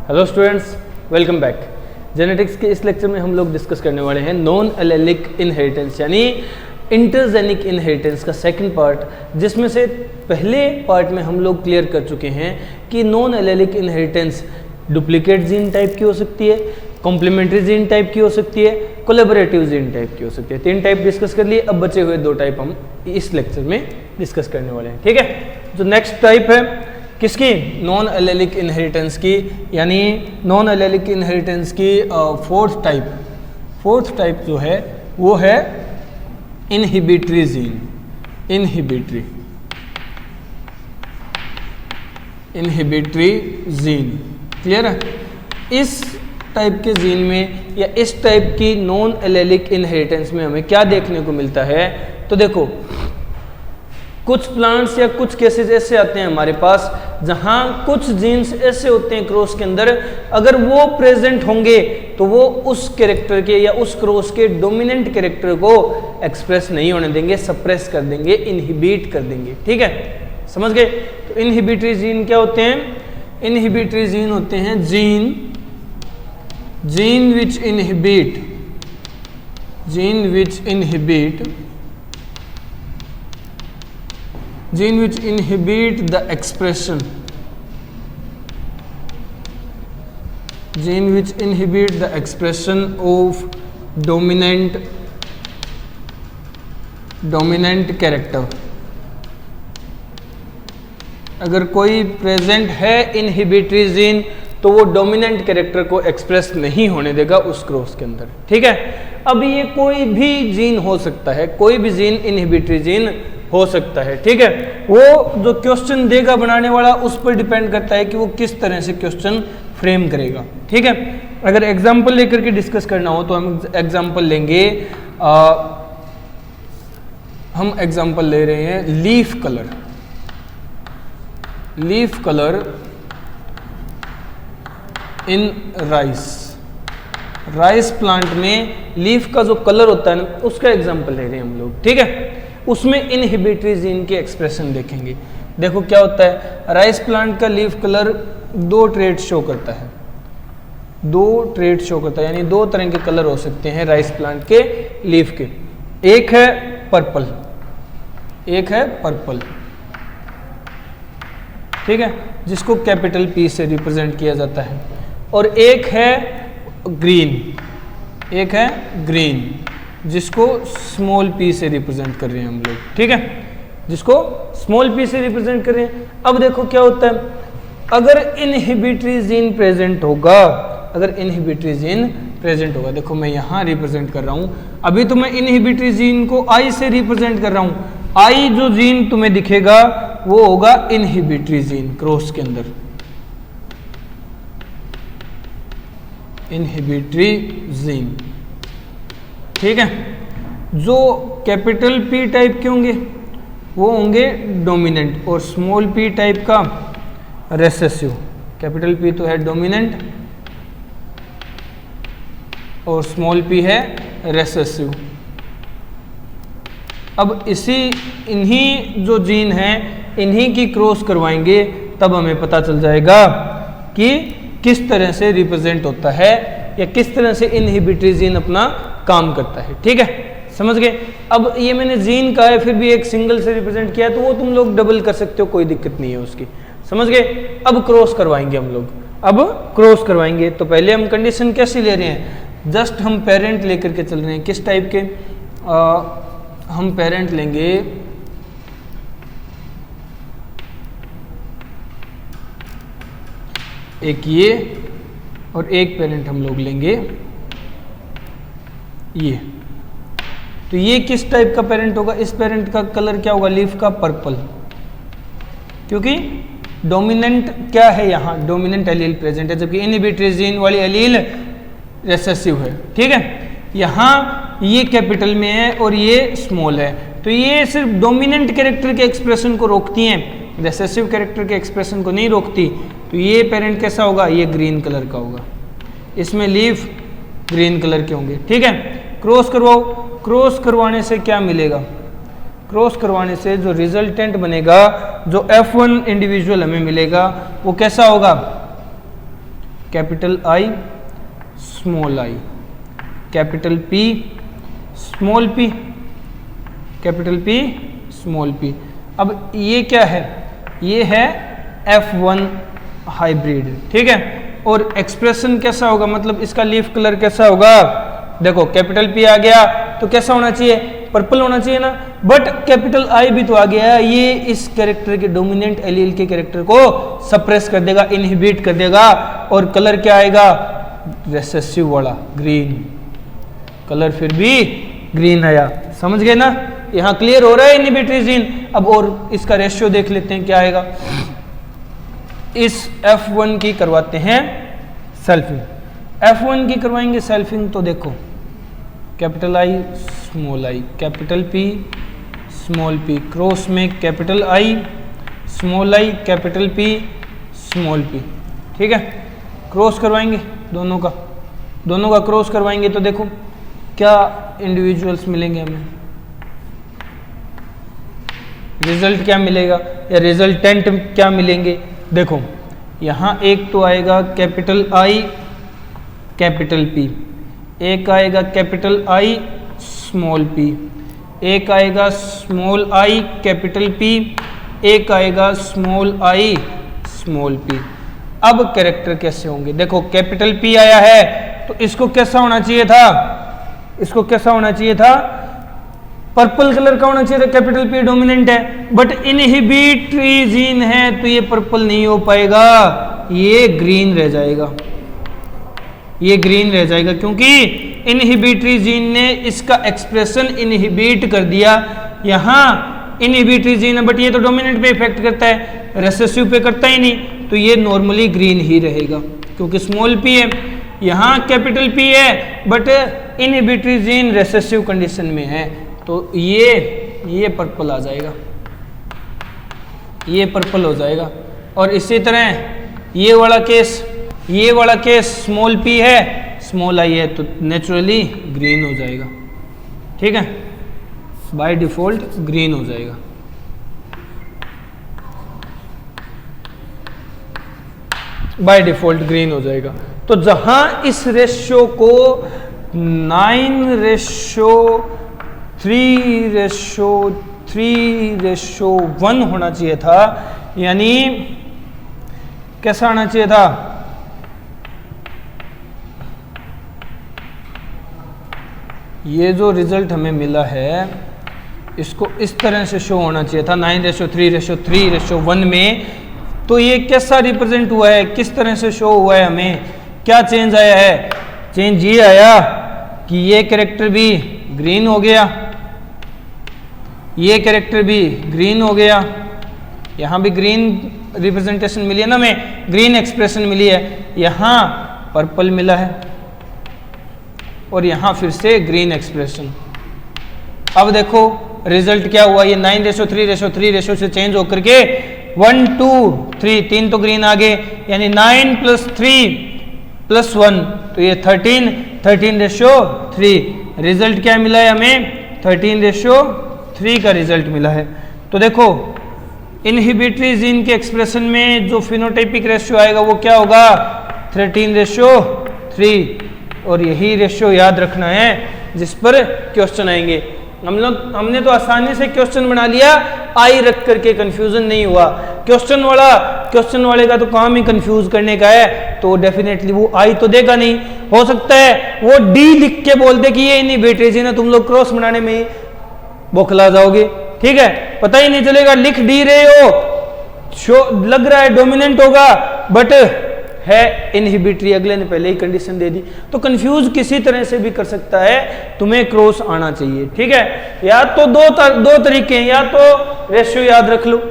Hello students, welcome back. Genetics के इस lecture में हम लोग डिस्कस करने वाले हैं नॉन एलेलिक इनहेरिटेंस यानी इंटरजेनिक इनहेरिटेंस का सेकंड पार्ट, जिसमें से पहले पार्ट में हम लोग क्लियर कर चुके हैं कि non allelic inheritance duplicate gene type की हो सकती है, कॉम्प्लीमेंट्री जीन टाइप की हो सकती है, कोलैबोरेटिव जीन टाइप की हो सकती है। 3 टाइप डिस्कस कर लिए, अब बचे हुए 2 टाइप हम इस लेक्चर में डिस्कस करने वाले हैं। ठीक है, जो नेक्स्ट टाइप है किसकी, नॉन एलेलिक इनहेरिटेंस की, यानी नॉन एलेलिक इनहेरिटेंस की फोर्थ टाइप जो है वो है inhibitory gene. Inhibitory gene clear है। इस टाइप के जीन में या इस टाइप की नॉन एलेलिक इनहेरिटेंस में हमें क्या देखने को मिलता है, तो देखो कुछ प्लांट्स या कुछ केसेस ऐसे आते हैं हमारे पास जहां कुछ जीन्स ऐसे होते हैं क्रॉस के अंदर, अगर वो प्रेजेंट होंगे तो वो उस कैरेक्टर के या उस क्रॉस के डोमिनेंट कैरेक्टर को एक्सप्रेस नहीं होने देंगे, सप्रेस कर देंगे, इनहिबिट कर देंगे। ठीक है, समझ गए। तो इनहिबिटरी जीन क्या होते हैं? इनहिबिटरी जीन होते हैं gene which inhibit the expression of dominant character। अगर कोई प्रेजेंट है इनहिबिटरी जीन तो वो डोमिनेंट कैरेक्टर को एक्सप्रेस नहीं होने देगा उस क्रॉस के अंदर। ठीक है, अब ये कोई भी जीन हो सकता है, कोई भी जीन इनहिबिटरी जीन हो सकता है। ठीक है, वो जो क्वेश्चन देगा बनाने वाला उस पर डिपेंड करता है कि वो किस तरह से क्वेश्चन फ्रेम करेगा। ठीक है, अगर एग्जांपल लेकर के डिस्कस करना हो तो हम एग्जांपल लेंगे, हम एग्जांपल ले रहे हैं leaf colour in rice plant में लीफ का जो कलर होता है ना, उसका एग्जांपल ले रहे हैं हम लोग। ठीक है, उसमें इनहिबिटरी जीन के एक्सप्रेशन देखेंगे। देखो क्या होता है, राइस प्लांट का लीफ कलर 2 ट्रेट शो करता है, यानी 2 तरह के कलर हो सकते हैं राइस प्लांट के लीफ के। एक है पर्पल, ठीक है, जिसको कैपिटल P से रिप्रेजेंट किया जाता है, और एक है ग्रीन, जिसको स्मॉल p से रिप्रेजेंट कर रहे हैं हम लोग। ठीक है, जिसको स्मॉल p से रिप्रेजेंट कर रहे हैं। अब देखो क्या होता है, अगर इनहिबिटरी जीन प्रेजेंट होगा, देखो मैं यहां रिप्रेजेंट कर रहा हूं, अभी तो मैं इनहिबिटरी जीन को I से रिप्रेजेंट कर रहा हूं। I जो जीन तुम्हें दिखेगा वो होगा इनहिबिटरी जीन क्रॉस के अंदर, इनहिबिटरी जीन। ठीक है, जो कैपिटल P टाइप के होंगे वो होंगे डोमिनेंट, और स्मॉल p टाइप का रेसेसिव। कैपिटल P तो है डोमिनेंट और स्मॉल p है रेसेसिव। अब इन्हीं जो जीन है इन्हीं की क्रॉस करवाएंगे, तब हमें पता चल जाएगा कि किस तरह से रिप्रेजेंट होता है या किस तरह से इनहिबिटरी जीन अपना काम करता है। ठीक है, समझ गए। अब ये मैंने जीन का है, फिर भी एक सिंगल से रिप्रेजेंट किया, तो वो तुम लोग डबल कर सकते हो, कोई दिक्कत नहीं है उसकी। समझ गए। अब क्रॉस करवाएंगे हम लोग, तो पहले हम कंडीशन कैसी ले रहे हैं, जस्ट हम पेरेंट लेकर के चल रहे हैं। किस टाइप के, हम पेरेंट लेंगे एक ये, और एक पेरेंट हम लोग लेंगे ये। तो ये किस टाइप का पेरेंट होगा, इस पेरेंट का कलर क्या होगा, लीफ का पर्पल, क्योंकि डोमिनेंट क्या है यहाँ, डोमिनेंट एलील प्रेजेंट है, जबकि इनहिबिटरी जीन वाली एलील रेसेसिव है। ठीक है, यहाँ ये कैपिटल में है और ये स्मॉल है, तो ये सिर्फ डोमिनेंट कैरेक्टर के एक्सप्रेशन को रोकती हैं, रेसेसिव कैरेक्टर के एक्सप्रेशन को नहीं रोकती। तो ये पेरेंट कैसा होगा, ये ग्रीन कलर का होगा, इसमें लीफ ग्रीन कलर के होंगे। ठीक है, क्रॉस करवाओ, क्रॉस करवाने से क्या मिलेगा, क्रॉस करवाने से जो रिजल्टेंट बनेगा, जो F1 इंडिविजुअल हमें मिलेगा वो कैसा होगा, capital I small I, capital P small P, capital P small P. अब ये क्या है, ये है F1 हाइब्रिड, ठीक है। और एक्सप्रेशन कैसा होगा, मतलब इसका लीफ कलर कैसा होगा, देखो कैपिटल पी आ गया तो कैसा होना चाहिए, पर्पल होना चाहिए ना, बट कैपिटल आई भी तो आ गया, ये इस कैरेक्टर के डोमिनेंट एलील के कैरेक्टर को सप्रेस कर देगा, इनहिबिट कर देगा, और कलर क्या आएगा, रेसेसिव वाला ग्रीन कलर, फिर भी ग्रीन आया, समझ गए ना। यहाँ क्लियर हो रहा है इनहिबिटरी जीन। अब और इसका रेशियो देख लेते हैं क्या आएगा। इस F1 की करवाते हैं सेल्फिंग, F1 की करवाएंगे सेल्फिंग, तो देखो capital I small I, capital P small P, cross में capital I small I, capital P small P, ठीक है। क्रॉस करवाएंगे दोनों का क्रॉस करवाएंगे तो देखो क्या इंडिविजुअल्स मिलेंगे हमें, रिजल्ट क्या मिलेगा या रिजल्टेंट क्या मिलेंगे। देखो यहाँ एक तो आएगा कैपिटल आई कैपिटल पी, एक आएगा कैपिटल आई स्मॉल पी, एक आएगा स्मॉल आई कैपिटल पी, एक आएगा स्मॉल आई स्मॉल पी। अब कैरेक्टर कैसे होंगे, देखो कैपिटल पी आया है तो इसको कैसा होना चाहिए था, इसको कैसा होना चाहिए था, पर्पल कलर का होना चाहिए था, कैपिटल पी डोमिनेंट है, बट इनहिबिटरी जीन है तो ये पर्पल नहीं हो पाएगा, ये ग्रीन रह जाएगा, ये ग्रीन रह जाएगा, क्योंकि इनहिबिटरी जीन ने इसका एक्सप्रेशन इनहिबिट कर दिया। यहाँ इनहिबिटरी जीन है बट ये तो डोमिनेंट पे इफेक्ट करता है, रेसेसिव पे करता ही नहीं, तो ये नॉर्मली ग्रीन ही रहेगा क्योंकि स्मॉल पी है, यहाँ कैपिटल पी है but inhibitory gene recessive condition में है, तो ये पर्पल आ जाएगा, ये पर्पल हो जाएगा। और इसी तरह ये वाला केस स्मॉल पी है स्मॉल आई है तो नेचुरली ग्रीन हो जाएगा, ठीक है, बाय डिफॉल्ट ग्रीन हो जाएगा। बाय डिफॉल्ट ग्रीन हो जाएगा। तो जहां इस रेशियो को 9:3:1 होना चाहिए था, यानी कैसा आना चाहिए था, ये जो रिजल्ट हमें मिला है इसको इस तरह से शो होना चाहिए था 9:3:3:1 में। तो ये कैसा रिप्रेजेंट हुआ है, किस तरह से शो हुआ है, हमें क्या चेंज आया है, चेंज ये आया कि ये कैरेक्टर भी ग्रीन हो गया, ये कैरेक्टर भी ग्रीन हो गया, यहाँ भी ग्रीन रिप्रेजेंटेशन मिली है ना, हमें ग्रीन एक्सप्रेशन मिली है, यहाँ पर्पल मिला है और यहाँ फिर से ग्रीन एक्सप्रेशन। अब देखो रिजल्ट क्या हुआ, ये 9:3:3 से चेंज होकर के 1 2 3 3 तो ग्रीन आ गए, यानी 9 + 3 + 1 तो ये 13:3 रिजल्ट क्या मिला है हमें, 13:3 का रिजल्ट मिला है। तो देखो इनहिबिटरी जीन के एक्सप्रेशन में जो फिनोटाइपिक रेशियो आएगा वो क्या होगा, 13:3, और यही रेशियो याद रखना है जिस पर क्वेश्चन आएंगे। हमने तो आसानी से क्वेश्चन बना लिया, आई रख करके कंफ्यूजन नहीं हुआ। क्वेश्चन वाले का तो काम ही कंफ्यूज करने का है, तो डेफिनेटली वो आई तो देगा नहीं, हो सकता है वो डी लिख के बोल दे कि ये इनहिबिटरी जीन है, तुम लोग क्रॉस बनाने में ही बौखला जाओगे, ठीक है, पता ही नहीं चलेगा, लिख डी रहे हो, लग रहा है डोमिनेंट होगा बट है इनहिबिटरी, अगले ने पहले ही कंडीशन दे दी, तो कंफ्यूज किसी तरह से भी कर सकता है, तुम्हें क्रॉस आना चाहिए, ठीक है। या तो दो तरीके हैं, या तो रेशियो याद रख लो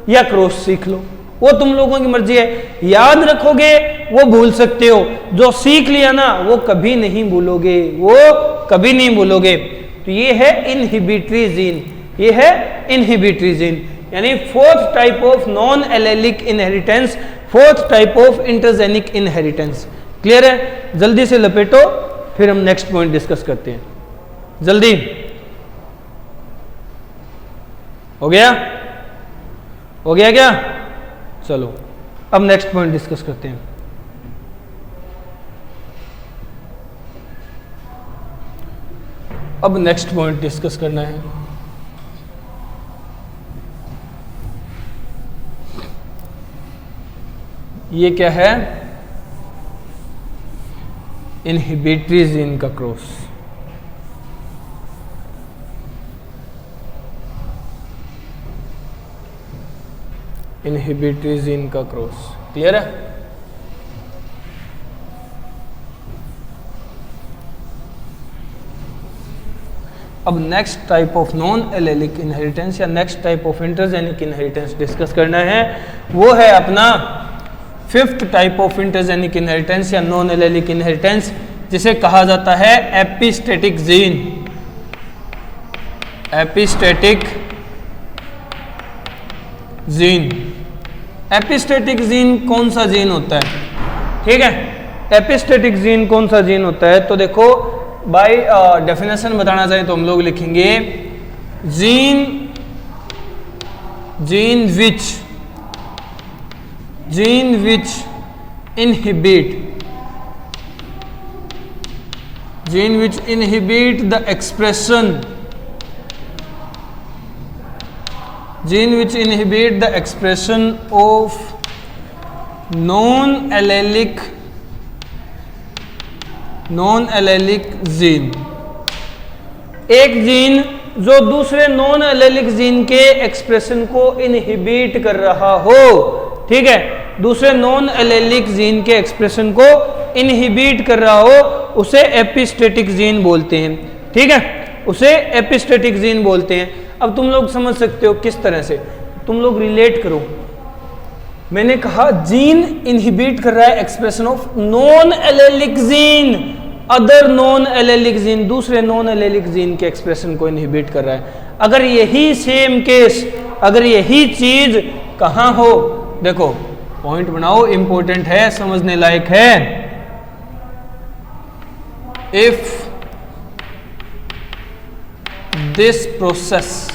या क्रॉस सीख लो, वो तुम लोगों की मर्जी है। याद रखोगे वो भूल सकते हो, जो सीख लिया ना वो कभी नहीं भूलोगे, वो कभी नहीं भूलोगे। तो ये है इनहिबिटरी जीन, ये है इनहिबिटरी जीन, यानी fourth type of non allelic inheritance, fourth type of intergenic inheritance. Clear है, जल्दी से लपेटो फिर हम नेक्स्ट पॉइंट डिस्कस करते हैं, जल्दी हो गया क्या, चलो अब नेक्स्ट पॉइंट डिस्कस करते हैं। अब नेक्स्ट पॉइंट डिस्कस करना है। ये क्या है? इनहिबिटरी जीन का क्रॉस। इनहिबिटरी जीन का क्रॉस क्लियर है? अब next type of non allelic inheritance या next type of intergenic inheritance discuss करना है। वो है अपना fifth type of intergenic inheritance या नॉन एलेलिक इनहेरिटेंस, जिसे कहा जाता है epistatic gene. Epistatic gene. Epistatic gene कौन सा जीन होता है? ठीक है, एपिस्टेटिक जीन कौन सा जीन होता है? तो देखो बाय डेफिनेशन बताना चाहें तो हम लोग लिखेंगे gene which inhibit the expression of non-allelic gene. एक जीन जो दूसरे नॉन एलेलिक जीन के एक्सप्रेशन को इनहिबिट कर रहा हो। ठीक है, दूसरे नॉन एलेलिक जीन के एक्सप्रेशन को इनहिबिट कर रहा हो, उसे एपिस्टेटिक जीन बोलते हैं। ठीक है, उसे एपिस्टेटिक जीन बोलते हैं। अब तुम लोग समझ सकते हो किस तरह से, तुम लोग रिलेट करो। मैंने कहा जीन इनहिबिट कर रहा है expression of non allylic gene, other non allylic gene, दूसरे नॉन एलेलिक जीन के एक्सप्रेशन को इनहिबिट कर रहा है। अगर यही सेम केस, अगर यही चीज कहां हो, देखो पॉइंट बनाओ, इंपॉर्टेंट है, समझने लायक है। If this process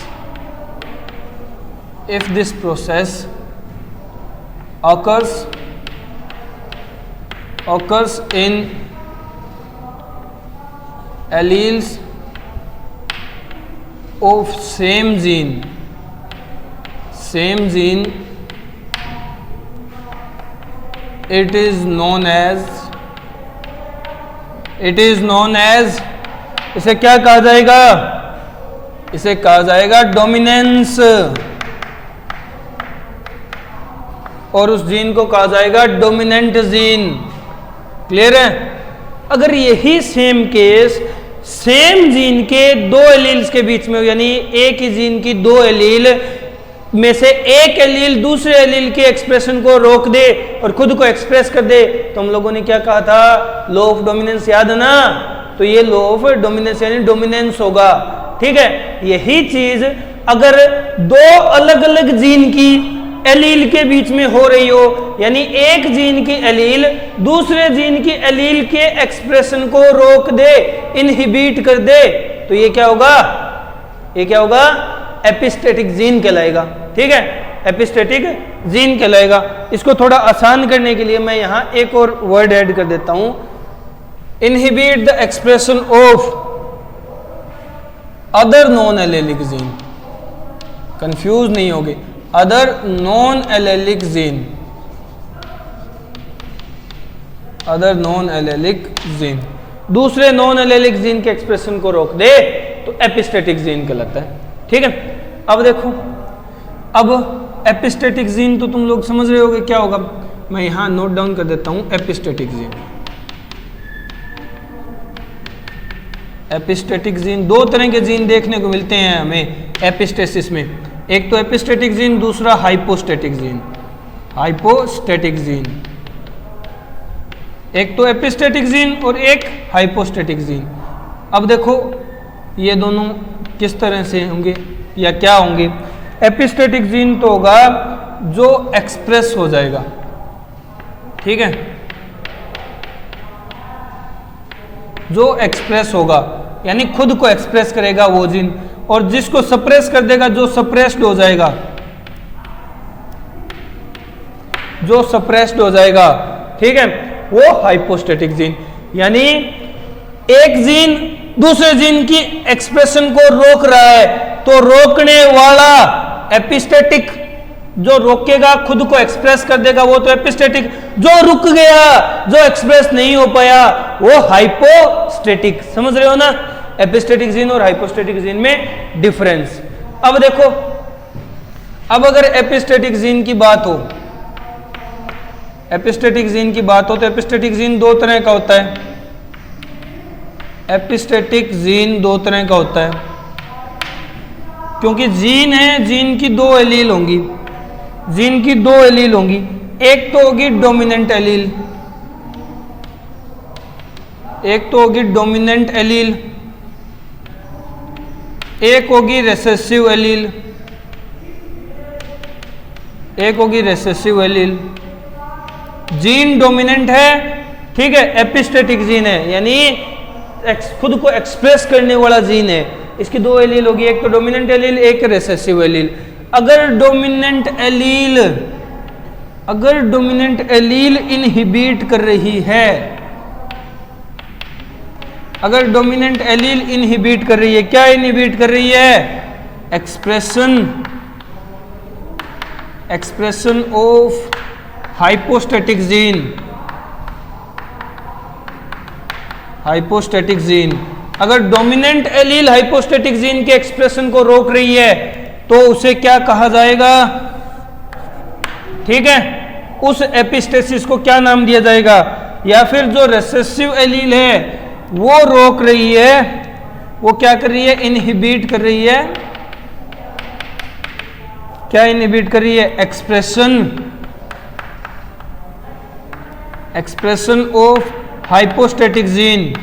occurs in alleles of same gene, it is known as इसे क्या कहा जाएगा? इसे कहा जाएगा डोमिनेंस, और उस जीन को कहा जाएगा डोमिनेंट जीन। क्लियर है? अगर यही सेम केस सेम जीन के दो एलील्स के बीच में हो, यानी एक ही जीन की दो एलील में से एक एलील दूसरे एलील के एक्सप्रेशन को रोक दे और खुद को एक्सप्रेस कर दे, तो हम लोगों ने क्या कहा था? लॉ ऑफ डोमिनेंस, याद है ना? तो ये लॉ ऑफ डोमिनेंस यानी डोमिनेंस होगा। ठीक है, यही चीज अगर दो अलग अलग जीन की एलील के बीच में हो रही हो, यानी एक जीन की एलील दूसरे जीन की एलील के एक्सप्रेशन को रोक दे, इनहिबिट कर दे, तो ये क्या होगा? ये क्या होगा? एपिस्टेटिक जीन कहलाएगा। ठीक है, एपिस्टेटिक जीन कहलाएगा। इसको थोड़ा आसान करने के लिए मैं यहां एक और वर्ड ऐड कर देता हूं, inhibit the expression of other non allylic gene. Confuse नहीं होगे, other non allylic gene, other non allylic gene, दूसरे नॉन एलेलिक जीन के एक्सप्रेशन को रोक दे तो एपिस्टेटिक जीन कहलाता है। ठीक है, अब देखो, अब एपिस्टेटिक जीन तो तुम लोग समझ रहे होगे क्या होगा। मैं यहां नोट डाउन कर देता हूं एपिस्टेटिक जीन। एपिस्टेटिक जीन, दो तरह के जीन देखने को मिलते हैं हमें एपिस्टेसिस में, एक तो एपिस्टेटिक जीन, दूसरा हाइपोस्टेटिक जीन। हाइपोस्टेटिक जीन, एक तो एपिस्टेटिक जीन और एक हाइपोस्टेटिक जीन। अब देखो ये दोनों किस तरह से होंगे या क्या होंगे। एपिस्टेटिक जीन तो होगा जो एक्सप्रेस हो जाएगा। ठीक है, जो एक्सप्रेस होगा यानी खुद को एक्सप्रेस करेगा वो जीन, और जिसको सप्रेस कर देगा, जो सप्रेस्ड हो जाएगा, जो सप्रेस्ड हो जाएगा, ठीक है, वो हाइपोस्टेटिक जीन। यानी एक जीन दूसरे जीन की एक्सप्रेशन को रोक रहा है, तो रोकने वाला एपिस्टेटिक, जो रोकेगा खुद को एक्सप्रेस कर देगा वो तो एपिस्टेटिक, जो रुक गया, जो एक्सप्रेस नहीं हो पाया वो हाइपोस्टेटिक। समझ रहे हो ना, एपिस्टेटिक जीन और हाइपोस्टेटिक जीन में डिफरेंस। अब देखो, अब अगर एपिस्टेटिक जीन की बात हो, एपिस्टेटिक जीन की बात हो तो एपिस्टेटिक जीन दो तरह का होता है। एपिस्टेटिक जीन दो तरह का होता है, क्योंकि जीन है, जीन की दो एलील होंगी, जीन की दो एलील होंगी। एक तो होगी डोमिनेंट एलील, एक तो होगी डोमिनेंट एलील, एक होगी रिसेसिव एलील, एक होगी रिसेसिव एलील। जीन डोमिनेंट है, ठीक है, एपिस्टेटिक जीन है, यानी खुद को एक्सप्रेस करने वाला जीन है। इसकी दो एलील होगी, एक तो डोमिनेंट एलील, एक रिसेसिव एलील। अगर डोमिनेंट एलील इनहिबिट कर रही है, अगर डोमिनेंट एलील इनहिबिट कर रही है, क्या इनहिबिट कर रही है? Expression of hypostatic gene, hypostatic gene. अगर डोमिनेंट एलील हाइपोस्टैटिक जीन के एक्सप्रेशन को रोक रही है तो उसे क्या कहा जाएगा? ठीक है, उस एपिस्टेसिस को क्या नाम दिया जाएगा? या फिर जो रिसेसिव एलील है वो रोक रही है, वो क्या कर रही है? इनहिबिट कर रही है। क्या इनहिबिट कर रही है? Expression of hypostatic gene,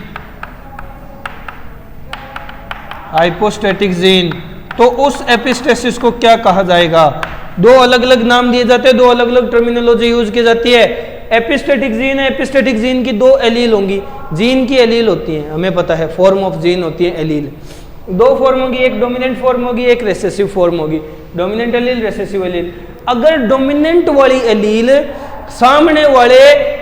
hypostatic gene. तो उस एपिस्टेसिस को क्या कहा जाएगा? दो अलग अलग नाम दिए जाते हैं, दो अलग अलग टर्मिनोलॉजी यूज की जाती है। एपिस्टेटिक जीन है, एपिस्टेटिक जीन की दो एलील होंगी, जीन की एलील होती है, हमें पता है, फॉर्म ऑफ जीन होती है एलील। दो फॉर्म होगी, एक डोमिनेंट फॉर्म होगी, एक रिसेसिव फॉर्म होगी। Dominant allele, recessive allele. अगर डोमिनेंट वाली एलील सामने वाले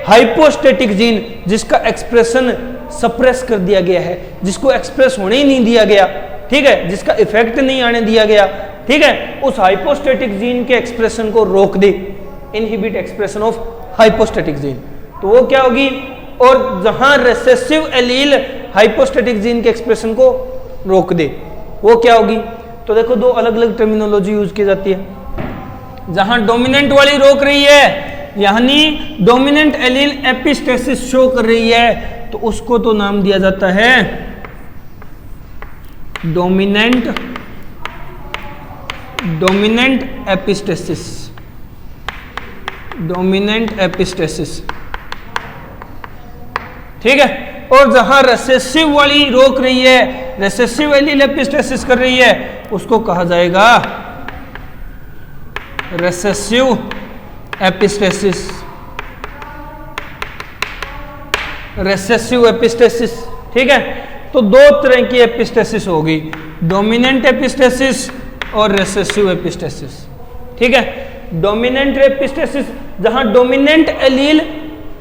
हाइपोस्टैटिक जीन जिसका एक्सप्रेशन सप्रेस कर दिया गया है, जिसको एक्सप्रेस होने ही नहीं दिया गया, ठीक है, जिसका इफेक्ट नहीं आने दिया गया, ठीक है, उस हाइपोस्टैटिक जीन के एक्सप्रेशन को रोक दे, inhibit expression of hypostatic gene, तो वो क्या होगी? और जहां रिसेसिव एलील हाइपोस्टैटिक जीन के एक्सप्रेशन को रोक दे, वो क्या होगी? तो देखो, दो अलग अलग टर्मिनोलॉजी यूज की जाती है। जहां डोमिनेंट वाली रोक रही है, यानी डोमिनेंट एलील एपिस्टेसिस शो कर रही है, तो उसको तो नाम दिया जाता है डोमिनेंट एपिस्टेसिस, डोमिनेंट एपिस्टेसिस, ठीक है। और जहां रिसेसिव वाली रोक रही है, रिसेसिव एलील एपिस्टेसिस कर रही है, उसको कहा जाएगा रिसेसिव एपिस्टेसिस, रिसेसिव एपिस्टेसिस, ठीक है। तो दो तरह की एपिस्टेसिस होगी, डोमिनेंट एपिस्टेसिस और रिसेसिव एपिस्टेसिस, ठीक है। डोमिनेंट एपिस्टेसिस जहां डोमिनेंट एलील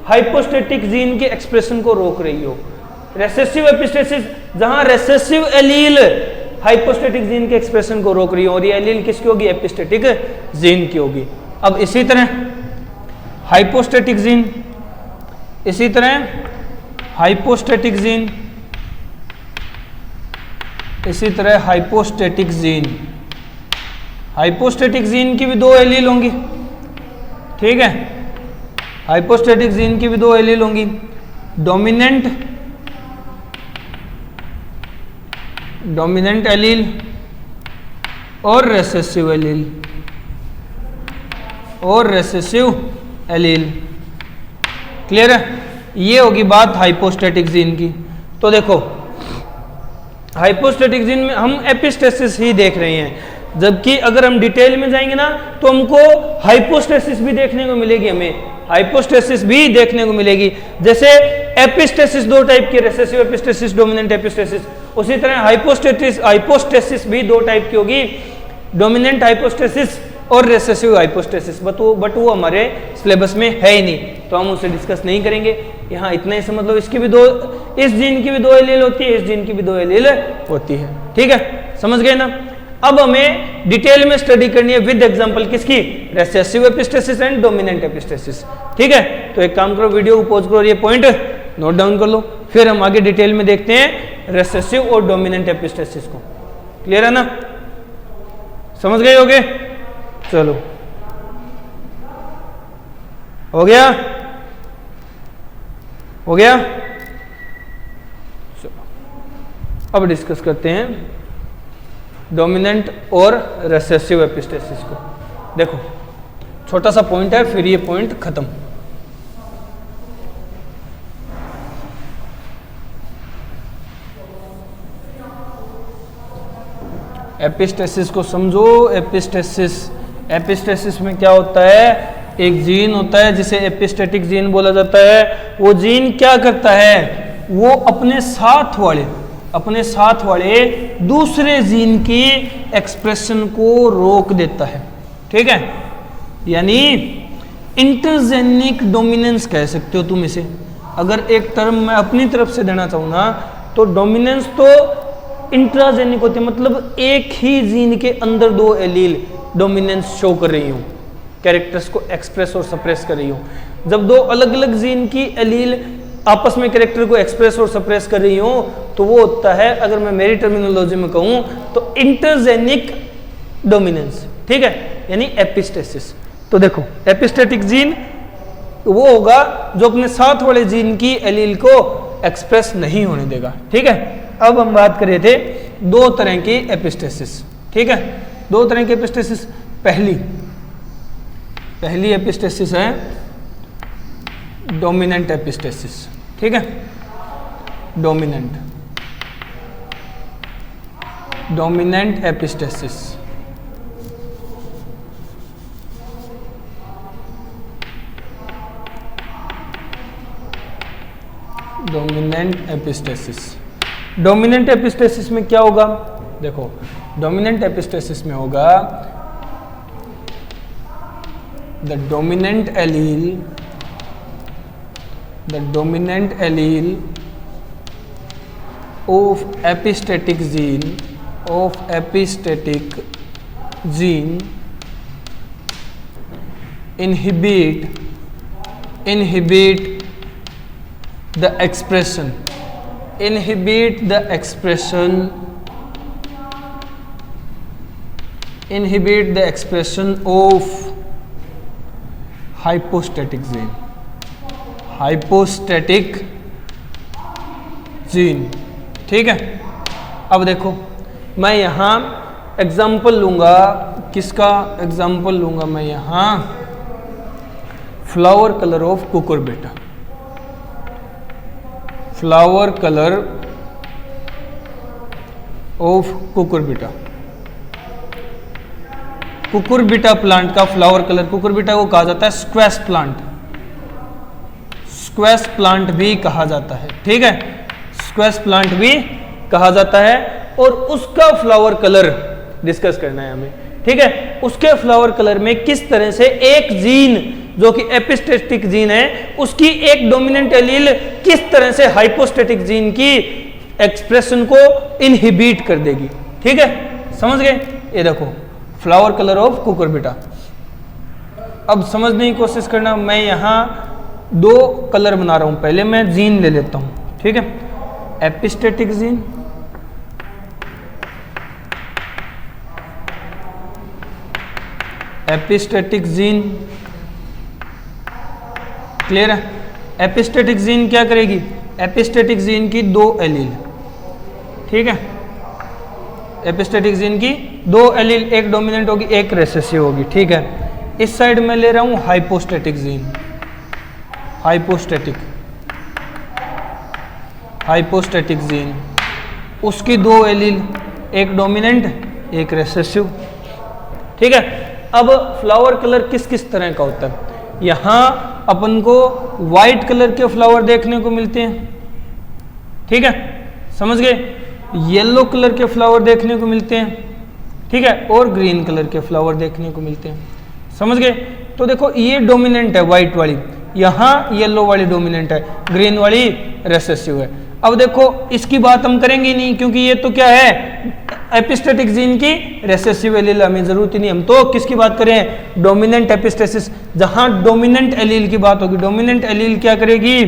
हाइपोस्टैटिक जीन के एक्सप्रेशन को रोक रही हो। रिसेसिव एपिस्टेसिस जहां रिसेसिव एलील हाइपोस्टैटिक जीन के एक्सप्रेशन को रोक रही हो, और ये एलील किसकी होगी? एपिस्टेटिक जीन की होगी। अब इसी तरह हाइपोस्टैटिक जीन, इसी तरह हाइपोस्टैटिक जीन, इसी तरह हाइपोस्टैटिक जीन, हाइपोस्टैटिक जीन की भी दो एलील होंगी, ठीक है। हाइपोस्टैटिक जीन की भी दो एलील होंगी, डोमिनेंट एलील और रिसेसिव एलील, और रिसेसिव एलील। क्लियर है? ये होगी बात हाइपोस्टैटिक जीन की। तो देखो, हाइपोस्टैटिक जीन में हम एपिस्टेसिस ही देख रहे हैं, जबकि अगर हम डिटेल में जाएंगे ना तो हमको हाइपोस्टेसिस भी देखने को मिलेगी, हमें हाइपोस्टेसिस भी देखने को मिलेगी। जैसे एपिस्टेसिस दो टाइप की, रिसेसिव एपिस्टेसिस, डोमिनेंट एपिस्टेसिस, उसी तरह हाइपोस्टेसिस भी दो टाइप की होगी, डोमिनेंट हाइपोस्टेसिस और रिसेसिव हाइपोस्टेसिस। बट वो हमारे सिलेबस में है ही नहीं। तो हम उसे डिस्कस नहीं करेंगे। यहाँ इतना ही समझ लो, इसकी भी दो, इस जीन की भी 2 एलील होती है, इस जीन की भी 2 एलील होती है। ठीक है, समझ गए ना। अब हमें डिटेल में स्टडी करनी है विद एग्जांपल किसकी, recessive epistasis and dominant epistasis. ठीक है, तो एक काम करो, वीडियो को पॉज करो, ये पॉइंट नोट डाउन कर लो, फिर हम आगे डिटेल में देखते हैं रेसेसिव और डोमिनेंट एपिस्टेसिस को। क्लियर है ना, समझ गए होगे। चलो, हो गया, हो गया। चलो अब डिस्कस करते हैं डोमिनेंट और रेसेसिव एपिस्टेसिस को। देखो छोटा सा पॉइंट है, फिर ये पॉइंट खत्म। एपिस्टेसिस को समझो। एपिस्टेसिस में क्या होता है, एक जीन होता है जिसे एपिस्टेटिक जीन बोला जाता है। वो जीन क्या करता है, वो अपने साथ वाले दूसरे जीन की एक्सप्रेशन को रोक देता है। ठीक है, यानी इंटरजेनिक डोमिनेंस कह सकते हो तुम इसे। अगर एक टर्म मैं अपनी तरफ से देना चाहूँ ना, तो डोमिनेंस तो इंट्राजेनिक होती है, मतलब एक ही जीन के अंदर 2 एलील डोमिनेंस शो कर रही हूँ, कैरेक्टर्स को एक्सप्रेस और सप्रेस कर रही हूँ। जब 2 अलग अलग जीन की एलील आपस में कैरेक्टर को एक्सप्रेस और सप्रेस कर रही हूँ, तो वो होता है, अगर मैं मेरी टर्मिनोलॉजी में कहूँ तो इंटरजेनिक डोमिनेंस। ठीक है, यानी एपिस्टेसिस। तो देखो एपिस्टेटिक जीन वो होगा जो अपने साथ वाले जीन की एलील को एक्सप्रेस नहीं होने देगा। ठीक है, अब हम बात कर रहे थे 2 तरह की एपिस्टेसिस। ठीक है, 2 तरह की एपिस्टेसिस। पहली एपिस्टेसिस है डोमिनेंट एपिस्टेसिस। ठीक है, डोमिनेंट एपिस्टेसिस। डोमिनेंट एपिस्टेसिस में क्या होगा, देखो डोमिनेंट एपिस्टेसिस में होगा the dominant allele of epistatic gene inhibit the expression of hypostatic gene। ठीक है, अब देखो मैं यहाँ एग्जाम्पल लूंगा, किसका एग्जाम्पल लूंगा मैं यहाँ, flower colour of Cucurbita. Flower colour of Cucurbita plant का फ्लावर कलर, कुकुरबिटा को कहा जाता है स्क्वैश प्लांट भी कहा जाता है। ठीक है, स्क्वैश प्लांट भी कहा जाता है, और उसका फ्लावर कलर डिस्कस करना है हमें। ठीक है, उसके फ्लावर कलर में किस तरह से एक जीन जो कि एपिस्टेटिक जीन है, उसकी एक डोमिनेंट एलील किस तरह से हाइपोस्टेटिक जीन की एक्सप्रेशन को इनहिबिट कर देगी। ठीक है, समझ गए। ये देखो फ्लावर कलर ऑफ कुकुरबिटा। अब समझने की कोशिश करना, मैं यहाँ 2 कलर बना रहा हूं। पहले मैं जीन ले लेता हूं। ठीक है, एपिस्टेटिक जीन, क्लियर है। एपिस्टेटिक जीन क्या करेगी, एपिस्टेटिक जीन की 2 एलील। ठीक है, एपिस्टेटिक जीन की 2 एलील, एक डोमिनेंट होगी एक रेसेसिव होगी। ठीक है, इस साइड में ले रहा हूं हाइपोस्टेटिक जीन, हाइपोस्टेटिक जीन, उसकी 2 एलील, एक डोमिनेंट एक रेसेसिव। ठीक है, अब फ्लावर कलर किस किस तरह का होता है, यहां अपन को व्हाइट कलर के फ्लावर देखने को मिलते हैं। ठीक है, समझ गए। येलो कलर के फ्लावर देखने को मिलते हैं। ठीक है, और ग्रीन कलर के फ्लावर देखने को मिलते हैं। समझ गए। तो देखो ये डोमिनेंट है व्हाइट वाली, यहाँ येलो वाली डोमिनेंट है, ग्रीन वाली रेसेसिव है। अब देखो इसकी बात हम करेंगे नहीं, क्योंकि ये तो क्या है, एपिस्टेटिक जीन की रेसेसिव एलील, हमें जरूरत ही नहीं। हम तो किसकी बात करें, डोमिनेंट एपिस्टेसिस, जहां डोमिनेंट एलील की बात होगी। डोमिनेंट एलील क्या करेगी,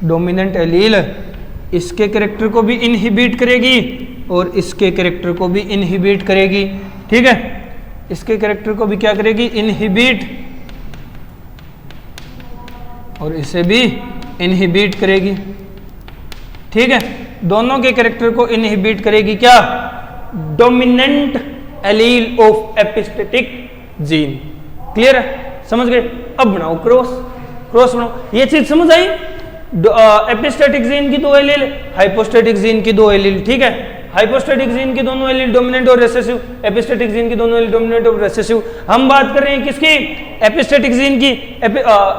डोमिनेंट एलील इसके कैरेक्टर को भी इनहिबिट करेगी और इसके कैरेक्टर को भी इनहिबिट करेगी। ठीक है, इसके कैरेक्टर को भी क्या करेगी, इनहिबिट, और इसे भी इनहिबिट करेगी। ठीक है, दोनों के कैरेक्टर को इनहिबिट करेगी क्या, dominant allele of epistatic gene. Clear है, समझ गए। अब बनाओ क्रॉस, क्रॉस बनाओ। ये चीज समझ आई, एपिस्टेटिक जीन की 2 एलील, हाइपोस्टेटिक जीन की 2 एलील। ठीक है, हाइपोस्टेटिक जीन की दोनों एलील डोमिनेंट और रेसेसिव, एपिस्टेटिक जीन की दोनों एलील डोमिनेंट और रेसेसिव। हम बात कर रहे हैं किसकी, एपिस्टेटिक जीन की।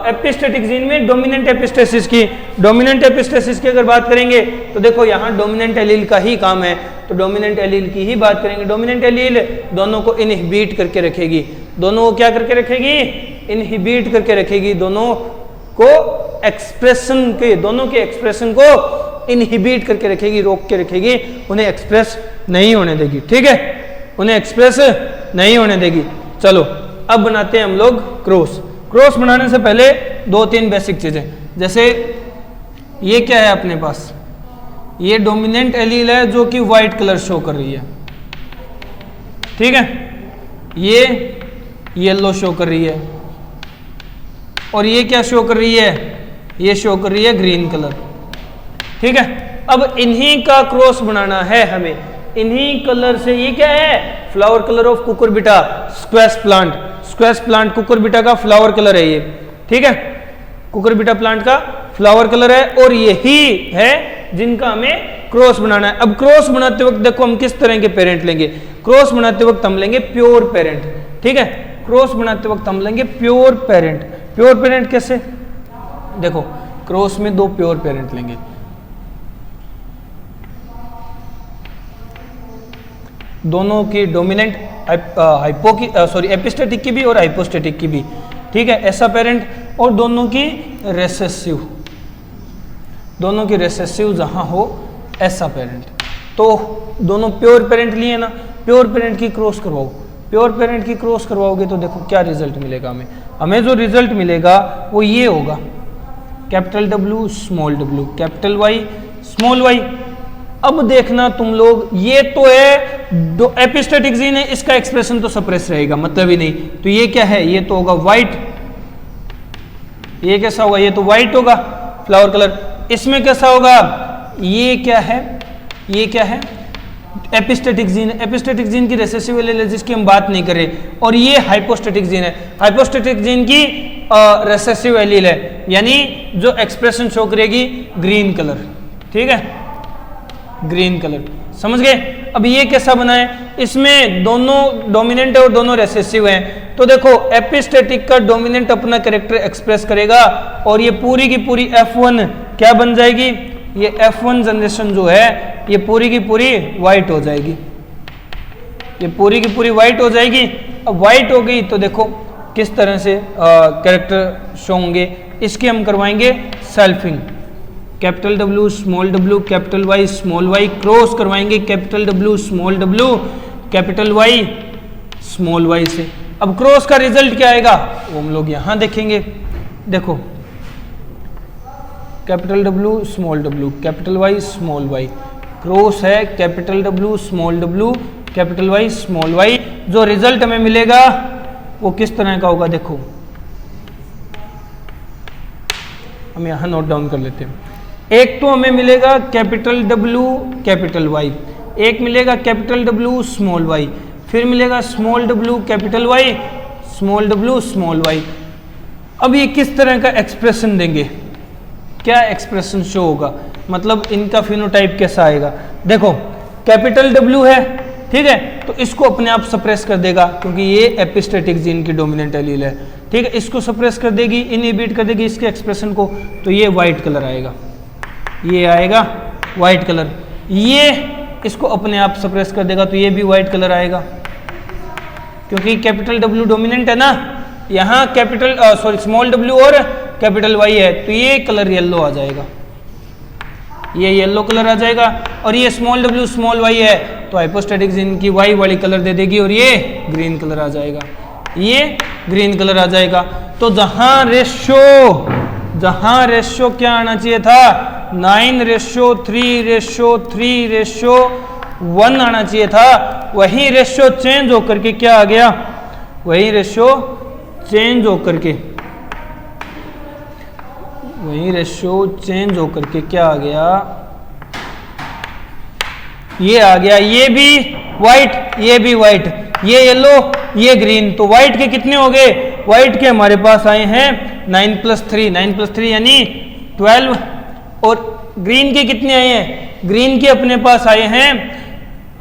एपिस्टेटिक जीन में डोमिनेंट एपिस्टेसिस की। डोमिनेंट एपिस्टेसिस की अगर बात करेंगे तो देखो यहाँ डोमिनेंट एलील का ही काम है, तो डोमिनेंट एलील की ही बात करेंगे। डोमिनेंट एलील दोनों को इनहिबिट करके रखेगी, दोनों को क्या करके रखेगी, इनहिबिट करके रखेगी, दोनों को एक्सप्रेशन के, दोनों के एक्सप्रेशन को इनहिबिट करके रखेगी, रोक के रखेगी, उन्हें एक्सप्रेस नहीं होने देगी। ठीक है, उन्हें एक्सप्रेस नहीं होने देगी। चलो अब बनाते हैं हम लोग क्रॉस। क्रॉस बनाने से पहले 2-3 बेसिक चीजें, जैसे ये क्या है अपने पास, ये डोमिनेंट एलील है जो कि व्हाइट कलर शो कर रही है। ठीक है, ये येलो शो कर रही है, और ये क्या शो कर रही है, ये शो कर रही है ग्रीन कलर। ठीक है, अब इन्हीं का क्रॉस बनाना है हमें, इन्हीं कलर से। ये क्या है, flower colour of Cucurbita squash plant. Squash plant Cucurbita का फ्लावर कलर है ये। ठीक है, कुकुरबिटा प्लांट का फ्लावर कलर है, और यही है जिनका हमें क्रॉस बनाना है। अब क्रॉस बनाते वक्त देखो हम किस तरह के पेरेंट लेंगे। क्रॉस बनाते वक्त हम लेंगे प्योर पेरेंट। ठीक है, क्रॉस बनाते वक्त हम लेंगे प्योर पेरेंट। प्योर पेरेंट कैसे, देखो क्रॉस में 2 प्योर पेरेंट लेंगे। दोनों की डोमिनेंट हाइपो की एपिस्टेटिक की भी और हाइपोस्टेटिक की भी। ठीक है, ऐसा पेरेंट, और दोनों की रेसेसिव, दोनों की रेसेसिव जहां हो ऐसा पेरेंट। तो दोनों प्योर पेरेंट लिए ना, प्योर पेरेंट की क्रॉस करवाओ। प्योर पेरेंट की क्रॉस करवाओगे तो देखो क्या रिजल्ट मिलेगा हमें। हमें जो रिजल्ट मिलेगा वो ये होगा, capital W small w, capital Y small y। अब देखना तुम लोग, ये तो है एपिस्टेटिक जीन है, इसका एक्सप्रेशन तो सप्रेस रहेगा, मतलब ही नहीं। तो ये क्या है, ये तो होगा व्हाइट। ये कैसा होगा, ये तो व्हाइट होगा फ्लावर कलर। इसमें कैसा होगा, ये क्या है, ये क्या है, एपिस्टेटिक जीन। एपिस्टेटिक जीन की रेसेसिव एलील है जिसकी हम बात नहीं कर रहे, और ये हाइपोस्टेटिक जीन है। हाइपोस्टेटिक जीन की रेसेसिव एलील है, यानी जो एक्सप्रेशन शो करेगी ग्रीन कलर। ठीक है, ग्रीन कलर, समझ गए। अब ये कैसा बना है, इसमें दोनों डोमिनेंट है और दोनों रेसेसिव हैं। तो देखो एपिस्टेटिक का डोमिनेंट अपना कैरेक्टर एक्सप्रेस करेगा, और ये पूरी की पूरी F1 क्या बन जाएगी, ये F1 जनरेशन जो है ये पूरी की पूरी वाइट हो जाएगी, ये पूरी की पूरी वाइट हो जाएगी। अब वाइट हो गई तो देखो किस तरह से कैरेक्टर शो होंगे। इसके हम करवाएंगे selfing, capital W small w, capital Y small y, cross करवाएंगे capital W small w, capital Y small y से। अब क्रॉस का रिजल्ट क्या आएगा वो हम लोग यहां देखेंगे। देखो capital W small w, capital Y small y, cross है capital W small w, capital Y small y। जो रिजल्ट हमें मिलेगा वो किस तरह का होगा, देखो हम यहां नोट डाउन कर लेते हैं। एक तो हमें मिलेगा कैपिटल W कैपिटल Y, एक मिलेगा कैपिटल W स्मॉल y, फिर मिलेगा small w capital Y, small w small y। अब ये किस तरह का एक्सप्रेशन देंगे, क्या एक्सप्रेशन शो होगा, मतलब इनका फिनोटाइप कैसा आएगा। देखो कैपिटल W है, ठीक है, तो इसको अपने आप सप्रेस कर देगा क्योंकि ये एपिस्टेटिक जीन की डोमिनेंट एलील है। ठीक है, इसको सप्रेस कर देगी, इनहिबिट कर देगी इसके एक्सप्रेशन को, तो ये वाइट कलर आएगा, ये आएगा वाइट कलर। ये इसको अपने आप सप्रेस कर देगा तो ये भी वाइट कलर आएगा क्योंकि कैपिटल W डोमिनेंट है ना। यहाँ कैपिटल स्मॉल w और कैपिटल वाई है, तो ये कलर येलो आ जाएगा, ये येलो कलर आ जाएगा। और ये स्मॉल डब्ल्यू स्मॉल वाई है तो हाइपोस्टैटिक जीन की वाई वाली कलर दे देगी और ये ग्रीन कलर आ जाएगा, ये ग्रीन कलर आ जाएगा। तो जहां रेशो क्या आना चाहिए था, 9:3:3:1 आना चाहिए था, वही रेशो चेंज होकर के क्या आ गया, वही रेशो चेंज होकर के क्या आ गया, ये आ गया, ये भी व्हाइट, ये भी व्हाइट, ये येलो, ये ग्रीन। तो व्हाइट के कितने हो गए, व्हाइट के हमारे पास आए हैं 9+3 यानी 12, और ग्रीन के कितने आए हैं, ग्रीन के अपने पास आए हैं,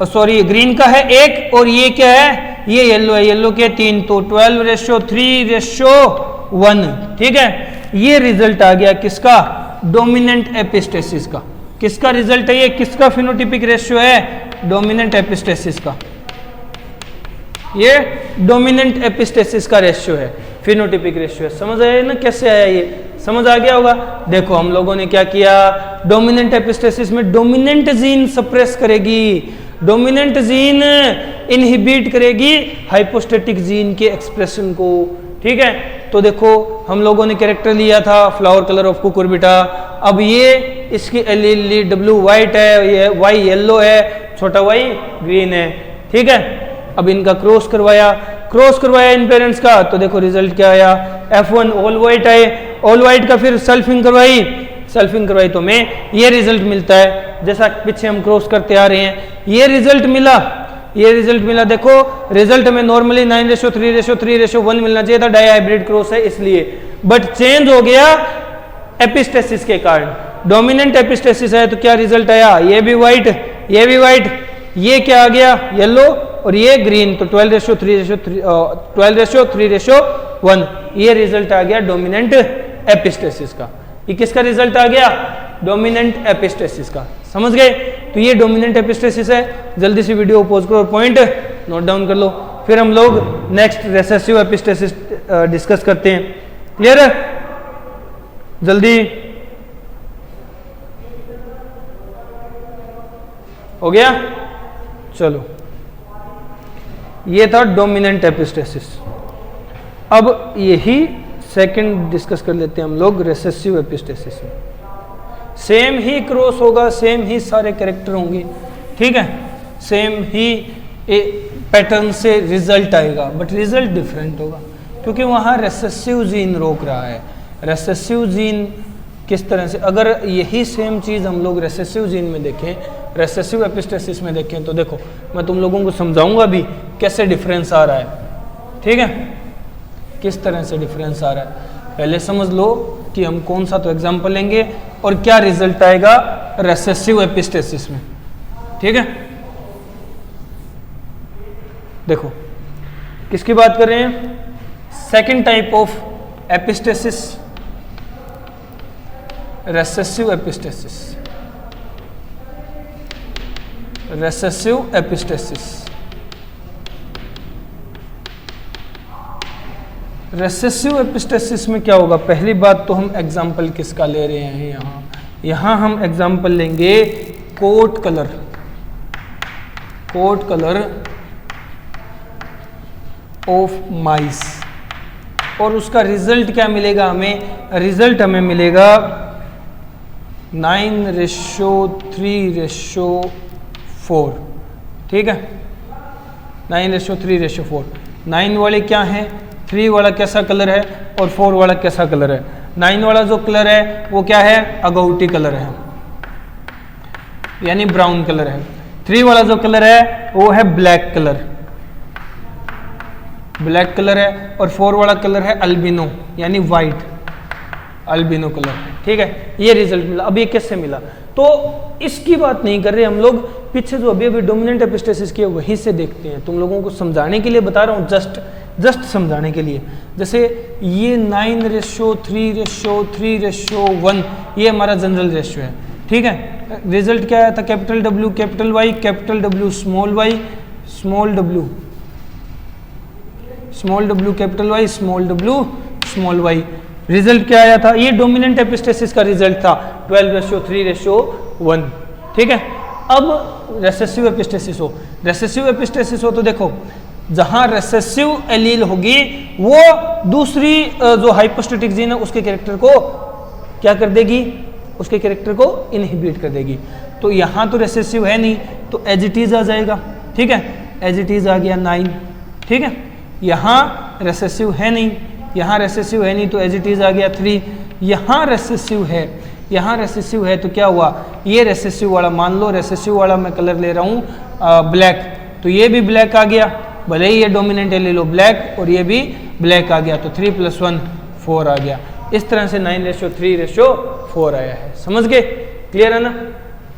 सॉरी ग्रीन का है 1 और ये क्या है, ये येलो है, येलो के 3, तो 12:3:1। ठीक है, ये रिजल्ट आ गया किसका, डोमिनेंट एपिस्टेसिस का। किसका रिजल्ट है ये, किसका फिनोटिपिक रेशियो है, डोमिनेंट एपिस्टेसिस का। ये डोमिनेंट एपिस्टेसिस का रेशियो है, फिनोटिपिक रेशियो है। समझ आया ना कैसे आया, ये समझ आ गया होगा। देखो हम लोगों ने क्या किया, डोमिनेंट एपिस्टेसिस में डोमिनेंट जीन सप्रेस करेगी, डोमिनेंट जीन इनहिबिट करेगी हाइपोस्टैटिक जीन के एक्सप्रेशन को। ठीक है, तो देखो हम लोगों ने कैरेक्टर लिया था फ्लावर कलर ऑफ कुकुरबिटा। अब ये इसकी एलील डब्ल्यू वाइट है, ये वाई येलो है, छोटा वाई ग्रीन है। ठीक है, अब इनका क्रॉस करवाया इन पेरेंट्स का, तो देखो रिजल्ट क्या आया, F1 ऑल वाइट आए, ऑल वाइट का फिर सेल्फिंग करवाई तो में ये रिजल्ट मिलता है, जैसा पीछे हम क्रॉस करते आ रहे हैं, ये रिजल्ट मिला। देखो रिजल्ट में नॉर्मली 9:3:3:1 मिलना चाहिए था, डाई हाइब्रिड क्रॉस है इसलिए, बट चेंज हो गया एपिस्टेसिस के कारण। डोमिनेंट एपिस्टेसिस है तो क्या रिजल्ट आया, ये भी व्हाइट, ये क्या आ गया, येलो, और ये ग्रीन, तो 12:3:1 ये रिजल्ट आ गया डोमिनेंट एपिस्टेसिस का। ये किसका रिजल्ट आ गया, डोमिनेंट एपिस्टेसिस का। समझ गए, तो ये डोमिनेंट एपिस्टेसिस है। जल्दी से वीडियो पॉज करो और पॉइंट नोट डाउन कर लो, फिर हम लोग नेक्स्ट रेसेसिव एपिस्टेसिस डिस्कस करते हैं। क्लियर है, जल्दी हो गया। चलो, ये था डोमिनेंट एपिस्टेसिस। अब यही सेकंड डिस्कस कर लेते हैं हम लोग रेसेसिव एपिस्टेसिस में। सेम ही क्रॉस होगा, सेम ही सारे कैरेक्टर होंगे, ठीक है, सेम ही पैटर्न से रिजल्ट आएगा, बट रिजल्ट डिफरेंट होगा क्योंकि वहाँ रेसेसिव जीन रोक रहा है। रेसेसिव जीन किस तरह से, अगर यही सेम चीज़ हम लोग रेसेसिव जीन में देखें, रेसेसिव एपिस्टेसिस में देखें, तो देखो मैं तुम लोगों को समझाऊंगा भी कैसे डिफरेंस आ रहा है। ठीक है, किस तरह से डिफरेंस आ रहा है, पहले समझ लो कि हम कौन सा तो एग्जाम्पल लेंगे और क्या रिजल्ट आएगा रेसेसिव एपिस्टेसिस में। ठीक है, देखो किसकी बात कर रहे हैं, second type of epistasis, recessive epistasis. Recessive epistasis, recessive epistasis में क्या होगा, पहली बात तो हम एग्जाम्पल किसका ले रहे हैं, यहाँ हम एग्जाम्पल लेंगे कोट कलर ऑफ माइस, और उसका रिजल्ट क्या मिलेगा हमें, रिजल्ट हमें मिलेगा 9:3:4। ठीक है, 9:3:4। 9 वाले क्या हैं, 3 वाला कैसा कलर है और 4 वाला कैसा कलर है। 9 वाला जो कलर है वो क्या है, अगौटी कलर है, यानी ब्राउन कलर है। 3 वाला जो कलर है वो है ब्लैक कलर है, और 4 वाला कलर है अल्बिनो, यानी वाइट अल्बिनो कलर। ठीक है, ये रिजल्ट मिला। अब ये कैसे मिला, तो इसकी बात नहीं कर रहे हम लोग, पीछे जो अभी डोमिनेंट एपिस्टेसिस की है वहीं से देखते हैं, तुम लोगों को समझाने के लिए बता रहा हूँ, जस्ट समझाने के लिए। जैसे ये 9:3:3:1 ये हमारा जनरल रेशियो है। ठीक है, रिजल्ट क्या आया था, capital W capital Y, capital W small y, small w capital Y, small w small y। Result क्या आया था, ये डोमिनेंट एपिस्टेसिस का रिजल्ट था 12:3:1। ठीक है, अब रेसेसिव एपिस्टेसिस हो, रेसेसिव एपिस्टेसिस हो तो देखो जहां रेसेसिव एलील होगी वो दूसरी जो हाइपोस्टेटिक जीन है उसके कैरेक्टर को क्या कर देगी, उसके कैरेक्टर को इनहिबिट कर देगी। तो यहाँ तो रेसेसिव है नहीं तो एज इट इज आ जाएगा। ठीक है, एज इट इज आ गया 9। ठीक है, यहाँ रेसेसिव है नहीं, यहाँ रेसेसिव है नहीं तो एज इट इज आ गया 3। यहाँ रेसेसिव है, यहाँ रेसेसिव है तो क्या हुआ, ये रेसेसिव वाला मान लो, रेसेसिव वाला मैं कलर ले रहा हूँ ब्लैक, तो ये भी ब्लैक आ गया, भले ही ये डोमिनेंट ले लो ब्लैक और ये भी ब्लैक आ गया, तो 3 + 1 4 आ गया। इस तरह से 9:3:4 आया है। समझ गए, क्लियर है ना।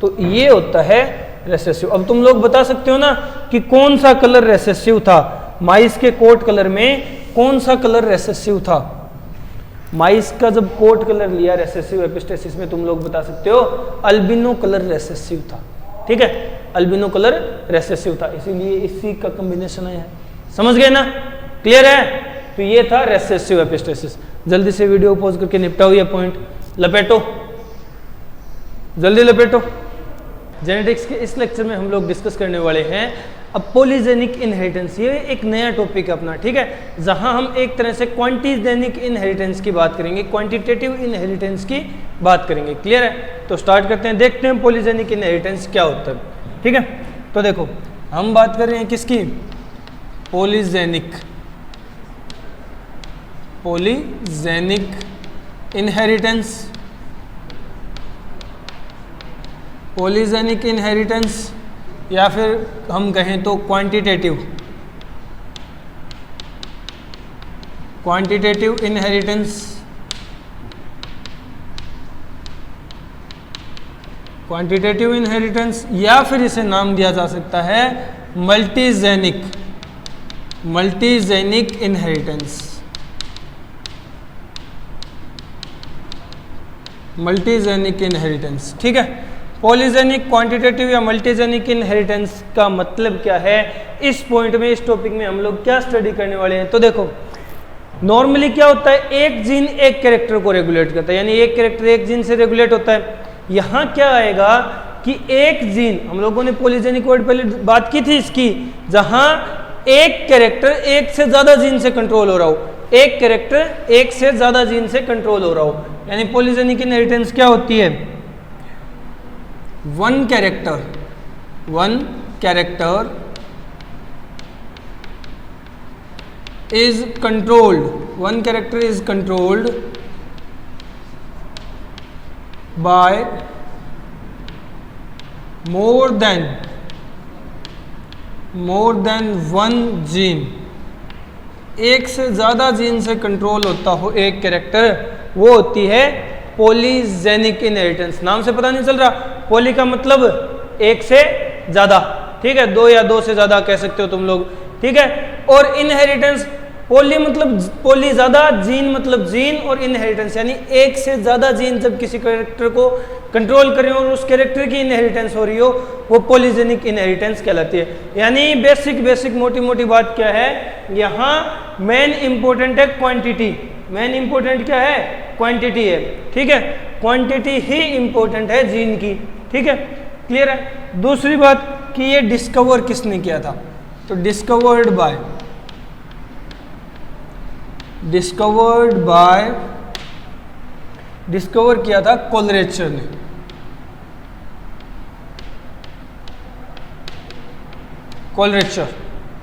तो ये होता है रेसेसिव। अब तुम लोग बता सकते हो ना कि कौन सा कलर रेसेसिव था, माइस के कोट कलर में कौन सा कलर रेसेसिव था। माइस का जब कोट कलर लिया रेसेसिव एपिस्टेसिस में, तुम लोग बता सकते हो अल्बिनो कलर रेसेसिव था। ठीक है, अल्बिनो कलर रेसेसिव था, इसीलिए इसी का कॉम्बिनेशन है। समझ गए ना, क्लियर है। तो ये था रेसेसिव एपिस्टेसिस। जल्दी से वीडियो पॉज करके निपटाओ ये पॉइंट, लपेटो, जल्दी लपेटो। जेनेटिक्स के इस लेक्चर में हम लोग डिस्कस करने वाले हैं अब पॉलीजेनिक इनहेरिटेंस। ये एक नया टॉपिक है अपना। ठीक है, जहां हम एक तरह से क्वांटिजेनिक इनहेरिटेंस की बात करेंगे, क्वांटिटेटिव इनहेरिटेंस की बात करेंगे। क्लियर है, तो स्टार्ट करते हैं, देखते हैं पॉलीजेनिक इनहेरिटेंस क्या होता है। ठीक है, तो देखो हम बात कर रहे हैं किसकी, polygenic, polygenic inheritance, polygenic inheritance या फिर हम कहें तो quantitative, quantitative inheritance, quantitative inheritance, या फिर इसे नाम दिया जा सकता है मल्टीजेनिक, मल्टीजेनिक इनहेरिटेंस, मल्टीजेनिक इनहेरिटेंस। ठीक है, पॉलीजेनिक, क्वांटिटेटिव या मल्टीजेनिक इनहेरिटेंस का मतलब क्या है, इस पॉइंट में, इस टॉपिक में हम लोग क्या स्टडी करने वाले हैं। तो देखो नॉर्मली क्या होता है, एक जीन एक कैरेक्टर को रेगुलेट करता है, यानी एक कैरेक्टर एक जीन से रेगुलेट होता है। यहाँ क्या आएगा कि एक जीन, हम लोगों ने पॉलीजेनिक वर्ड पहले बात की थी इसकी, जहां एक कैरेक्टर एक से ज्यादा जीन से कंट्रोल हो रहा हो, एक कैरेक्टर एक से ज्यादा जीन से कंट्रोल हो रहा हो, यानी पॉलीजेनिक इनहेरिटेंस क्या होती है, one character is controlled, one character is controlled by more than one gene, एक से ज़्यादा जीन से कंट्रोल होता हो एक कैरेक्टर, वो होती है पॉलीजेनिक इनहेरिटेंस। नाम से पता नहीं चल रहा, पॉली का मतलब एक से ज़्यादा, ठीक है, दो या दो से ज़्यादा कह सकते हो तुम लोग, ठीक है। और इनहेरिटेंस, पॉली मतलब पॉली ज़्यादा, जीन मतलब जीन, और इनहेरिटेंस यानी एक से ज़्यादा जीन जब किसी कैरेक्टर को कंट्रोल करें और उस कैरेक्टर की इनहेरिटेंस हो रही हो, वो पॉलीजेनिक इनहेरिटेंस कहलाती है। यानी बेसिक मोटी मोटी बात क्या है, यहाँ मेन इंपॉर्टेंट है क्वांटिटी, मेन इंपॉर्टेंट क्या है, क्वांटिटी है, ठीक है, क्वांटिटी ही इंपॉर्टेंट है जीन की, ठीक है, क्लियर है। दूसरी बात कि ये डिस्कवर किसने किया था, तो डिस्कवर्ड बाय डिस्कवर किया था कोलरेचर ने, कोलरेचर,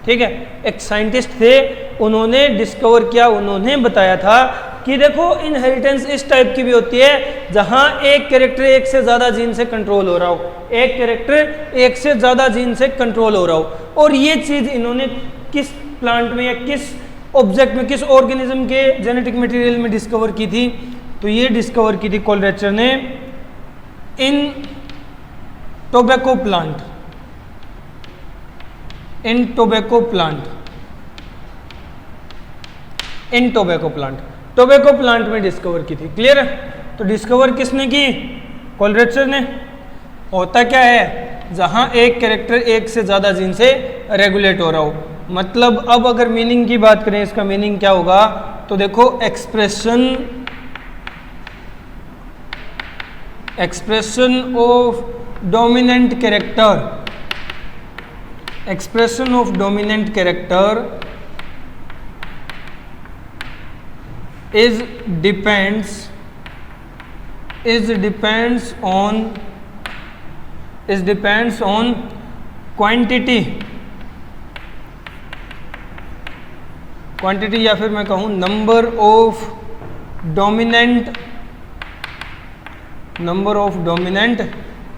ठीक है, एक साइंटिस्ट थे, उन्होंने डिस्कवर किया, उन्होंने बताया था कि देखो इनहेरिटेंस इस टाइप की भी होती है जहां एक कैरेक्टर एक से ज्यादा जीन से कंट्रोल हो रहा हो, एक कैरेक्टर एक से ज्यादा जीन से कंट्रोल हो रहा हो। और ये चीज इन्होंने किस प्लांट में या किस ऑब्जेक्ट में, किस ऑर्गेनिज्म के जेनेटिक मटेरियल में डिस्कवर की थी, तो ये डिस्कवर की थी कोलरेचर ने in tobacco plant, in tobacco plant में डिस्कवर की थी, क्लियर है। तो डिस्कवर किसने की, कोलरेचर ने। होता क्या है, जहां एक कैरेक्टर एक से ज्यादा जीन से रेगुलेट हो रहा हो, मतलब अब अगर मीनिंग की बात करें, इसका मीनिंग क्या होगा, तो देखो expression expression of dominant character, expression of dominant character is depends on quantity या फिर मैं कहूँ number of dominant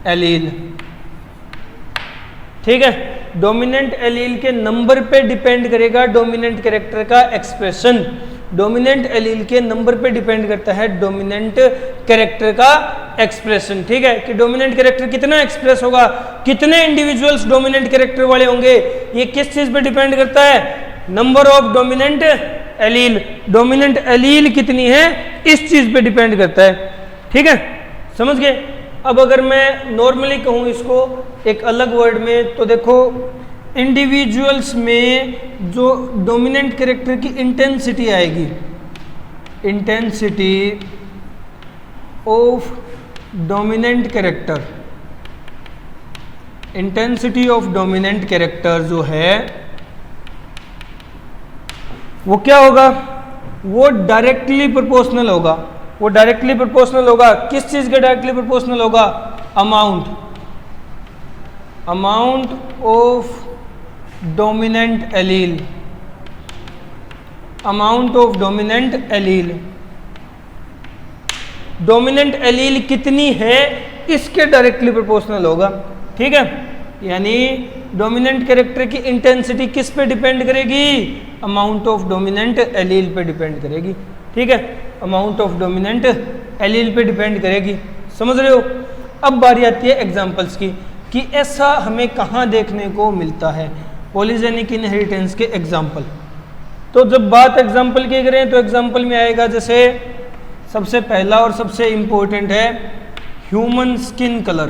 एलील। ठीक है, डोमिनेंट एलील के नंबर पे डिपेंड करेगा डोमिनेंट कैरेक्टर का एक्सप्रेशन। डोमिनेंट एलील के नंबर पे डिपेंड करता है डोमिनेंट कैरेक्टर का एक्सप्रेशन। ठीक है, कि डोमिनेंट कैरेक्टर कितना एक्सप्रेस होगा, कितने इंडिविजुअल्स डोमिनेंट कैरेक्टर वाले होंगे, ये किस चीज पे डिपेंड करता है, number of dominant allele. Dominant allele कितनी है इस चीज पे डिपेंड करता है। ठीक है, समझ गए। अब अगर मैं नॉर्मली कहूँ इसको एक अलग वर्ड में, तो देखो इंडिविजुअल्स में जो डोमिनेंट कैरेक्टर की इंटेंसिटी आएगी, intensity of dominant character, intensity of dominant character जो है वो क्या होगा, वो डायरेक्टली प्रोपोर्शनल होगा। वो डायरेक्टली प्रोपोर्शनल होगा किस चीज के डायरेक्टली प्रोपोर्शनल होगा, amount of dominant allele, amount of dominant allele. Dominant allele कितनी है इसके डायरेक्टली प्रोपोर्शनल होगा। ठीक है, यानी डोमिनेंट कैरेक्टर की इंटेंसिटी किस पे डिपेंड करेगी, अमाउंट ऑफ डोमिनेंट एलील पे डिपेंड करेगी। ठीक है, अमाउंट ऑफ डोमिनेंट एलील पे डिपेंड करेगी। समझ रहे हो। अब बारी आती है एग्जांपल्स की, कि ऐसा हमें कहाँ देखने को मिलता है पॉलीजेनिक इनहेरिटेंस के एग्जाम्पल। तो जब बात एग्जाम्पल की करें तो एग्जाम्पल में आएगा, जैसे सबसे पहला और सबसे इंपॉर्टेंट है human skin colour.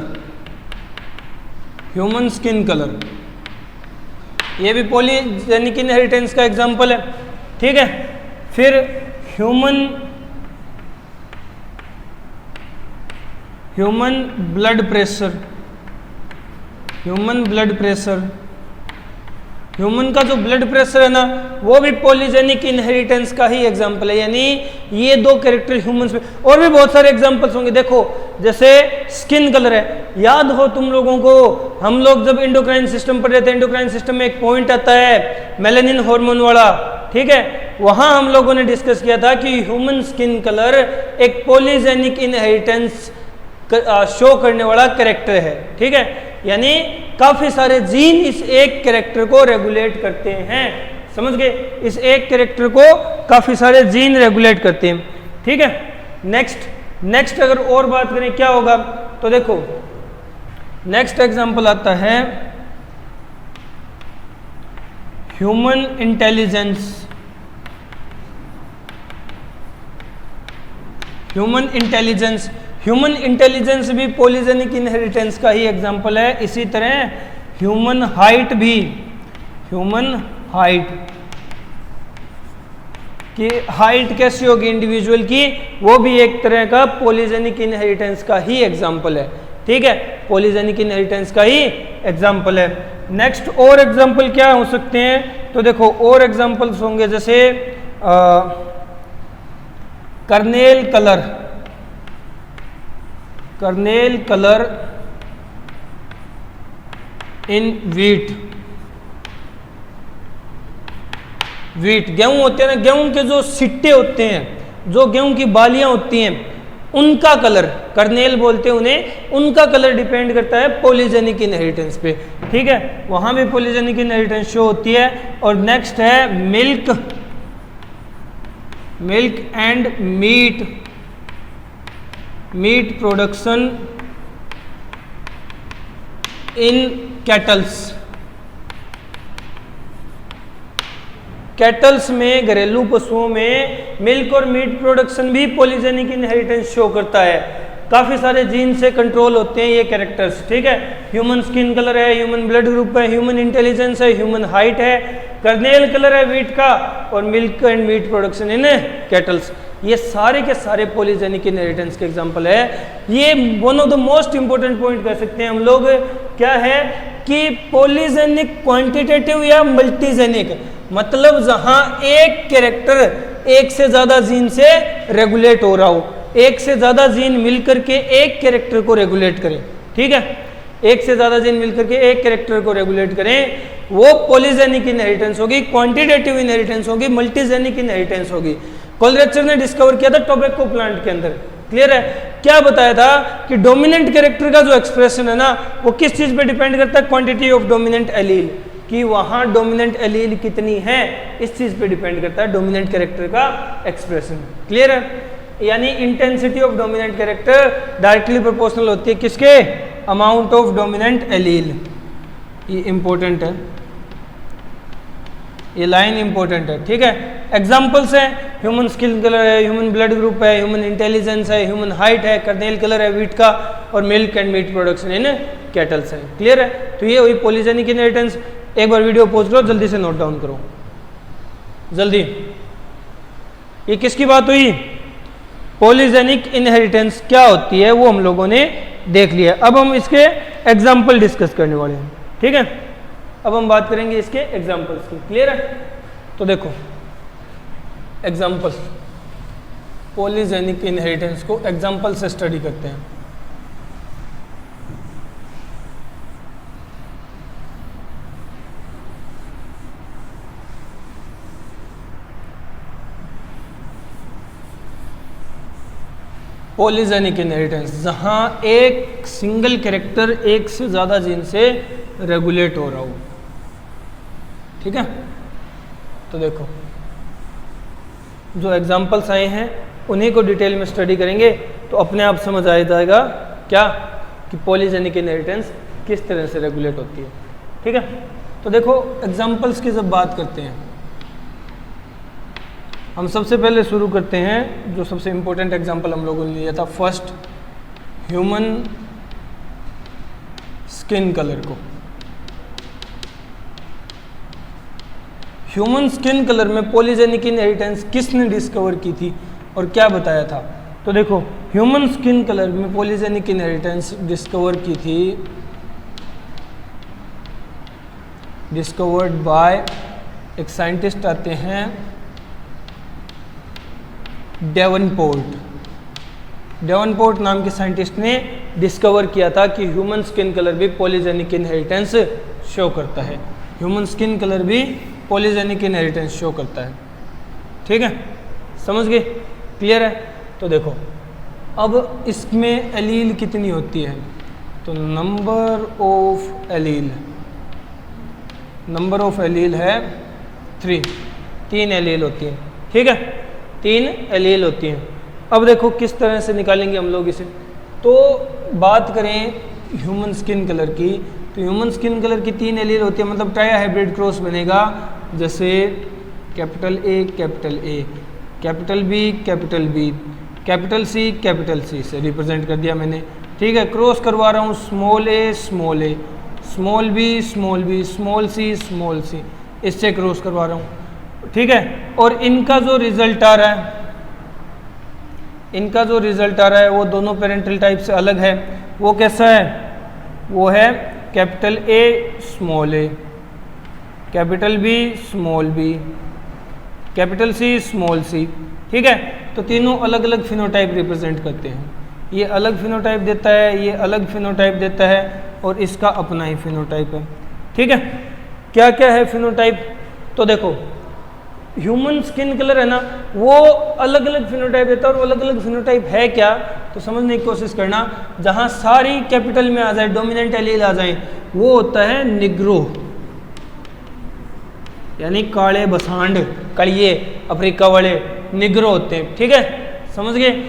Human skin colour ये भी पॉलीजेनिक इनहेरिटेंस का एग्जाम्पल है। ठीक है, फिर human blood pressure, human blood pressure, human का जो ब्लड प्रेशर है ना वो भी पॉलीजेनिक इनहेरिटेंस का ही एग्जाम्पल है। यानी ये दो कैरेक्टर ह्यूमंस में, और भी बहुत सारे एग्जाम्पल्स होंगे। देखो जैसे स्किन कलर है, याद हो तुम लोगों को, हम लोग जब एंडोक्राइन सिस्टम पढ़ रहे थे, एंडोक्राइन सिस्टम में एक पॉइंट आता है मेलानिन हार्मोन वाला। ठीक है, वहां हम लोगों ने डिस्कस किया था कि ह्यूमन स्किन कलर एक पॉलीजेनिक इनहेरिटेंस शो करने वाला कैरेक्टर है। ठीक है, यानी काफी सारे जीन इस एक कैरेक्टर को रेगुलेट करते हैं। समझ गए, इस एक कैरेक्टर को काफी सारे जीन रेगुलेट करते हैं। ठीक है, नेक्स्ट अगर और बात करें क्या होगा, तो देखो नेक्स्ट एग्जांपल आता है ह्यूमन इंटेलिजेंस। ह्यूमन इंटेलिजेंस भी पॉलीजेनिक इनहेरिटेंस का ही एग्जाम्पल है। इसी तरह ह्यूमन हाइट भी, ह्यूमन हाइट की हाइट कैसी होगी इंडिविजुअल की, वो भी एक तरह का पॉलीजेनिक इनहेरिटेंस का ही एग्जाम्पल है। ठीक है, पॉलीजेनिक इनहेरिटेंस का ही एग्जाम्पल है। नेक्स्ट और एग्जाम्पल क्या हो सकते हैं, तो देखो और एग्जाम्पल्स होंगे जैसे कर्नेल कलर इन वीट। गेहूं होते हैं ना, गेहूं के जो सिट्टे होते हैं, जो गेहूं की बालियां होती हैं, उनका कलर कर्नेल बोलते हैं उन्हें, उनका कलर डिपेंड करता है पॉलीजेनिक इनहेरिटेंस पे। ठीक है, वहां भी पॉलीजेनिक इनहेरिटेंस शो होती है। और नेक्स्ट है milk and meat production in kettles में, घरेलू पशुओं में मिल्क और मीट प्रोडक्शन भी पॉलीजेनिक इनहेरिटेंस शो करता है। काफी सारे जीन से कंट्रोल होते हैं ये कैरेक्टर्स। ठीक है, ह्यूमन स्किन कलर है, ह्यूमन ब्लड ग्रुप है, ह्यूमन इंटेलिजेंस है, ह्यूमन हाइट है, कर्नेल कलर है वीट का, और milk and meat production in kettles. ये सारे के सारे पॉलीजेनिक इनहेरिटेंस के एग्जांपल है। ये one of the most important point कह सकते हैं हम लोग, क्या है कि पॉलीजेनिक क्वांटिटेटिव या मल्टीजेनिक, मतलब जहां एक कैरेक्टर एक से ज्यादा जीन से रेगुलेट हो रहा हो, एक से ज्यादा जीन मिलकर के एक कैरेक्टर को रेगुलेट करें, ठीक है, एक से ज्यादा जीन मिलकर के एक कैरेक्टर को रेगुलेट करें, वो पॉलीजेनिक इनहेरिटेंस होगी, क्वांटिटेटिव इनहेरिटेंस होगी, मल्टीजेनिक इनहेरिटेंस होगी। कोलरेचर ने डिस्कवर किया था टोबैको प्लांट के अंदर, क्लियर है, क्या बताया था कि डोमिनेंट कैरेक्टर का जो एक्सप्रेशन है ना वो किस चीज पे डिपेंड करता है, क्वांटिटी ऑफ डोमिनेंट एलील, कि वहां डोमिनेंट एलील कितनी है इस चीज पे डिपेंड करता है डोमिनेंट कैरेक्टर का एक्सप्रेशन, क्लियर है, यानी intensity of dominant character directly proportional होती है किसके, अमाउंट ऑफ डोमिनेंट एलील। ये इंपॉर्टेंट है, ये लाइन इंपॉर्टेंट है, ठीक है। एग्जांपल्स हैं, ह्यूमन स्किन कलर है, ह्यूमन ब्लड ग्रुप है, ह्यूमन इंटेलिजेंस है, ह्यूमन हाइट है, कर्नेल कलर है व्हीट का, और milk and meat production in kettles है, क्लियर है। तो ये हुई पॉलीजेनिक इनहेरिटेंस। एक बार वीडियो पॉज करो, जल्दी से नोट डाउन करो जल्दी। ये किसकी बात हुई, पॉलीजेनिक इनहेरिटेंस क्या होती है वो हम लोगों ने देख लिया। अब हम इसके एग्जाम्पल डिस्कस करने वाले हैं, ठीक है। अब हम बात करेंगे इसके एग्जाम्पल्स की, क्लियर है। तो देखो एग्जाम्पल, पॉलीजेनिक इनहेरिटेंस को एग्जाम्पल से स्टडी करते हैं। पॉलीजेनिक इनहेरिटेंस, जहां एक सिंगल कैरेक्टर एक से ज़्यादा जीन से रेगुलेट हो रहा हो, ठीक है। तो देखो जो एग्जांपल्स आए हैं उन्हीं को डिटेल में स्टडी करेंगे तो अपने आप समझ आ जाएगा क्या कि पॉलीजेनिक इनहेरिटेंस किस तरह से रेगुलेट होती है, ठीक है। तो देखो एग्जांपल्स की जब बात करते हैं, हम सबसे पहले शुरू करते हैं जो सबसे इम्पोर्टेंट एग्जांपल हम लोगों ने लिया था, फर्स्ट ह्यूमन स्किन कलर को। ह्यूमन स्किन कलर में पॉलीजेनिक इनहेरिटेंस किसने डिस्कवर की थी और क्या बताया था। तो देखो ह्यूमन स्किन कलर में पॉलीजेनिक इनहेरिटेंस डिस्कवर की थी, डिस्कवर्ड बाय एक साइंटिस्ट आते हैं डेवनपोर्ट नाम के साइंटिस्ट ने डिस्कवर किया था कि ह्यूमन स्किन कलर भी पॉलीजेनिक इनहेरिटेंस शो करता है, ह्यूमन स्किन कलर भी पॉलीजेनिक इनहेरिटेंस शो करता है, ठीक है, समझ गए, क्लियर है। तो देखो अब इसमें एलील कितनी होती है, तो नंबर ऑफ एलील है 3 एलील होती है, ठीक है, 3 एलील होती हैं। अब देखो किस तरह से निकालेंगे हम लोग इसे। तो बात करें ह्यूमन स्किन कलर की, तो ह्यूमन स्किन कलर की 3 एलील होती है, मतलब ट्राई हाइब्रिड क्रॉस बनेगा, जैसे capital A, capital B, capital C से रिप्रेजेंट कर दिया मैंने, ठीक है। क्रॉस करवा रहा हूँ स्मॉल ए, स्मॉल बी, स्मॉल सी, इससे क्रॉस करवा रहा हूँ, ठीक है। और इनका जो रिजल्ट आ रहा है, वो दोनों पेरेंटल टाइप से अलग है। वो कैसा है, वो है capital A, capital B, capital C, ठीक है। तो तीनों अलग अलग फिनोटाइप रिप्रेजेंट करते हैं, ये अलग फिनोटाइप देता है, ये अलग फिनोटाइप देता है, और इसका अपना ही फिनोटाइप है, ठीक है। क्या क्या है फिनोटाइप, तो देखो ह्यूमन स्किन कलर है ना, वो अलग अलग फिनोटाइप देता है, और अलग अलग फिनोटाइप है क्या, तो समझने की कोशिश करना। जहां सारी कैपिटल में आ जाए, डोमिनेंट एलील आ जाए, वो होता है निग्रो, यानी काले बसांड, कड़िए अफ्रीका वाले निग्रो होते हैं, ठीक है, समझ गए।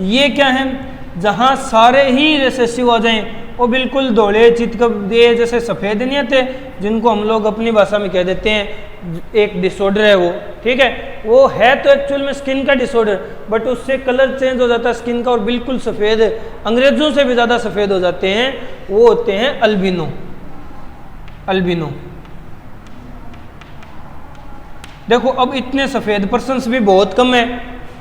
ये क्या है, जहां सारे ही रिसेसिव आ जाएं, वो बिल्कुल धोले चितकबरे जैसे सफ़ेद नहीं आते, जिनको हम लोग अपनी भाषा में कह देते हैं एक डिसऑर्डर है वो, ठीक है। वो है तो एक्चुअल में स्किन का डिसऑर्डर, बट उससे कलर चेंज हो जाता है स्किन का, और बिल्कुल सफ़ेद, अंग्रेजों से भी ज़्यादा सफ़ेद हो जाते हैं, वो होते हैं अल्बिनो। देखो अब इतने सफ़ेद पर्सन्स भी बहुत कम है,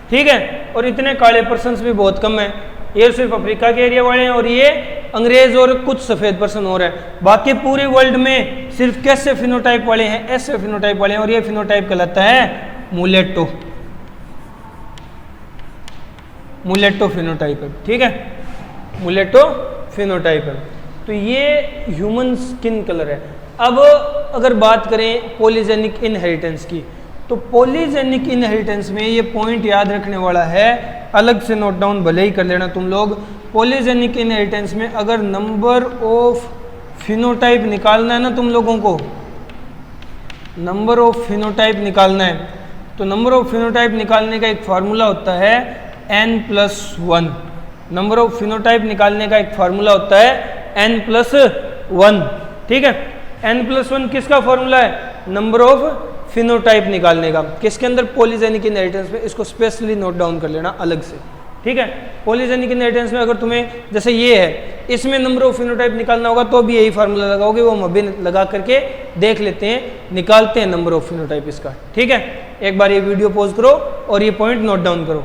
ठीक है। और इतने काले पर्सन्स भी बहुत कम है, ये सिर्फ अफ्रीका के एरिया वाले हैं और ये अंग्रेज और कुछ सफ़ेद पर्सन और है। बाकी पूरे वर्ल्ड में सिर्फ कैसे फिनोटाइप वाले हैं, ऐसे फिनोटाइप वाले हैं, और ये फिनोटाइप कहलाता है मुलेटो, मुलेटो फिनोटाइप है, ठीक है, मुलेटो फिनोटाइप है। तो ये ह्यूमन स्किन कलर है। अब अगर बात करें पॉलीजेनिक इनहेरिटेंस की, तो पॉलीजेनिक इनहेरिटेंस में ये पॉइंट याद रखने वाला है, अलग से नोट डाउन भले ही कर लेना तुम लोग। पॉलीजेनिक इनहेरिटेंस में अगर नंबर ऑफ फिनोटाइप निकालना है ना तुम लोगों को, नंबर ऑफ फिनोटाइप निकालना है, तो नंबर ऑफ फिनोटाइप निकालने का एक फार्मूला होता है n+1। नंबर ऑफ फिनोटाइप निकालने का एक फार्मूला होता है n+1, ठीक है। n+1 किसका फार्मूला है? नंबर ऑफ फिनोटाइप निकालने का। किसके अंदर? पॉलीजेनिक इनहेरिटेंस में। इसको स्पेशली नोट डाउन कर लेना अलग से, ठीक है। पॉलीजेनिक इनहेरिटेंस में अगर तुम्हें जैसे ये है, इसमें नंबर ऑफ फिनोटाइप निकालना होगा तो भी यही फार्मूला लगाओगे, वो हम अभी लगा करके देख लेते हैं, निकालते हैं नंबर ऑफ फिनोटाइप इसका, ठीक है। एक बार ये वीडियो पॉज करो और ये पॉइंट नोट डाउन करो,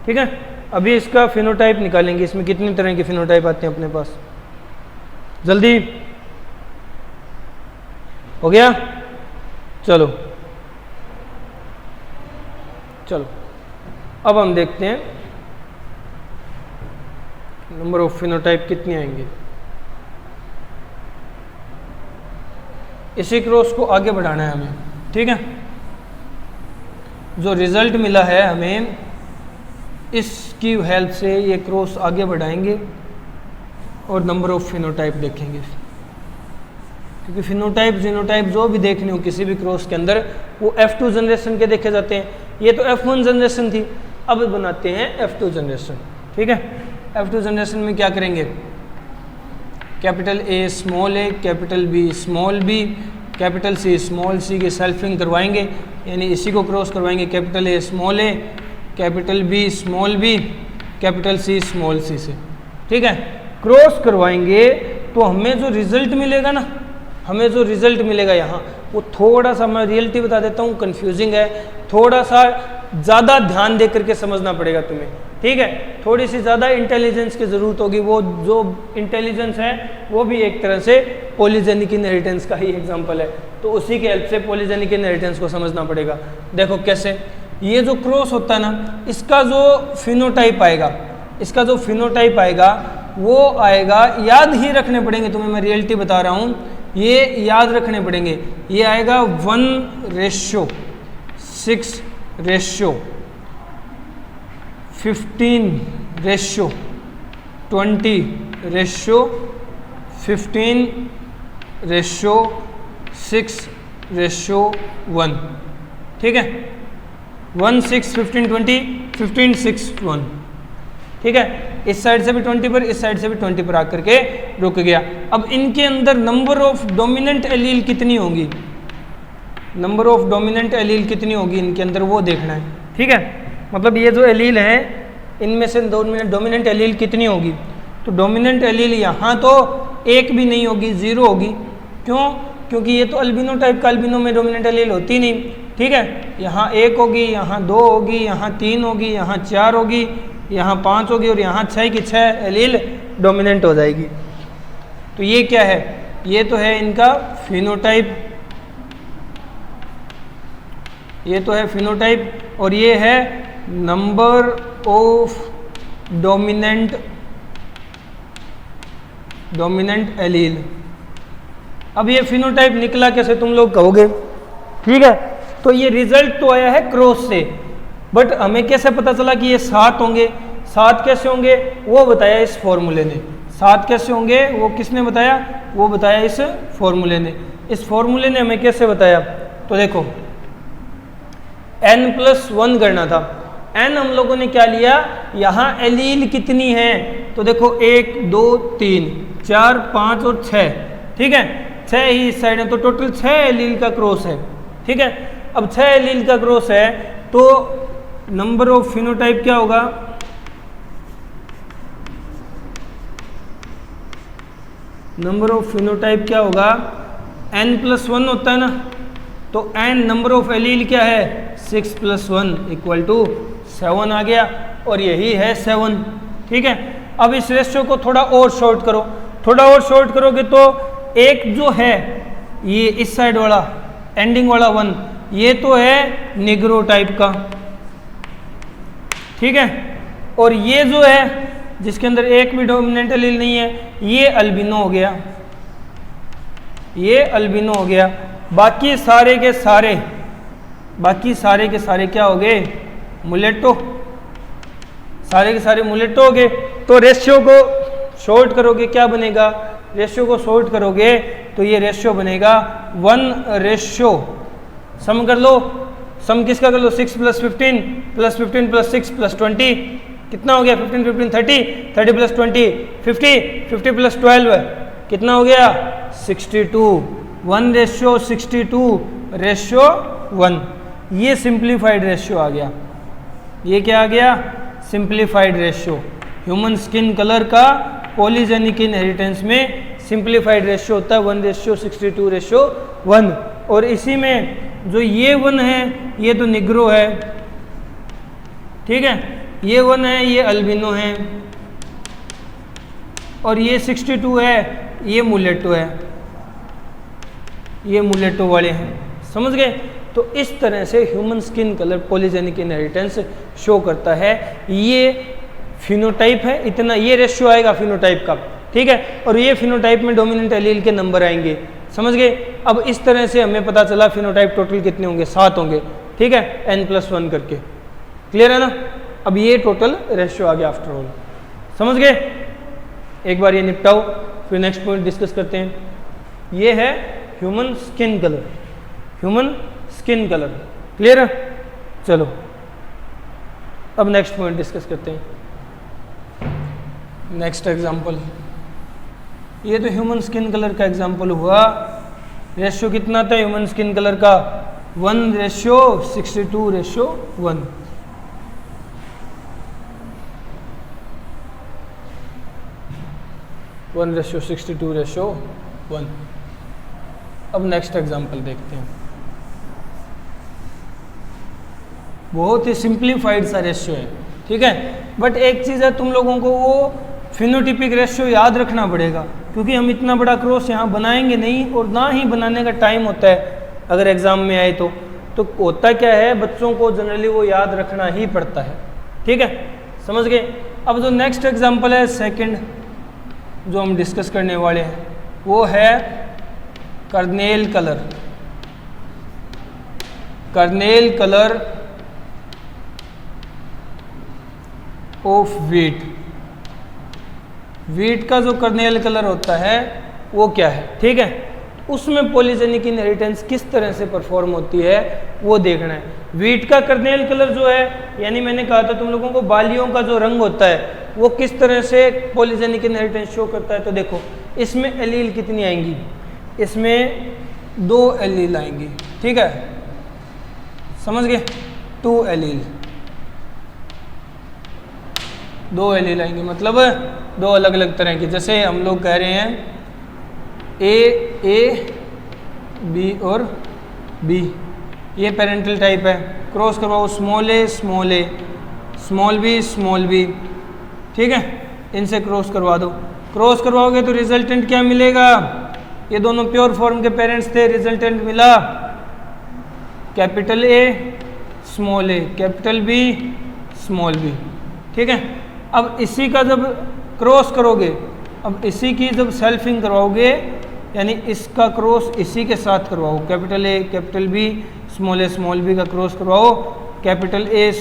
ठीक है। अभी इसका फिनोटाइप निकालेंगे, इसमें कितनी तरह के फिनोटाइप आते हैं अपने पास, जल्दी हो गया? चलो चलो अब हम देखते हैं नंबर ऑफ फिनोटाइप कितने आएंगे। इसी क्रॉस को आगे बढ़ाना है हमें, ठीक है। जो रिजल्ट मिला है हमें, इसकी हेल्प से ये क्रॉस आगे बढ़ाएंगे और नंबर ऑफ फिनोटाइप देखेंगे, क्योंकि फिनोटाइप जीनोटाइप जो भी देखने हो किसी भी क्रॉस के अंदर, वो F2 जनरेशन के देखे जाते हैं। ये तो F1 जनरेशन थी, अब बनाते हैं F2 जनरेशन, ठीक है। F2 जनरेशन में क्या करेंगे? Capital A small a, capital B small b, capital C small c के सेल्फिंग करवाएंगे, यानी इसी को क्रॉस करवाएंगे। Capital A small a, capital B small b, capital C small c से, ठीक है। क्रॉस करवाएंगे तो हमें जो रिजल्ट मिलेगा ना, हमें जो रिजल्ट मिलेगा यहाँ, वो थोड़ा सा, मैं रियलिटी बता देता हूँ, कंफ्यूजिंग है, थोड़ा सा ज़्यादा ध्यान दे करके समझना पड़ेगा तुम्हें, ठीक है। थोड़ी सी ज़्यादा इंटेलिजेंस की ज़रूरत होगी। वो जो इंटेलिजेंस है वो भी एक तरह से पॉलीजेनिक इनहेरिटेंस का ही एग्जांपल है, तो उसी के हेल्प से पॉलीजेनिक इनहेरिटेंस को समझना पड़ेगा। देखो कैसे, ये जो क्रॉस होता है ना, इसका जो फिनोटाइप आएगा, इसका जो फिनोटाइप आएगा वो आएगा, याद ही रखने पड़ेंगे तुम्हें, मैं रियलिटी बता रहा हूँ, ये याद रखने पड़ेंगे। ये आएगा 1:6 रेशियो, 15:20, 15:6:1, ठीक है। 1 6 15 20 15 6 1, ठीक है। इस साइड से भी 20 पर, इस साइड से भी 20 पर आकर के रुक गया। अब इनके अंदर नंबर ऑफ डोमिनेंट एलील कितनी होगी, नंबर ऑफ डोमिनेंट एलील कितनी होगी इनके अंदर, वो देखना है, ठीक है। मतलब ये जो एलील है, इनमें से डोमिनेंट एलील कितनी होगी, तो डोमिनेंट एलील यहाँ तो एक भी नहीं होगी, 0 होगी। क्यों? क्योंकि ये तो अल्बिनो टाइप का, अल्बिनो में डोमिनेंट एलील होती नहीं, ठीक है। यहाँ 1 होगी, यहाँ 2 होगी, यहाँ 3 होगी, यहाँ 4 होगी, यहाँ 5 होगी, और यहाँ 6 की 6 एलील डोमिनेंट हो जाएगी। तो ये क्या है? ये तो है इनका फिनोटाइप, ये तो है फिनोटाइप, और ये है नंबर ऑफ डोमिनेंट एलील। अब ये फिनोटाइप निकला कैसे तुम लोग कहोगे, ठीक है। तो ये रिजल्ट तो आया है क्रॉस से, बट हमें कैसे पता चला कि ये 7 होंगे? 7 कैसे होंगे वो बताया इस फॉर्मूले ने। 7 कैसे होंगे वो किसने बताया? वो बताया इस फॉर्मूले ने। इस फॉर्मूले ने हमें कैसे बताया? तो देखो n+1 करना था। n हम लोगों ने क्या लिया, यहाँ एलील कितनी है, तो देखो 1 2 3 4 5 और 6, ठीक है। 6 ही इस साइड है, तो टोटल 6 एलील का क्रॉस है, ठीक है। अब 6 एलील का क्रॉस है तो नंबर ऑफ फिनोटाइप क्या होगा? नंबर ऑफ फिनोटाइप क्या होगा? n+1 होता है ना, तो n नंबर ऑफ एलील क्या है? 6 + 1 = 7 आ गया और यही है 7। ठीक है, अब इस रेशियो को थोड़ा और शॉर्ट करो, थोड़ा और शॉर्ट करोगे तो एक जो है ये इस साइड वाला एंडिंग वाला 1, ये तो है निग्रो टाइप का। ठीक है, और ये जो है जिसके अंदर एक भी डोमिनेंट एलील नहीं है, ये अल्बिनो हो गया, ये अल्बिनो हो गया। बाकी सारे के सारे क्या हो गए? मुलेटो, सारे के सारे मुलेटो हो गए। तो रेशियो को शॉर्ट करोगे क्या बनेगा? रेशियो को शॉर्ट करोगे तो ये रेशियो बनेगा 1:, सम कर लो, सम किसका कर लो? 6 + 15 + 15 + 6 + 20 कितना हो गया? 15 15 30, 30 + 20 50, 50 + 12 कितना हो गया? 62। 1:62:1, ये सिंप्लीफाइड रेशियो आ गया। ये क्या आ गया? Simplified ratio. Human skin colour का पॉलीजेनिक इनहेरिटेंस में सिंप्लीफाइड रेशियो होता है 1:62:1। और इसी में जो ये 1 है ये तो निग्रो है, ठीक है, ये 1 है ये अल्बिनो है, और ये 62 है ये मुलेटो है, ये मुलेटो वाले हैं। समझ गए? तो इस तरह से human skin colour polygenic inheritance show करता है। ये फिनोटाइप है, इतना ये रेशियो आएगा फिनोटाइप का। ठीक है, और ये फिनोटाइप में डोमिनेंट एलील के नंबर आएंगे। समझ गए? अब इस तरह से हमें पता चला फिनोटाइप टोटल कितने होंगे? 7 होंगे। ठीक है, n+1 करके। क्लियर है ना? अब ये टोटल रेशियो आ गया आफ्टर ऑल। समझ गए? एक बार ये निपटाओ, फिर नेक्स्ट पॉइंट डिस्कस करते हैं। ये है human skin colour, human skin colour. Clear है? चलो अब नेक्स्ट पॉइंट डिस्कस करते हैं। नेक्स्ट एग्जांपल, ये तो ह्यूमन स्किन कलर का एग्जांपल हुआ। रेशियो कितना था ह्यूमन स्किन कलर का? 1:62:1। वन 1:62:1। अब नेक्स्ट एग्जांपल देखते हैं। बहुत ही सिंप्लीफाइड सा रेशियो है। ठीक है, बट एक चीज़ है, तुम लोगों को वो फिनोटिपिक रेशियो याद रखना पड़ेगा, क्योंकि हम इतना बड़ा क्रॉस यहाँ बनाएंगे नहीं, और ना ही बनाने का टाइम होता है अगर एग्जाम में आए तो होता क्या है, बच्चों को जनरली वो याद रखना ही पड़ता है। ठीक है, समझ गए? अब जो नेक्स्ट एग्जांपल है सेकंड जो हम डिस्कस करने वाले हैं वो है kernel colour. Kernel colour of wheat. Wheat का जो कर्नेल कलर होता है वो क्या है? ठीक है, उसमें पॉलीजेनिक इनहेरिटेंस किस तरह से परफॉर्म होती है वो देखना है। व्हीट का कर्नेल कलर जो है, यानी मैंने कहा था तुम लोगों को बालियों का जो रंग होता है वो किस तरह से पॉलीजेनिक इनहेरिटेंस शो करता है। तो देखो इसमें एलील कितनी आएंगी? इसमें 2 एलील आएंगी। ठीक है, समझ गए? 2 एलील, 2 एलील आएंगे, मतलब 2 अलग अलग तरह की। जैसे हम लोग कह रहे हैं ए बी और बी, ये पेरेंटल टाइप है। क्रॉस करवाओ स्मॉल ए, स्मॉल बी। ठीक है, इनसे क्रॉस करवा दो। क्रॉस करवाओगे तो रिजल्टेंट क्या मिलेगा? ये दोनों प्योर फॉर्म के पेरेंट्स थे, रिजल्टेंट मिला capital A small A, capital B small B. ठीक है, अब इसी का जब क्रॉस करोगे, अब इसी की जब सेल्फिंग करवाओगे, यानी इसका क्रॉस इसी के साथ करवाओ, capital A capital B small B का क्रॉस करवाओ, capital A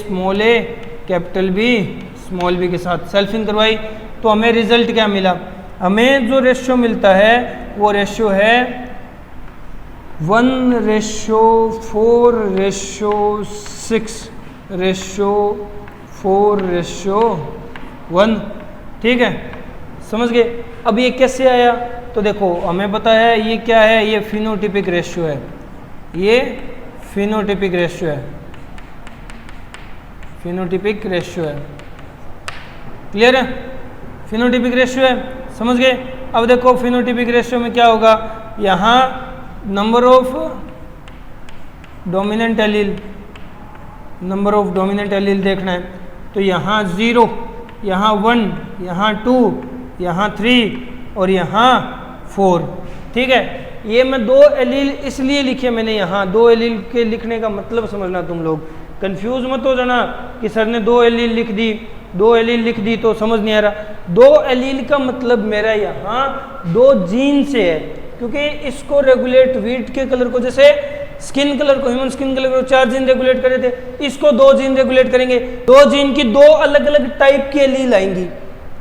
capital B small B के साथ सेल्फिंग करवाई, तो हमें रिजल्ट क्या मिला? हमें जो रेशियो मिलता है वो रेशियो है 1:4:6:4:1। ठीक है, समझ गए? अब ये कैसे आया? तो देखो हमें पता है ये क्या है, ये फिनोटिपिक रेशियो है, ये फिनोटिपिक रेशियो है, फिनोटिपिक रेशियो है। क्लियर है? फिनोटिपिक रेशियो है, समझ गए? अब देखो फिनोटिपिक रेशियो में क्या होगा, यहाँ number of dominant allele number of dominant allele देखना है तो यहाँ 0, यहाँ 1, यहाँ 2, यहाँ 3 और यहाँ 4। ठीक है, ये मैं 2 एलील इसलिए लिखे मैंने यहाँ, 2 एलील के लिखने का मतलब समझना तुम लोग, कंफ्यूज मत हो जाना कि सर ने 2 एलील लिख दी, 2 एलील लिख दी तो समझ नहीं आ रहा। 2 एलील का मतलब मेरा यहाँ 2 जीन से है, क्योंकि इसको रेगुलेट वीट के कलर को, जैसे स्किन कलर को, ह्यूमन स्किन कलर को 4 जीन रेगुलेट करे थे, इसको 2 जीन रेगुलेट करेंगे। 2 जीन की 2 अलग अलग टाइप की एलील आएंगी,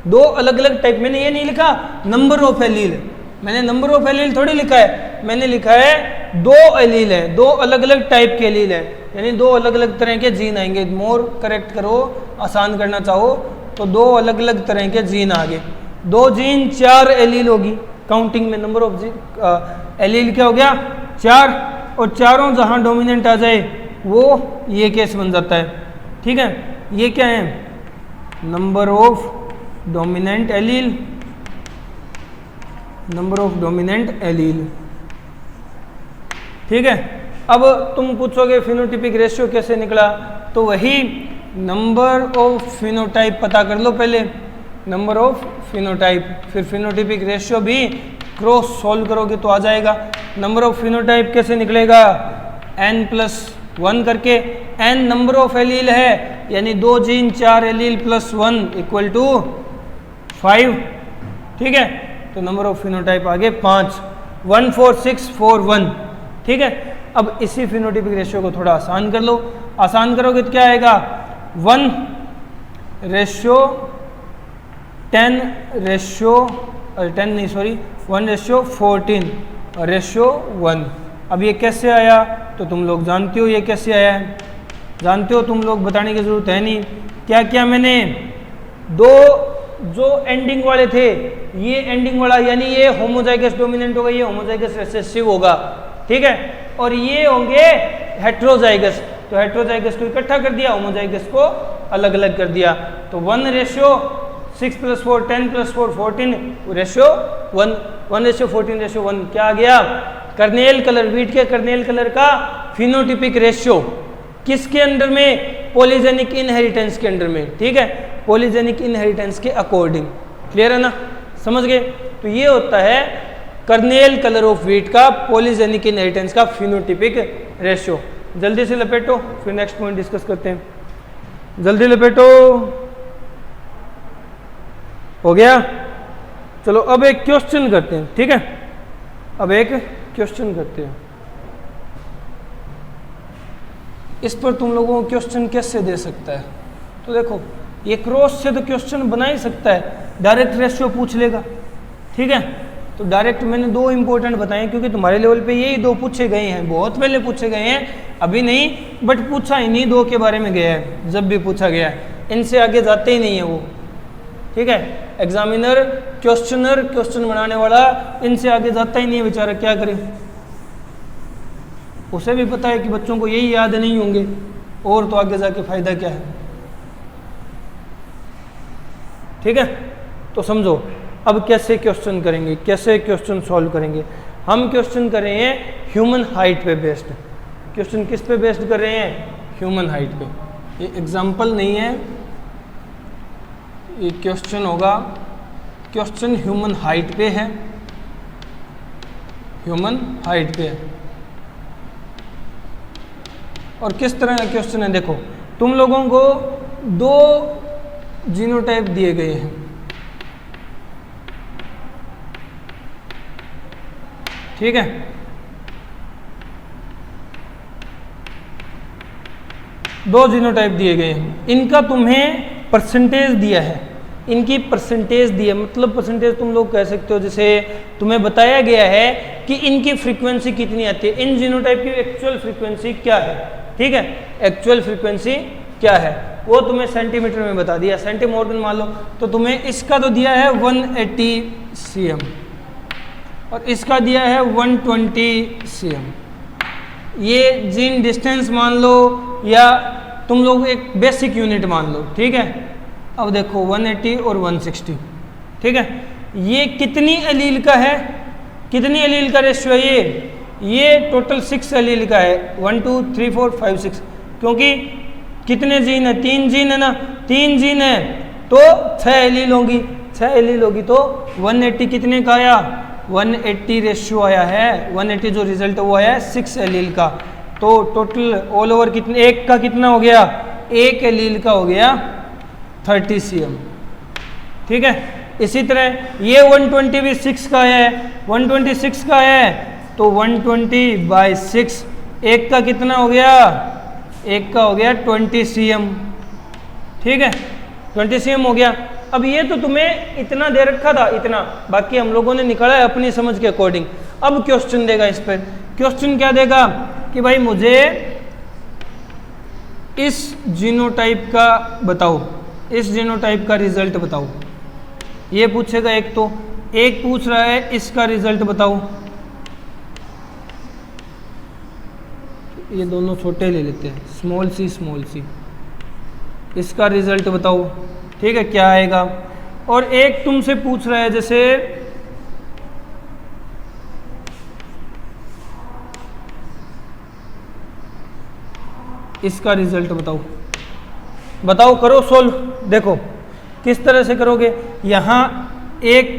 2 अलग अलग टाइप। मैंने ये नहीं लिखा नंबर ऑफ एलील, मैंने नंबर ऑफ एलील थोड़ी लिखा है, मैंने लिखा है 2 एलील है, 2 अलग अलग टाइप के एलील है, यानी 2 अलग अलग तरह के जीन आएंगे। मोर करेक्ट करो, आसान करना चाहो तो 2 अलग अलग तरह के जीन आ गए। 2 जीन 4 एलील होगी, काउंटिंग में नंबर ऑफ एलील क्या हो गया 4, और चारों जहां डोमिनेंट आ जाए वो ये केस बन जाता है। ठीक है, ये क्या है, number of dominant allele, number of dominant allele. ठीक है, अब तुम पूछोगे फिनोटिपिक रेशियो कैसे निकला, तो वही नंबर ऑफ फिनोटाइप पता कर लो पहले, नंबर ऑफ फिनोटाइप, फिर फिनोटिपिक रेशियो भी क्रॉस सोल्व करोगे तो आ जाएगा। नंबर ऑफ फिनोटाइप कैसे निकलेगा, n+1 करके, n नंबर ऑफ एलील है, यानी 2 gene 4 allele plus 1 equal to 5। ठीक है, तो नंबर ऑफ फिनोटाइप आ गए 5, 1 4 6 4 1। ठीक है, अब इसी फिनोटिपिक रेशियो को थोड़ा आसान कर लो, आसान करोगे तो क्या आएगा 1 रेशियो 10 रेशियो 10 नहीं सॉरी 1 रेशियो 14 रेशियो 1। अब ये कैसे आया तो तुम लोग जानते हो ये कैसे आया है, जानते हो तुम लोग, बताने की ज़रूरत है नहीं। क्या क्या मैंने 2 जो एंडिंग वाले थे, ये एंडिंग वाला यानी ये होमोजाइगस डोमिनेंट होगा, ये होमोजाइगस रिसेसिव होगा। ठीक है, और ये होंगे हेट्रोजाइगस, तो हेट्रोजाइगस को इकट्ठा कर दिया, होमोजाइगस को अलग अलग कर दिया। तो 1 रेशियो 6 + 4 10 + 4 14 रेशियो 1, 1 रेशियो 14 रेशियो 1 क्या आ गया, कर्नेल कलर, वीट के कर्नेल कलर का फिनोटिपिक रेशियो किसके अंडर में, पॉलीजेनिक इनहेरिटेंस के अंडर में। ठीक है, पॉलीजेनिक इनहेरिटेंस के अकॉर्डिंग। क्लियर है ना, समझ गए। तो ये होता है कर्नेल कलर ऑफ वीट का पॉलीजेनिक इनहेरिटेंस का फिनोटिपिक रेशियो। जल्दी से लपेटो, फिर नेक्स्ट पॉइंट डिस्कस करते हैं। जल्दी लपेटो, हो गया। चलो अब एक क्वेश्चन करते हैं। ठीक है, अब एक क्वेश्चन करते हैं। इस पर तुम लोगों को क्वेश्चन कैसे दे सकता है, तो देखो ये क्रॉस से तो क्वेश्चन बना ही सकता है, डायरेक्ट रेशियो पूछ लेगा। ठीक है, तो डायरेक्ट मैंने 2 इंपॉर्टेंट बताए क्योंकि तुम्हारे लेवल पे यही 2 पूछे गए हैं, बहुत पहले पूछे गए हैं, अभी नहीं, बट पूछा इन्हीं 2 के बारे में गया है, जब भी पूछा गया है, इनसे आगे जाते ही नहीं है वो। ठीक है, एग्जामिनर क्वेश्चनर क्वेश्चन बनाने वाला इनसे आगे जाता ही नहीं है बेचारा, क्या करे, उसे भी पता है कि बच्चों को यही याद नहीं होंगे, और तो आगे जाके फायदा क्या है। ठीक है, तो समझो अब कैसे क्वेश्चन करेंगे, कैसे क्वेश्चन सॉल्व करेंगे। हम क्वेश्चन कर रहे हैं ह्यूमन हाइट पे बेस्ड। क्वेश्चन किस पे बेस्ड कर रहे हैं, ह्यूमन हाइट पे। ये एग्जाम्पल नहीं है, ये क्वेश्चन होगा, क्वेश्चन ह्यूमन हाइट पे है, ह्यूमन हाइट पे है। और किस तरह का क्वेश्चन है, देखो तुम लोगों को 2 जीनोटाइप दिए गए हैं। ठीक है, दो जीनोटाइप दिए गए हैं, इनका तुम्हें परसेंटेज दिया है, इनकी परसेंटेज दी है, मतलब परसेंटेज तुम लोग कह सकते हो, जैसे तुम्हें बताया गया है कि इनकी फ्रीक्वेंसी कितनी आती है, इन जीनोटाइप की एक्चुअल फ्रीक्वेंसी क्या है। ठीक है, एक्चुअल फ्रीक्वेंसी क्या है वो तुम्हें सेंटीमीटर में बता दिया, सेंटीमॉर्गन मान लो, तो तुम्हें इसका तो दिया है 180 cm और इसका दिया है 120 cm। ये जीन डिस्टेंस मान लो या तुम लोग एक बेसिक यूनिट मान लो। ठीक है, अब देखो 180 और 160। ठीक है, ये कितनी एलील का है, कितनी एलील का रेशियो है, ये टोटल 6 एलील का है, 1 2 3 4 5 6, क्योंकि कितने जीन है? 3 जीन है ना, 3 जीन है तो 6 एलील होंगी, 6 एलील होगी तो 180 कितने का आया? 180 रेशियो आया है, 180 जो रिजल्ट वो आया है 6 एलील का। तो टोटल ऑल ओवर कितने, एक का कितना हो गया? एक एलील का हो गया 30 cm। ठीक है, इसी तरह ये 120 भी 6 का है, 126 का है तो 120/6, एक का कितना हो गया? एक का हो गया 20 cm। ठीक है, 20 cm हो गया। अब ये तो तुम्हें इतना दे रखा था, इतना, बाकी हम लोगों ने निकाला है अपनी समझ के अकॉर्डिंग। अब क्वेश्चन देगा इस पर, क्वेश्चन क्या देगा कि भाई मुझे इस जीनोटाइप का बताओ, इस जीनोटाइप का रिजल्ट बताओ, ये पूछेगा एक। तो एक पूछ रहा है इसका रिजल्ट बताओ, ये दोनों छोटे ले लेते हैं, स्मॉल सी, इसका रिजल्ट बताओ। ठीक है, क्या आएगा? और एक तुमसे पूछ रहा है जैसे इसका रिजल्ट बताओ, बताओ, करो सोल्व। देखो किस तरह से करोगे, यहाँ एक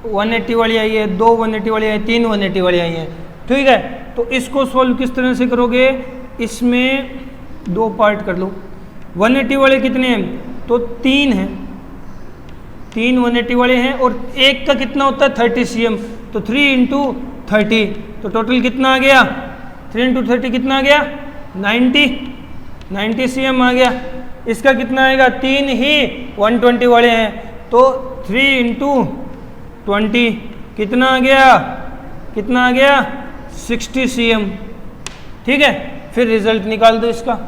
180 वाली आई है, 2 180 वाली आई, 3 180 वाली आई है। ठीक है, तो इसको सोल्व किस तरह से करोगे? इसमें 2 पार्ट कर लो। 180 वाले कितने हैं? तो 3 हैं, 3 180 वाले हैं और एक का कितना होता है? 30 cm। तो 3 × 30, तो टोटल कितना आ गया? 3 × 30 कितना आ गया? 90 cm आ गया। इसका कितना आएगा? 3 ही 120 वाले हैं तो 3 × 20 कितना आ गया? कितना आ गया? 60 cm। ठीक है, फिर रिजल्ट निकाल दो इसका,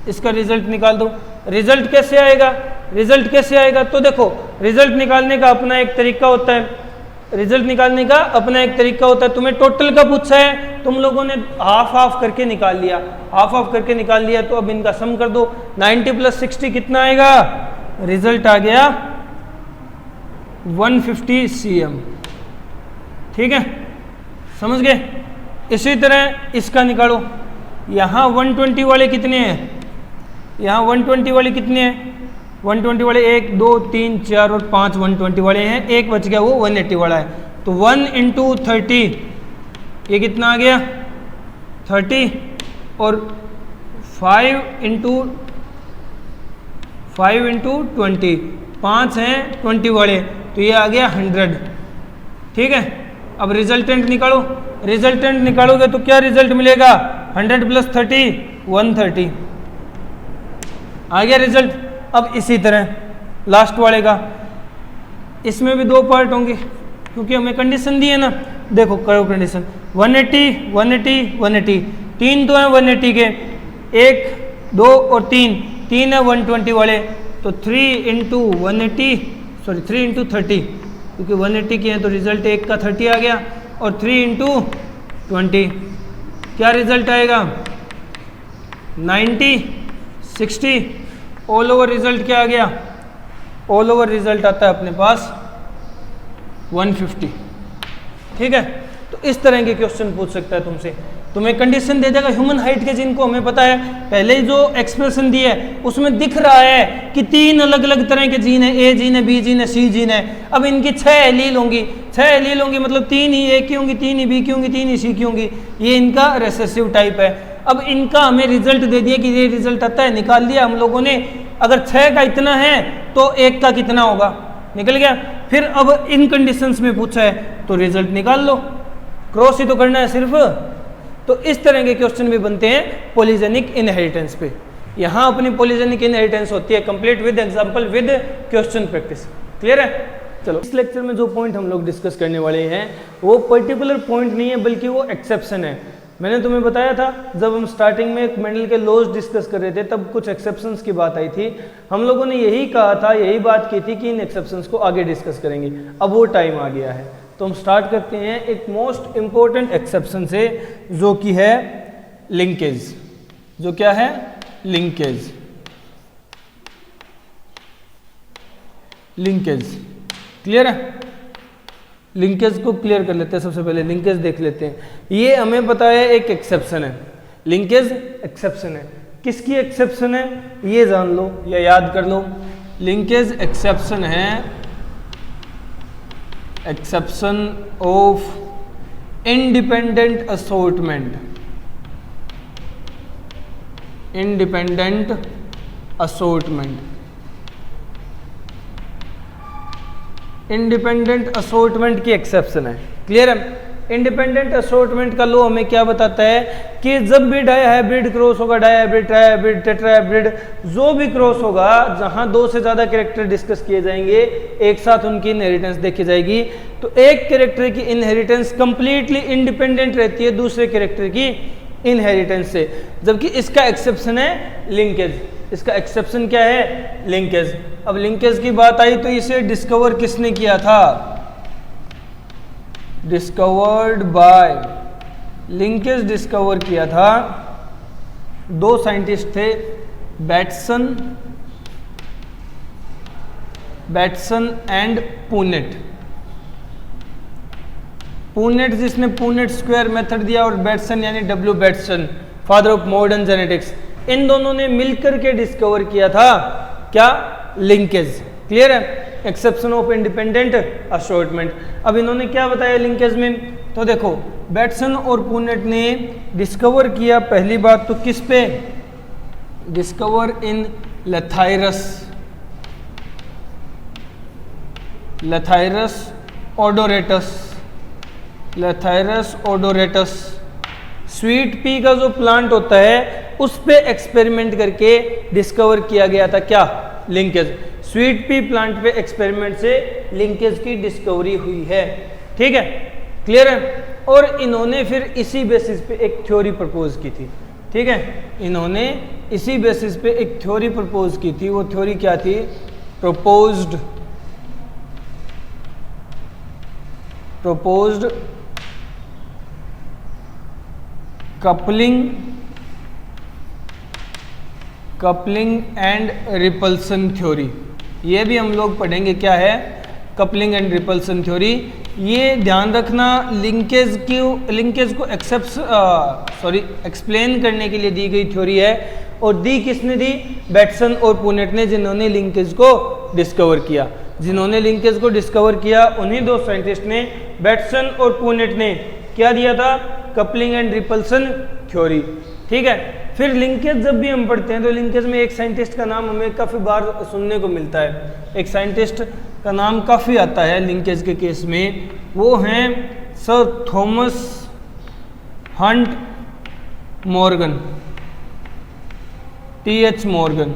इसका रिजल्ट निकाल दो। रिजल्ट कैसे आएगा? रिजल्ट कैसे आएगा? तो देखो, रिजल्ट निकालने का अपना एक तरीका होता है, रिजल्ट निकालने का अपना एक तरीका होता है। तुम्हें टोटल का पूछा है, तुम लोगों ने हाफ हाफ करके निकाल लिया, हाफ हाफ करके निकाल लिया, तो अब इनका सम कर दो। 90 + 60 कितना आएगा? रिजल्ट आ गया 150 cm। ठीक है, समझ गए? इसी तरह इसका निकालो। यहाँ 120 वाले कितने हैं? यहाँ 120 वाले कितने हैं? 120 वाले 1 2 3 4 और 5 120 वाले हैं, एक बच गया वो 180 वाला है। तो 1 × 30 ये कितना आ गया? 30 और 5 × 20, 5 हैं 20 वाले, तो ये आ गया 100। ठीक है, अब रिजल्टेंट निकालो। रिजल्टेंट निकालोगे तो क्या रिजल्ट मिलेगा? 100 + 30 130 आ गया रिजल्ट। अब इसी तरह लास्ट वाले का, इसमें भी 2 पार्ट होंगे क्योंकि हमें कंडीशन दी है ना। देखो करो कंडीशन, 180 180 180, 3 तो हैं 180 के, 1 2 और 3 है 120 वाले, तो 3 × 180 सॉरी 3 × 30, क्योंकि 180 के हैं तो रिजल्ट एक का 30 आ गया, और 3 × 20 क्या रिजल्ट आएगा? 90 60। ऑल ओवर रिजल्ट क्या आ गया? ऑल ओवर रिजल्ट आता है अपने पास 150। ठीक है, तो इस तरह के क्वेश्चन पूछ सकता है तुमसे। तुम्हें कंडीशन दे देगा ह्यूमन हाइट के, जिनको हमें पता है पहले ही जो एक्सप्रेशन दी है उसमें दिख रहा है कि 3 अलग अलग तरह के जीन है, ए जीन है, बी जीन है, सी जीन है। अब इनकी 6 एलील होंगी, 6 एलील होंगी मतलब 3 ही ए की होंगी, 3 ही बी की होंगी, 3 ही सी की होंगी। ये इनका रेसेसिव टाइप है। अब इनका हमें रिजल्ट दे दिया कि ये रिजल्ट आता है, निकाल लिया हम लोगों ने। अगर 6 का इतना है तो 1 का कितना होगा? निकल गया। फिर अब इन कंडीशंस में पूछा है तो रिजल्ट निकाल लो, क्रॉस ही तो करना है सिर्फ। तो इस तरह के क्वेश्चन भी बनते हैं पॉलीजेनिक इनहेरिटेंस पे। यहाँ अपनी पॉलीजेनिक इनहेरिटेंस होती है complete with example with question practice. Clear है? चलो, इस लेक्चर में जो पॉइंट हम लोग डिस्कस करने वाले हैं वो पर्टिकुलर पॉइंट नहीं है बल्कि वो एक्सेप्शन है। मैंने तुम्हें बताया था जब हम स्टार्टिंग में मेंडल के लॉज डिस्कस कर रहे थे तब कुछ एक्सेप्शंस की बात आई थी। हम लोगों ने यही कहा था, यही बात की थी कि इन एक्सेप्शंस को आगे डिस्कस करेंगे। अब वो टाइम आ गया है, तो हम स्टार्ट करते हैं एक मोस्ट इंपॉर्टेंट एक्सेप्शन से, जो कि है लिंकेज। जो क्या है? लिंकेज। लिंकेज क्लियर है? लिंकेज को क्लियर कर लेते हैं। सबसे पहले लिंकेज देख लेते हैं। ये हमें पता है एक एक्सेप्शन है, लिंकेज एक्सेप्शन है। किसकी एक्सेप्शन है ये जान लो या याद कर लो। लिंकेज एक्सेप्शन है exception of independent assortment, independent assortment, independent assortment की एक्सेप्शन है। क्लियर है? इंडिपेंडेंट असॉर्टमेंट का लॉ हमें क्या बताता है कि जब भी डाई हाइब्रिड क्रॉस होगा, dihybrid, trihybrid, tetrahybrid, जो भी क्रॉस होगा जहां 2 से ज्यादा कैरेक्टर डिस्कस किए जाएंगे एक साथ उनकी इनहेरिटेंस देखी जाएगी, तो एक कैरेक्टर की इनहेरिटेंस कंप्लीटली इंडिपेंडेंट रहती है दूसरे कैरेक्टर की इनहेरिटेंस से, जबकि इसका एक्सेप्शन है लिंकेज। इसका एक्सेप्शन क्या है? लिंकेज। अब लिंकेज की बात आई तो इसे डिस्कवर किसने किया था? डिस्कवर्ड बाय, लिंकेज डिस्कवर किया था 2 साइंटिस्ट थे, बैटसन एंड पुनेट। पुनेट जिसने पुनेट स्क्वायर मेथड दिया और बैटसन यानी W Bateson, father of modern genetics, इन दोनों ने मिलकर के डिस्कवर किया था क्या? लिंकेज। क्लियर है? Exception of independent assortment. अब इन्होंने क्या बताया लिंकेज में? तो देखो बैटसन और पुनेट ने डिस्कवर किया पहली बात तो किस पे? Discover in Lathyrus, Lathyrus odoratus, Lathyrus odoratus. Sweet pea का जो प्लांट होता है उस पे एक्सपेरिमेंट करके डिस्कवर किया गया था क्या? लिंकेज। स्वीट पी प्लांट पे एक्सपेरिमेंट से लिंकेज की डिस्कवरी हुई है। ठीक है? क्लियर है? और इन्होंने फिर इसी बेसिस पे एक थ्योरी प्रपोज की थी। ठीक है? इन्होंने इसी बेसिस पे एक थ्योरी प्रपोज की थी। वो थ्योरी क्या थी? Proposed coupling and repulsion theory. ये भी हम लोग पढ़ेंगे क्या है? Coupling and repulsion theory. ये ध्यान रखना लिंकेज को एक्सप्लेन करने के लिए दी गई थ्योरी है, और दी किसने दी? बैटसन और पुनेट ने, जिन्होंने लिंकेज को डिस्कवर किया। जिन्होंने लिंकेज को डिस्कवर किया उन्हीं 2 साइंटिस्ट ने, बैटसन और पुनेट ने क्या दिया था? Coupling and repulsion theory. ठीक है? फिर लिंकेज जब भी हम पढ़ते हैं तो लिंकेज में एक साइंटिस्ट का नाम हमें काफ़ी बार सुनने को मिलता है। एक साइंटिस्ट का नाम काफ़ी आता है लिंकेज के केस में, वो हैं sir Thomas Hunt Morgan, TH Morgan.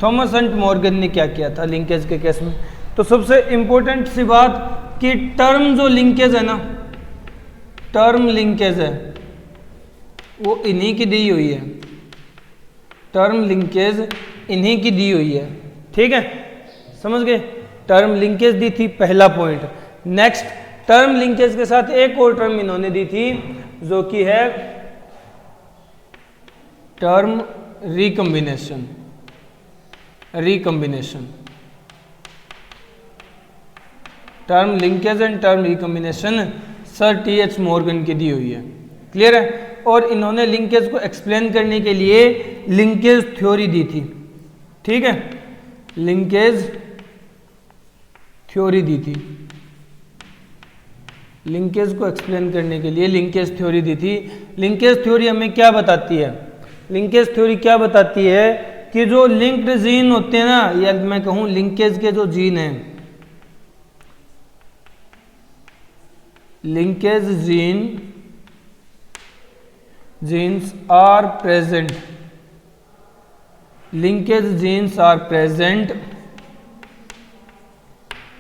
Thomas Hunt Morgan ने क्या किया था लिंकेज के केस में? तो सबसे इंपॉर्टेंट सी बात कि टर्म जो लिंकेज है ना, टर्म लिंकेज है वो इन्हीं की दी हुई है। टर्म लिंकेज इन्हीं की दी हुई है। ठीक है? समझ गए? टर्म लिंकेज दी थी, पहला पॉइंट। नेक्स्ट, टर्म लिंकेज के साथ एक और टर्म इन्होंने दी थी जो कि है term recombination. Term linkage and term recombination sir TH Morgan की दी हुई है। क्लियर है? और इन्होंने लिंकेज को एक्सप्लेन करने के लिए लिंकेज थ्योरी दी थी। ठीक है? लिंकेज थ्योरी दी थी। लिंकेज को एक्सप्लेन करने के लिए लिंकेज थ्योरी दी थी। लिंकेज थ्योरी हमें क्या बताती है? लिंकेज थ्योरी क्या बताती है कि जो लिंक्ड जीन होते हैं ना, या मैं कहूं लिंकेज के जो जीन हैं, linkage genes are present, linkage genes are present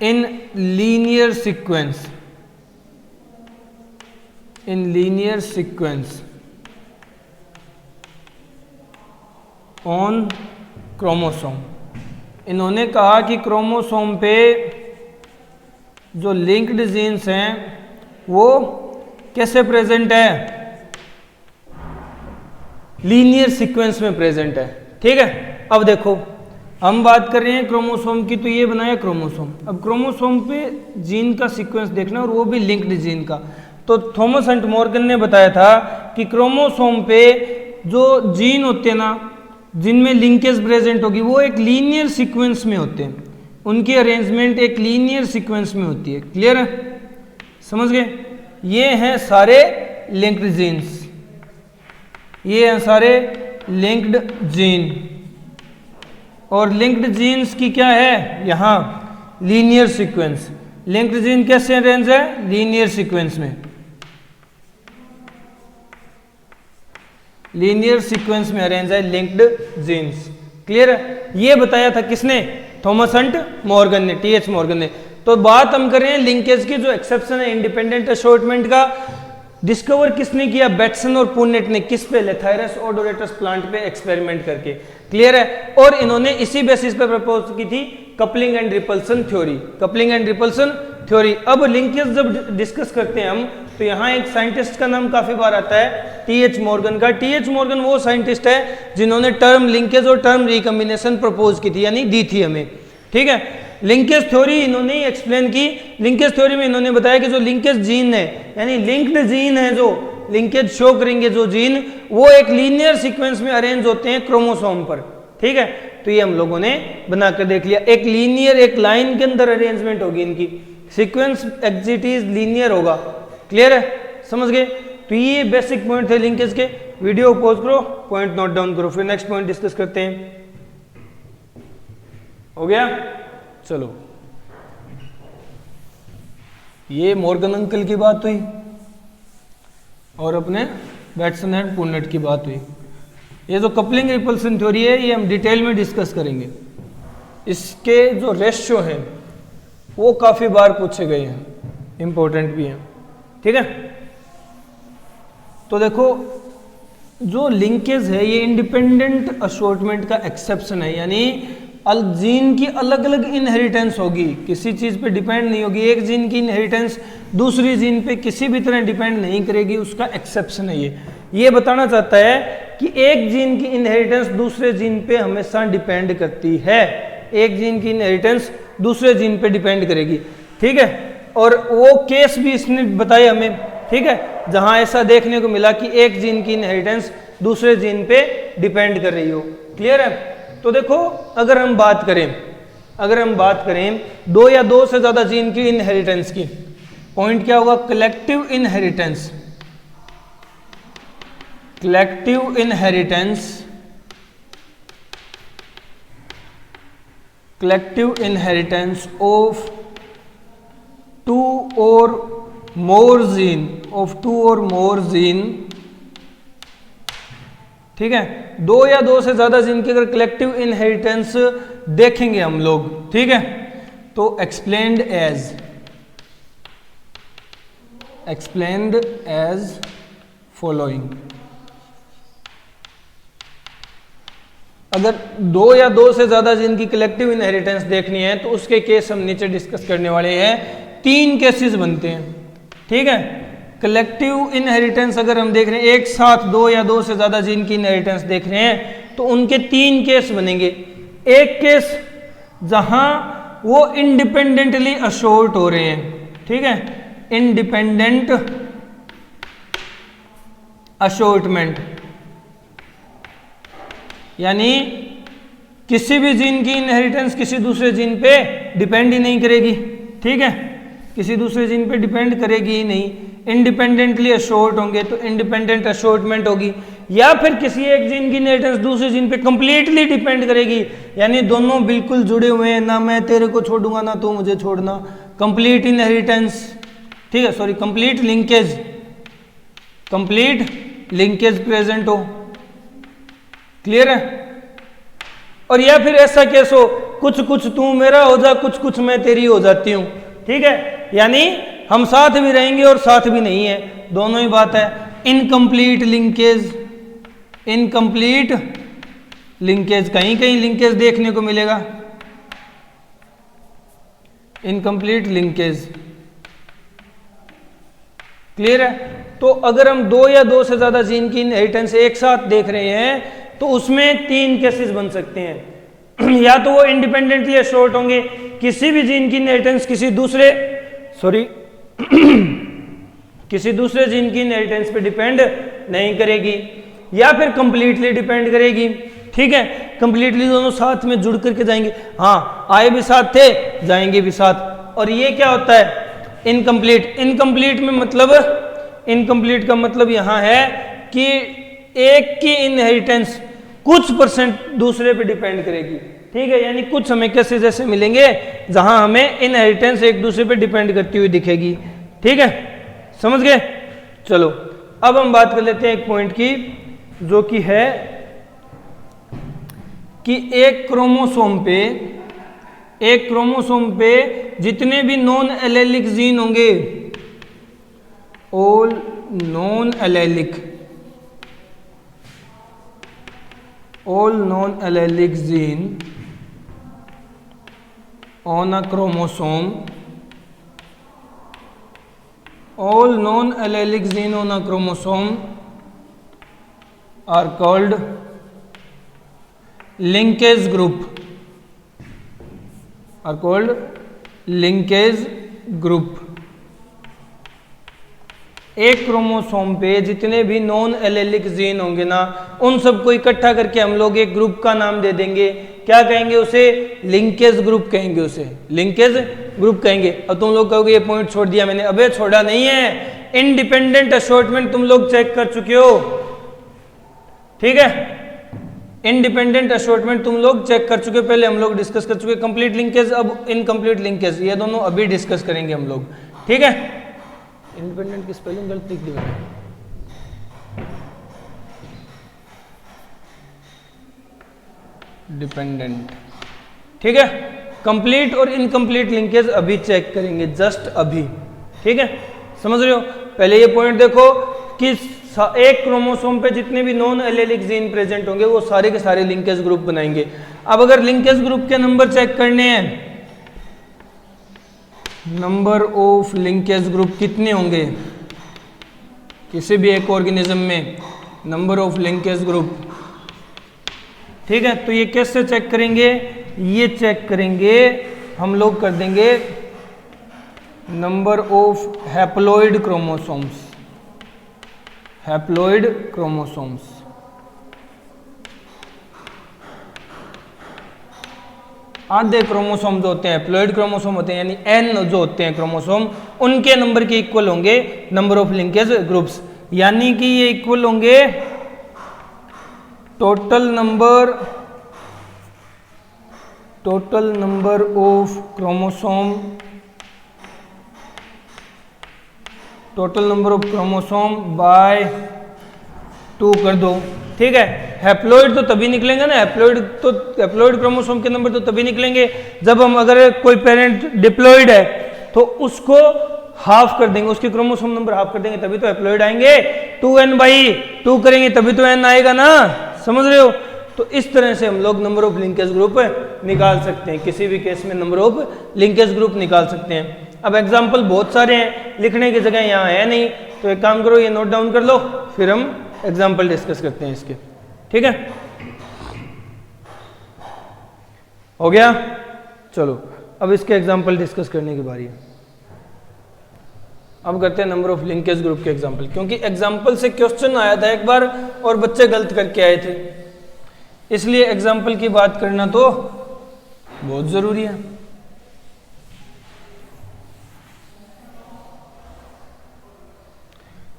in linear sequence, on chromosome. इन्होंने कहा कि क्रोमोसोम पे जो लिंक्ड जीन्स हैं वो कैसे प्रेजेंट है? लीनियर सीक्वेंस में प्रेजेंट है। ठीक है? अब देखो हम बात कर रहे हैं क्रोमोसोम की, तो ये बनाया क्रोमोसोम। अब क्रोमोसोम पे जीन का सीक्वेंस देखना, और वो भी लिंक्ड जीन का। तो थॉमस हंट मॉर्गन ने बताया था कि क्रोमोसोम पे जो जीन होते हैं ना, जिनमें लिंकेज प्रेजेंट होगी वो एक लीनियर सीक्वेंस में होते हैं, उनकी अरेंजमेंट एक लीनियर सीक्वेंस में होती है। क्लियर है, समझ गए? ये हैं सारे लिंक्ड जीन्स, ये हैं सारे लिंक्ड जीन, और लिंक्ड जीन्स की क्या है यहाँ लीनियर सीक्वेंस। लिंक्ड जीन कैसे अरेंज है? लीनियर सीक्वेंस में, लीनियर सीक्वेंस में अरेंज है लिंक्ड जीन्स। क्लियर है? ये बताया था किसने? थॉमस हंट मॉर्गन ने, टीएच मॉर्गन ने। तो बात हम कर रहे हैं लिंकेज की, जो एक्सेप्शन है इंडिपेंडेंट असॉर्टमेंट का, डिस्कवर किसने किया? बैटसन और पुन्नेट ने। किस पे? लेथायरस ओडोरेटस प्लांट पे एक्सपेरिमेंट करके। क्लियर है? और इन्होंने इसी बेसिस पे प्रपोज की थी coupling and repulsion theory, coupling and repulsion theory. अब लिंकेज जब डिस्कस करते हैं हम, तो यहाँ एक साइंटिस्ट का नाम काफी बार आता है, टीएच मॉर्गन का। टीएच मॉर्गन वो साइंटिस्ट है जिन्होंने टर्म लिंकेज और टर्म रिकम्बिनेशन प्रपोज की थी, यानी दी थी हमें। ठीक है, लिंकेज थ्योरी इन्होंने ही एक्सप्लेन की। लिंकेज थ्योरी में इन्होंने बताया कि जो लिंकेज जीन है, यानी लिंक्ड जीन है, जो लिंकेज शो करेंगे जो जीन, वो एक लीनियर सीक्वेंस में अरेंज होते हैं क्रोमोसोम पर। ठीक है, तो ये हम लोगों ने बनाकर देख लिया। एक लीनियर, एक लाइन के अंदर अरेंजमेंट होगी इनकी, सीक्वेंस एग्जिटीज लीनियर होगा। क्लियर है, समझ गए? तो ये बेसिक पॉइंट थे लिंकेज के। वीडियो पॉज करो, पॉइंट नोट डाउन करो, फिर नेक्स्ट पॉइंट डिस्कस करते हैं। हो गया? चलो, ये मॉर्गन अंकल की बात हुई और अपने बैटसन एंड पुन्नेट की बात हुई। ये जो कपलिंग रिपल्सन थ्योरी है, ये हम डिटेल में डिस्कस करेंगे। इसके जो रेशियो हैं वो काफी बार पूछे गए हैं, इंपॉर्टेंट भी हैं। ठीक है, तो देखो, जो लिंकेज है ये इंडिपेंडेंट असॉर्टमेंट का एक्सेप्शन है, यानी जीन की अलग अलग इनहेरिटेंस होगी, किसी चीज पे डिपेंड नहीं होगी। एक जीन की इनहेरिटेंस दूसरी जीन पे किसी भी तरह डिपेंड नहीं करेगी, उसका एक्सेप्शन है ये बताना चाहता है कि एक जीन की इनहेरिटेंस दूसरे जीन पे हमेशा डिपेंड करती है, एक जीन की इनहेरिटेंस दूसरे जीन पे डिपेंड करेगी। ठीक है, और वो केस भी इसने बताया हमें। ठीक है, जहां ऐसा देखने को मिला कि एक जीन की इनहेरिटेंस दूसरे जीन पे डिपेंड कर रही हो। क्लियर है? तो देखो, अगर हम बात करें दो या दो से ज्यादा जीन की इनहेरिटेंस की, पॉइंट क्या होगा? Collective inheritance, collective inheritance, collective inheritance of two और मोर जीन, ऑफ टू और मोर जीन। ठीक है, दो या दो से ज्यादा जीन की अगर कलेक्टिव इनहेरिटेंस देखेंगे हम लोग, ठीक है, तो एक्सप्लेन्ड एज फॉलोइंग। अगर दो या दो से ज्यादा जीन की कलेक्टिव इनहेरिटेंस देखनी है तो उसके केस हम नीचे डिस्कस करने वाले हैं। 3 केसेस बनते हैं। ठीक है, कलेक्टिव इनहेरिटेंस अगर हम देख रहे हैं, एक साथ दो या दो से ज्यादा जीन की इनहेरिटेंस देख रहे हैं, तो उनके 3 केस बनेंगे। एक केस जहां वो इंडिपेंडेंटली अशोर्ट हो रहे हैं। ठीक है, इंडिपेंडेंट अशोर्टमेंट, यानी किसी भी जीन की इनहेरिटेंस किसी दूसरे जीन पे डिपेंड ही नहीं करेगी। ठीक है, किसी दूसरे जीन पे डिपेंड करेगी ही नहीं, इंडिपेंडेंटली अशोर्ट होंगे तो इंडिपेंडेंट अशोर्टमेंट होगी। या फिर किसी एक जीन की इनहेरिटेंस दूसरे जीन पे कंप्लीटली डिपेंड करेगी, यानी दोनों बिल्कुल जुड़े हुए हैं, ना मैं तेरे को छोड़ूंगा ना तू मुझे छोड़ना, कंप्लीट इनहेरिटेंस। ठीक है, सॉरी, कंप्लीट लिंकेज प्रेजेंट हो। क्लियर है? और या फिर ऐसा केस हो, कुछ कुछ तू मेरा हो जा, कुछ कुछ मैं तेरी हो जाती हूं। ठीक है, यानी हम साथ भी रहेंगे और साथ भी नहीं है, दोनों ही बात है। इनकम्प्लीट लिंकेज, कहीं कहीं लिंकेज देखने को मिलेगा, इनकम्प्लीट लिंकेज। क्लियर है? तो अगर हम दो या दो से ज्यादा जीन की इनहेरिटेंस एक साथ देख रहे हैं तो उसमें 3 केसेस बन सकते हैं। या तो वो इंडिपेंडेंटली अशोर्ट होंगे, किसी भी जीन की इनहेरिटेंस किसी दूसरे जीन की इनहेरिटेंस पे डिपेंड नहीं करेगी, या फिर कंप्लीटली डिपेंड करेगी। ठीक है, कंप्लीटली दोनों साथ में जुड़ करके जाएंगे। हाँ, आए भी साथ थे, जाएंगे भी साथ। और ये क्या होता है? इनकम्प्लीट। इनकम्प्लीट में मतलब, इनकम्प्लीट का मतलब यहां है कि एक की इनहेरिटेंस कुछ परसेंट दूसरे पे डिपेंड करेगी। ठीक है, यानी कुछ हमें कैसे जैसे मिलेंगे जहां हमें इनहेरिटेंस एक दूसरे पे डिपेंड करती हुई दिखेगी। ठीक है, समझ गए? चलो अब हम बात कर लेते हैं एक पॉइंट की, जो कि है कि एक क्रोमोसोम पे जितने भी नॉन एलेलिक जीन होंगे, all non allylic gene on a chromosome, all non-allelic gene on a chromosome are called linkage group, एक क्रोमोसोम पे जितने भी नॉन एलेलिक जीन होंगे ना, उन सबको इकट्ठा करके हम लोग एक ग्रुप का नाम दे देंगे। क्या कहेंगे उसे? लिंकेज ग्रुप कहेंगे उसे, लिंकेज ग्रुप कहेंगे। अब तुम लोग कहोगे ये पॉइंट छोड़ दिया मैंने। अबे छोड़ा नहीं है, इंडिपेंडेंट असॉर्टमेंट तुम लोग चेक कर चुके हो। ठीक है, इंडिपेंडेंट असॉर्टमेंट तुम लोग चेक कर चुके, पहले हम लोग डिस्कस कर चुके। कंप्लीट लिंकेज, अब इनकम्प्लीट लिंकेज, ये दोनों अभी डिस्कस करेंगे हम लोग। ठीक है, इंडिपेंडेंट की स्पेलिंग गलत लिख दी मैंने। डिपेंडेंट। ठीक है, कंप्लीट और इनकम्प्लीट लिंकेज अभी चेक करेंगे, जस्ट अभी। ठीक है, समझ रहे हो? पहले ये पॉइंट देखो कि एक क्रोमोसोम पे जितने भी नॉन एलेलिक जीन प्रेजेंट होंगे वो सारे के सारे लिंकेज ग्रुप बनाएंगे। अब अगर लिंकेज ग्रुप के नंबर चेक करने हैं, नंबर ऑफ लिंकेज ग्रुप कितने होंगे किसी भी एक ऑर्गेनिज्म में? Number of linkage group. ठीक है, तो ये कैसे चेक करेंगे? ये चेक करेंगे हम लोग, कर देंगे नंबर ऑफ हैप्लॉइड क्रोमोसोम्स। आधे क्रोमोसोम जो होते हैं हैप्लॉइड क्रोमोसोम होते हैं, यानी एन जो होते हैं क्रोमोसोम, उनके नंबर के इक्वल होंगे नंबर ऑफ लिंकेज ग्रुप्स। यानी कि ये इक्वल होंगे total number of chromosome, by 2 कर दो। ठीक है, हैप्लॉइड तो तभी निकलेंगे ना, हैप्लॉइड क्रोमोसोम के नंबर तो तभी निकलेंगे जब हम, अगर कोई पेरेंट डिप्लॉइड है तो उसको हाफ कर देंगे, उसके क्रोमोसोम नंबर हाफ कर देंगे, तभी तो हैप्लॉइड आएंगे। 2n/2 करेंगे तभी तो n आएगा ना, समझ रहे हो? तो इस तरह से हम लोग नंबर ऑफ लिंकेज ग्रुप निकाल सकते हैं, किसी भी केस में नंबर ऑफ लिंकेज ग्रुप निकाल सकते हैं। अब एग्जाम्पल बहुत सारे हैं, लिखने की जगह यहाँ है नहीं, तो एक काम करो, ये नोट डाउन कर लो, फिर हम एग्जाम्पल डिस्कस करते हैं इसके। ठीक है, हो गया? चलो अब इसके एग्जाम्पल डिस्कस करने की बारी है। अब करते हैं नंबर ऑफ लिंकेज ग्रुप के एग्जाम्पल, क्योंकि एग्जाम्पल से क्वेश्चन आया था एक बार और बच्चे गलत करके आए थे, इसलिए एग्जाम्पल की बात करना तो बहुत जरूरी है।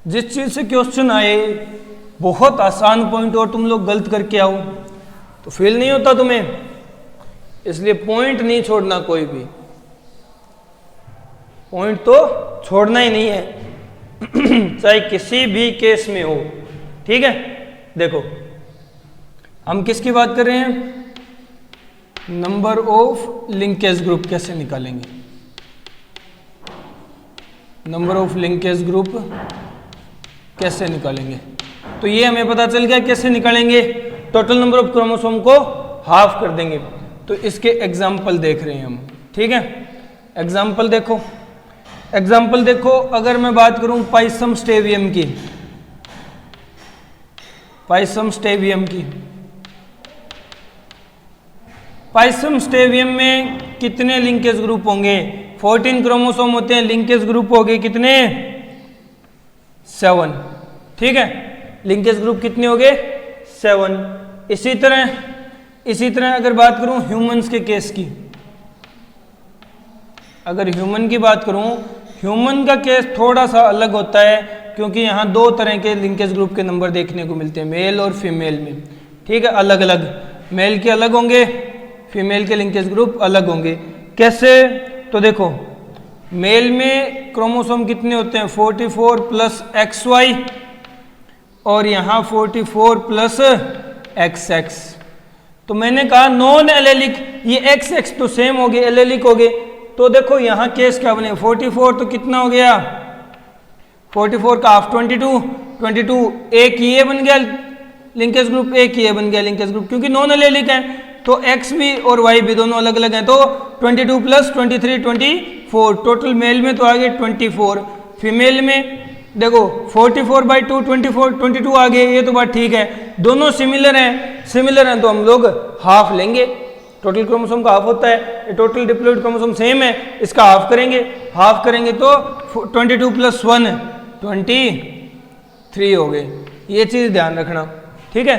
जिस चीज से क्वेश्चन आए, बहुत आसान पॉइंट और तुम लोग गलत करके आओ तो फेल नहीं होता तुम्हें, इसलिए पॉइंट नहीं छोड़ना, कोई भी पॉइंट तो छोड़ना ही नहीं है चाहे किसी भी केस में हो। ठीक है, देखो हम किसकी बात कर रहे हैं? नंबर ऑफ लिंकेज ग्रुप कैसे निकालेंगे? नंबर ऑफ लिंकेज ग्रुप कैसे निकालेंगे? तो ये हमें पता चल गया कैसे निकालेंगे। टोटल नंबर ऑफ क्रोमोसोम को हाफ कर देंगे। तो इसके एग्जाम्पल देख रहे हैं हम। ठीक है, एग्जाम्पल देखो, एग्जाम्पल देखो। अगर मैं बात करूं पाइसम स्टेवियम की, पाइसम स्टेवियम में कितने लिंकेज ग्रुप होंगे? 14 क्रोमोसोम होते हैं, लिंकेज ग्रुप हो गए कितने? 7। ठीक है, लिंकेज ग्रुप कितने हो गए? 7। इसी तरह अगर बात करूं ह्यूमंस के केस की, अगर ह्यूमन की बात करूं, ह्यूमन का केस थोड़ा सा अलग होता है, क्योंकि यहाँ दो तरह के लिंकेज ग्रुप के नंबर देखने को मिलते हैं, मेल और फीमेल में। ठीक है, अलग अलग, मेल के अलग होंगे, फीमेल के लिंकेज ग्रुप अलग होंगे। कैसे? तो देखो, मेल में क्रोमोसोम कितने होते हैं? 44 प्लस XY, और यहाँ 44 प्लस XX। तो मैंने कहा नॉन एलेलिक, ये XX तो सेम हो गए, एलेलिक हो गए। तो देखो यहाँ केस क्या बने, 44 तो कितना हो गया, 44 का हाफ 22, एक ये बन गया लिंकेज ग्रुप, एक ये बन गया लिंकेज ग्रुप, क्योंकि नॉन एलेलिक है। तो X भी और Y भी दोनों अलग अलग हैं, तो 22 प्लस 23 24, टोटल मेल में तो आ गए 24, फीमेल में देखो 44/2 22 आ गए। ये तो बात ठीक है, दोनों सिमिलर हैं तो हम लोग हाफ लेंगे, टोटल क्रोमोसोम का हाफ होता है, टोटल डिप्लॉइड क्रोमोसोम सेम है, इसका हाफ करेंगे तो 22 प्लस 1 23 हो गए। ये चीज़ ध्यान रखना, ठीक है,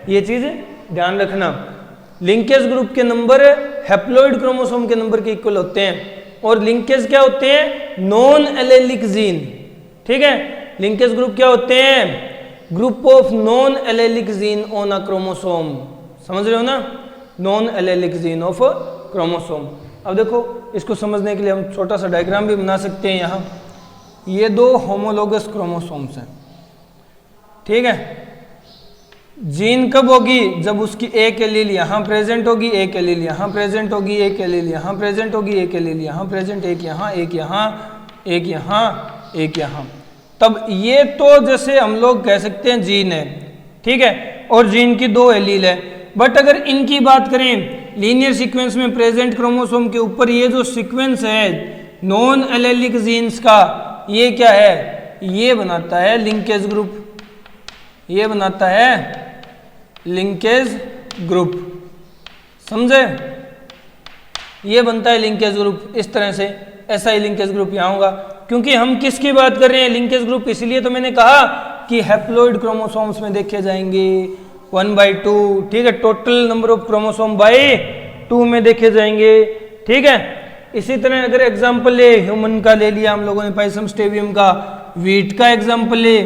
ये चीज़ ध्यान रखना। लिंकेज ग्रुप के नंबर हैप्लॉइड क्रोमोसोम के नंबर के इक्वल होते हैं, और लिंकेज क्या होते हैं? Non allylic gene. ठीक है, लिंकेज ग्रुप क्या होते हैं? Group of non allylic gene on a chromosome. समझ रहे हो ना, non allylic gene of chromosome. अब देखो, इसको समझने के लिए हम छोटा सा डायग्राम भी बना सकते हैं। यहाँ ये दो होमोलोगस क्रोमोसोम्स हैं, ठीक है। जीन कब होगी? जब उसकी एक एलील यहाँ प्रेजेंट होगी, एक एलील यहाँ प्रेजेंट होगी, एक एलील यहाँ प्रेजेंट होगी, एक एलील यहाँ प्रेजेंट, एक यहाँ, एक यहाँ, एक यहाँ, एक यहाँ। तब ये तो जैसे हम लोग कह सकते हैं जीन है, ठीक है, और जीन की दो एलील है। बट अगर इनकी बात करें लीनियर सीक्वेंस में प्रेजेंट क्रोमोसोम के ऊपर, ये जो सीक्वेंस है नॉन एलेलिक जीन्स का, ये क्या है? ये बनाता है लिंकेज ग्रुप, ये बनाता है लिंकेज ग्रुप। समझे? ये बनता है लिंकेज ग्रुप इस तरह से, ऐसा ही लिंकेज ग्रुप यहाँ होगा। क्योंकि हम किसकी बात कर रहे हैं? Linkage group. इसलिए तो मैंने कहा कि हैप्लॉइड क्रोमोसोम्स में देखे जाएंगे 1/2, ठीक है, total number of chromosome by 2 में देखे जाएंगे, ठीक है। इसी तरह अगर एग्जाम्पल ले, ह्यूमन का ले लिया हम लोगों ने, पाइसम स्टेवियम का, वीट का एग्जाम्पल ले,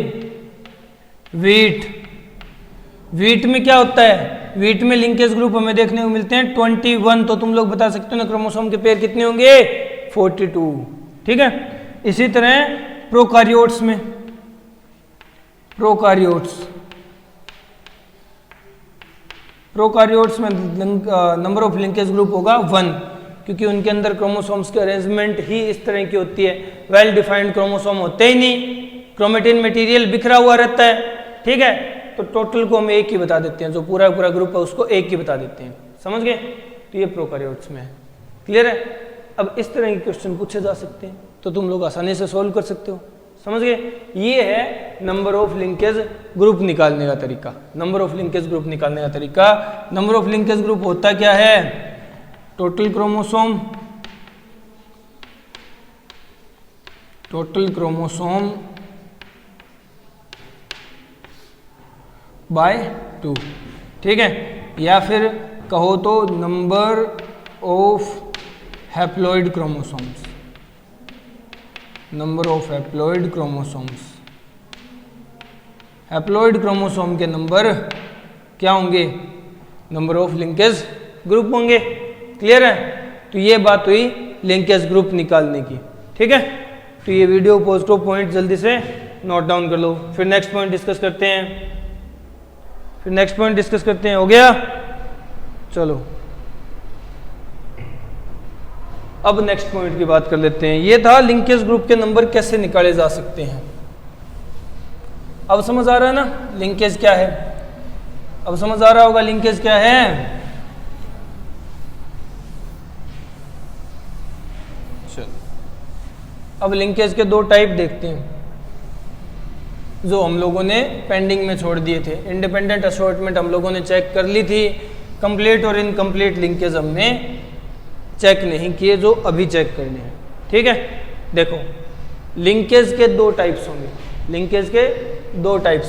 वीट में क्या होता है? वीट में लिंकेज ग्रुप हमें देखने को मिलते हैं 21। तो तुम लोग बता सकते हो ना क्रोमोसोम के पेयर कितने होंगे? 42, ठीक है। इसी तरह प्रोकारियोट्स में, प्रोकारियोट्स में नंबर ऑफ लिंकेज ग्रुप होगा 1, क्योंकि उनके अंदर क्रोमोसोम्स की अरेंजमेंट ही इस तरह की होती है। वेल डिफाइंड क्रोमोसोम होते ही नहीं, क्रोमेटिन मटेरियल बिखरा हुआ रहता है, ठीक है। तो टोटल को हम एक ही बता देते हैं, जो पूरा ग्रुप है उसको एक ही बता देते हैं। समझ गए? तो ये प्रोकारियोट्स में है। क्लियर है? अब इस तरह के क्वेश्चन पूछे जा सकते हैं, तो तुम लोग आसानी से सोल्व कर सकते हो। समझ गए? ये है नंबर ऑफ लिंकेज ग्रुप निकालने का तरीका। नंबर ऑफ लिंकेज ग्रुप निकालने का तरीका। नंबर ऑफ लिंकेज ग्रुप होता क्या है? टोटल क्रोमोसोम बाय 2, ठीक है, या फिर कहो तो number of haploid chromosomes, number of haploid chromosomes. Haploid chromosome के नंबर क्या होंगे? नंबर ऑफ लिंकेज ग्रुप होंगे। क्लियर है? तो ये बात हुई लिंकेज ग्रुप निकालने की, ठीक है। तो ये वीडियो पॉज करो, पॉइंट जल्दी से नोट डाउन कर लो, फिर नेक्स्ट पॉइंट डिस्कस करते हैं। हो गया? चलो अब नेक्स्ट पॉइंट की बात कर लेते हैं। ये था लिंकेज ग्रुप के नंबर कैसे निकाले जा सकते हैं। अब समझ आ रहा है ना लिंकेज क्या है? अब समझ आ रहा होगा लिंकेज क्या है। चलो अब लिंकेज के दो टाइप देखते हैं, जो हम लोगों ने पेंडिंग में छोड़ दिए थे। इंडिपेंडेंट असॉर्टमेंट हम लोगों ने चेक कर ली थी, कंप्लीट और इनकम्प्लीट लिंकेज हमने चेक नहीं किए, जो अभी चेक करने हैं, ठीक है। देखो लिंकेज के दो टाइप्स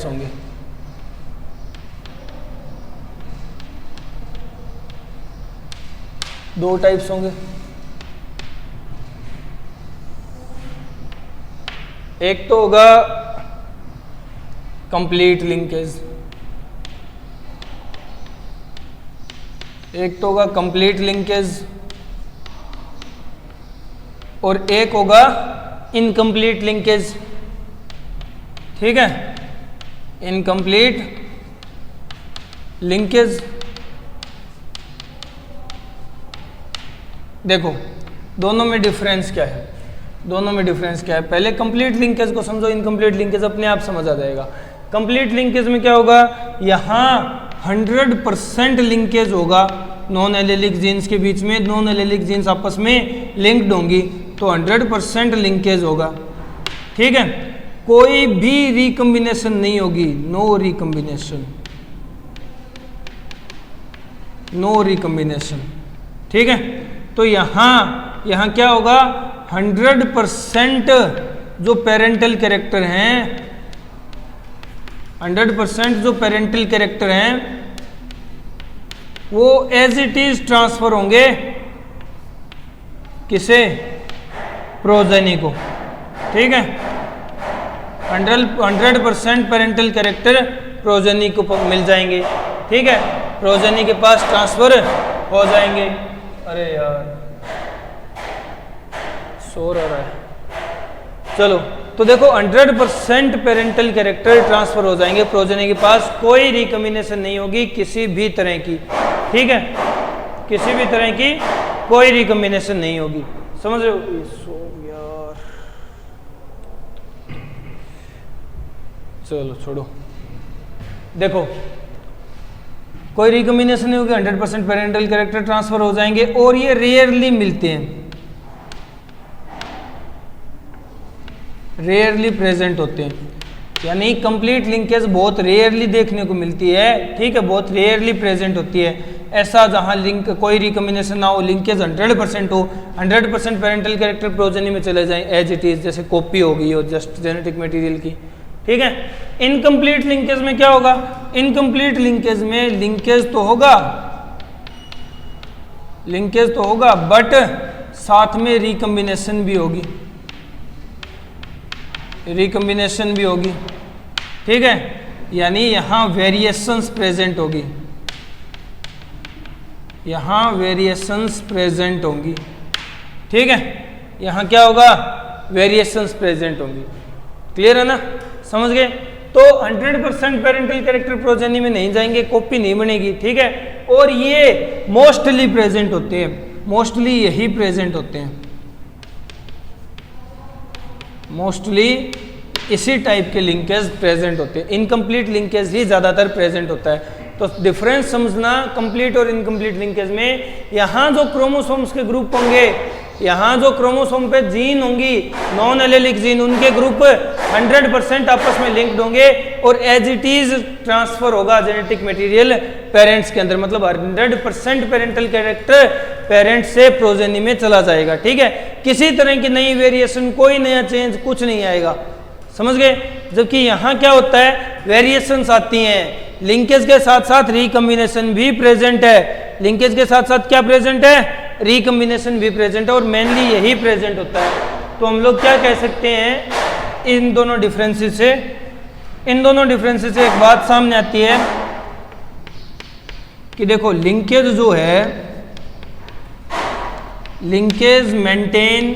होंगे, दो टाइप्स होंगे, एक तो होगा कंप्लीट लिंकेज, एक तो होगा कंप्लीट लिंकेज और एक होगा इनकम्प्लीट लिंकेज। ठीक है, इनकम्प्लीट लिंकेज। देखो दोनों में डिफरेंस क्या है, दोनों में डिफरेंस क्या है, पहले कंप्लीट लिंकेज को समझो, इनकम्प्लीट लिंकेज अपने आप समझ आ जाएगा। कंप्लीट लिंकेज में क्या होगा, यहाँ 100% लिंकेज होगा नॉन एलेलिक जीन्स के बीच में, नॉन एलेलिक जीन्स आपस में लिंक्ड होंगी तो 100% लिंकेज होगा। ठीक है, कोई भी रिकम्बिनेशन नहीं होगी, नो रिकम्बिनेशन, नो रिकम्बिनेशन। ठीक है, तो यहाँ क्या होगा, 100% जो पेरेंटल कैरेक्टर हैं, 100% जो पेरेंटल कैरेक्टर हैं वो एज इट इज ट्रांसफर होंगे किसे, प्रोजेनी को। ठीक है, 100% पेरेंटल कैरेक्टर प्रोजेनी को मिल जाएंगे। ठीक है, प्रोजेनी के पास ट्रांसफर हो जाएंगे। अरे यार शोर हो रहा है, चलो तो देखो 100% पेरेंटल कैरेक्टर ट्रांसफर हो जाएंगे प्रोजेनी के पास, कोई रिकम्बिनेशन नहीं होगी किसी भी तरह की। ठीक है, किसी भी तरह की कोई रिकम्बिनेशन नहीं होगी, समझ रहे हो यार। चलो छोड़ो, देखो कोई रिकम्बिनेशन नहीं होगी, 100% पेरेंटल कैरेक्टर ट्रांसफर हो जाएंगे और ये रेयरली मिलते हैं, रेयरली प्रेजेंट होते हैं, यानी कंप्लीट लिंकेज बहुत रेयरली देखने को मिलती है। ठीक है, बहुत रेयरली प्रेजेंट होती है। ऐसा जहां लिंक कोई रिकम्बिनेशन ना हो, लिंकेज 100% हो, 100% पेरेंटल कैरेक्टर प्रोजेनी में चले जाएं एज इट इज, जैसे कॉपी हो गई हो जस्ट जेनेटिक मटेरियल की। ठीक है, इनकम्प्लीट लिंकेज में क्या होगा, इनकम्प्लीट लिंकेज में लिंकेज तो होगा, लिंकेज तो होगा बट साथ में रिकम्बिनेशन भी होगी, रिकम्बिनेशन भी होगी। ठीक है, यानी यहां वेरिएशंस प्रेजेंट होगी, यहां वेरिएशंस प्रेजेंट होंगी। ठीक है, यहां क्या होगा, वेरिएशंस प्रेजेंट होंगी। क्लियर है ना, समझ गए। तो 100% पेरेंटल कैरेक्टर प्रोजेनी में नहीं जाएंगे, कॉपी नहीं बनेगी। ठीक है, और ये मोस्टली प्रेजेंट होते हैं, मोस्टली यही प्रेजेंट होते हैं, मोस्टली इसी टाइप के लिंकेज प्रेजेंट होते हैं, इनकम्प्लीट लिंकेज ही ज़्यादातर प्रेजेंट होता है। तो डिफरेंस समझना कंप्लीट और इनकम्प्लीट लिंकेज में, यहाँ जो क्रोमोसोम्स के ग्रुप होंगे, यहाँ जो क्रोमोसोम पे जीन होंगी नॉन एलेलिक जीन, उनके ग्रुप 100% आपस में लिंक्ड होंगे और एज इट इज ट्रांसफर होगा जेनेटिक मटेरियल पेरेंट्स के अंदर, मतलब 100% पेरेंटल कैरेक्टर पेरेंट से प्रोजेनी में चला जाएगा। ठीक है, किसी तरह की नई वेरिएशन, कोई नया चेंज कुछ नहीं आएगा, समझ गए। जबकि यहाँ क्या होता है, वेरिएशंस आती हैं, लिंकेज के साथ साथ रिकम्बिनेशन भी प्रेजेंट है, लिंकेज के साथ साथ क्या प्रेजेंट है, रिकम्बिनेशन भी प्रेजेंट है और मेनली यही प्रेजेंट होता है। तो हम लोग क्या कह सकते हैं इन दोनों डिफरेंसेस से, इन दोनों डिफरेंसेस से एक बात सामने आती है कि देखो लिंकेज जो है, linkage maintain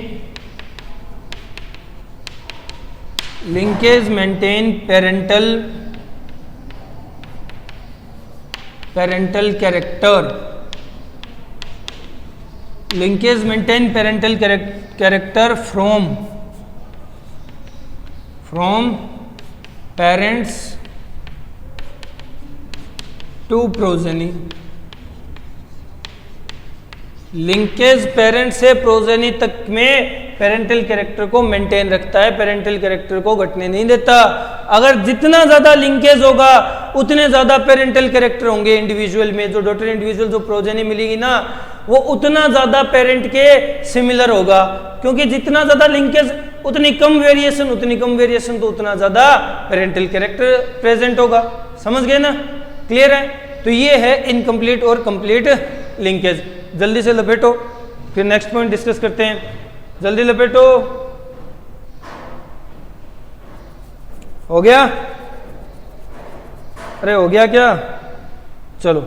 parental character, linkage maintain parental character from parents to progeny. Linkage parent से प्रोजेनी तक में पेरेंटल कैरेक्टर को मेंटेन रखता है, पेरेंटल कैरेक्टर को घटने नहीं देता। अगर जितना ज्यादा लिंकेज होगा उतने ज्यादा पेरेंटल कैरेक्टर होंगे इंडिविजुअल में, जो डॉटर इंडिविजुअल जो प्रोजेनी मिलेगी ना वो उतना ज्यादा पेरेंट के सिमिलर होगा, क्योंकि जितना ज्यादा लिंकेज उतनी कम वेरिएशन, उतनी कम वेरिएशन तो उतना ज्यादा पेरेंटल कैरेक्टर प्रेजेंट होगा। समझ गए ना, क्लियर है। तो ये है इनकम्प्लीट और कंप्लीट लिंकेज। जल्दी से लपेटो, फिर नेक्स्ट पॉइंट डिस्कस करते हैं। जल्दी लपेटो। हो गया? अरे हो गया क्या? चलो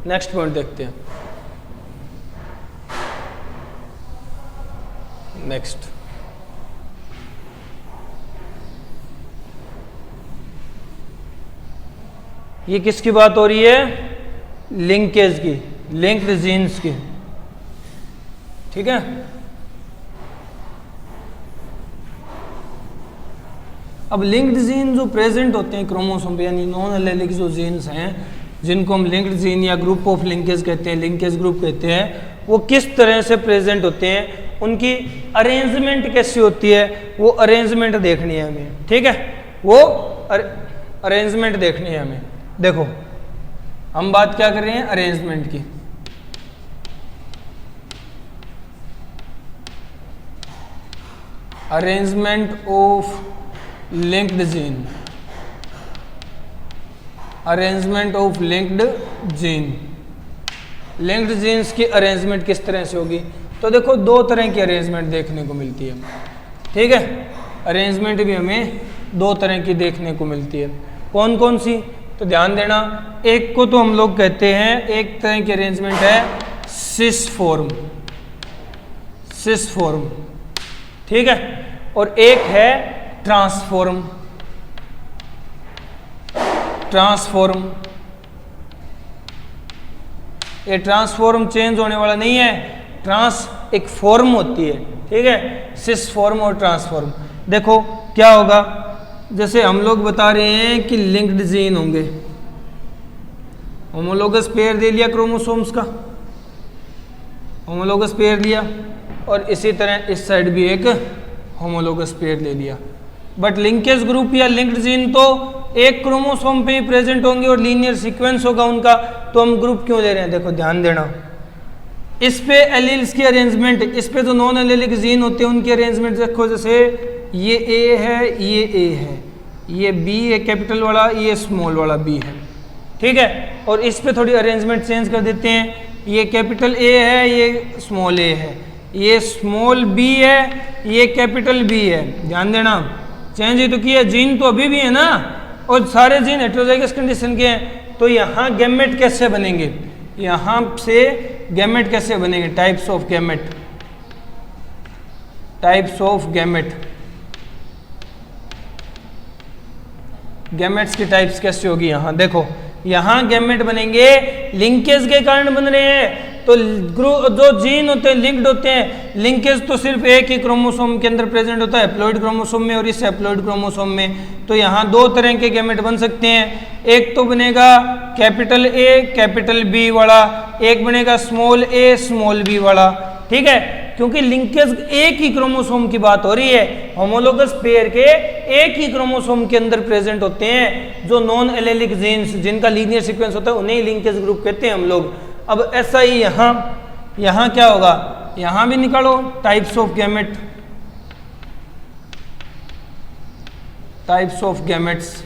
नेक्स्ट पॉइंट देखते हैं। नेक्स्ट ये किसकी बात हो रही है? लिंकेज की, लिंक्ड जीन्स की। ठीक है, अब लिंक्ड जीन जो प्रेजेंट होते हैं क्रोमोसोम पे, यानी नॉन एलेलिक जो जीन्स हैं जिनको हम लिंक्ड जीन या ग्रुप ऑफ लिंकेज कहते हैं, लिंकेज ग्रुप कहते हैं, वो किस तरह से प्रेजेंट होते हैं, उनकी अरेंजमेंट कैसी होती है, वो अरेंजमेंट देखनी है हमें। ठीक है, वो अरेंजमेंट देखनी है हमें। देखो हम बात क्या कर रहे हैं? अरेंजमेंट की। Arrangement of linked gene, arrangement of linked gene. Linked genes की अरेंजमेंट किस तरह से होगी? तो देखो दो तरह की अरेंजमेंट देखने को मिलती है। ठीक है, अरेंजमेंट भी हमें दो तरह की देखने को मिलती है। कौन कौन सी? तो ध्यान देना, एक को तो हम लोग कहते हैं, एक तरह की अरेंजमेंट है सिस फॉर्म, सिस फॉर्म। ठीक है, और एक है ट्रांसफॉर्म, ट्रांसफॉर्म। ये ट्रांसफॉर्म चेंज होने वाला नहीं है, ट्रांस एक फॉर्म होती है। ठीक है, सिस फॉर्म और ट्रांसफॉर्म। देखो क्या होगा, जैसे हम लोग बता रहे हैं कि लिंक्ड जीन होंगे, होमोलोगस पेयर दे लिया क्रोमोसोम्स का, होमोलोगस पेयर लिया, और इसी तरह इस साइड भी एक होमोलोगस पेयर ले लिया। बट लिंकेज ग्रुप या लिंक्ड जीन तो एक क्रोमोसोम पे ही प्रेजेंट होंगे और लीनियर सीक्वेंस होगा उनका, तो हम ग्रुप क्यों ले रहे हैं? देखो ध्यान देना, इस पे एलील्स की अरेंजमेंट, इस पे जो नॉन एलेलिक जीन होते हैं उनकी अरेंजमेंट देखो, जैसे ये ए है, ये ए है, ये बी है कैपिटल वाला, ये स्मॉल वाला बी है। ठीक है, और इस पे थोड़ी अरेंजमेंट चेंज कर देते हैं, ये कैपिटल ए है, ये स्मॉल ए है, ये स्मॉल बी है, ये कैपिटल बी है। ध्यान देना, चेंज ही तो किया, जीन तो अभी भी है ना, और सारे जीन हेटेरोजाइगस कंडीशन के हैं। तो यहाँ गैमेट कैसे बनेंगे? यहाँ से गैमेट कैसे बनेंगे? Types of gamete, types of gamete, gametes की टाइप्स कैसे होगी? यहाँ देखो, यहाँ गैमेट बनेंगे, लिंकेज के कारण बन रहे हैं। तो जो जीन होते हैं लिंक्ड होते हैं, लिंकेज तो सिर्फ एक ही क्रोमोसोम के अंदर प्रेजेंट होता है, हैप्लॉइड क्रोमोसोम में और इस हैप्लॉइड क्रोमोसोम में। तो यहाँ दो तरह के गैमेट बन सकते हैं, एक तो बनेगा कैपिटल ए कैपिटल बी वाला, एक बनेगा स्मॉल ए स्मॉल बी वाला। ठीक है, क्योंकि लिंकेज एक ही क्रोमोसोम की बात हो रही है, होमोलोगस पेयर के एक ही क्रोमोसोम के अंदर प्रेजेंट होते हैं जो नॉन एलेलिक जीन्स जिनका लीनियर सीक्वेंस होता है, उन्हें लिंकेज ग्रुप कहते हैं हम लोग। अब ऐसा ही यहाँ क्या होगा? यहाँ भी निकालो types of gamete, types of gametes.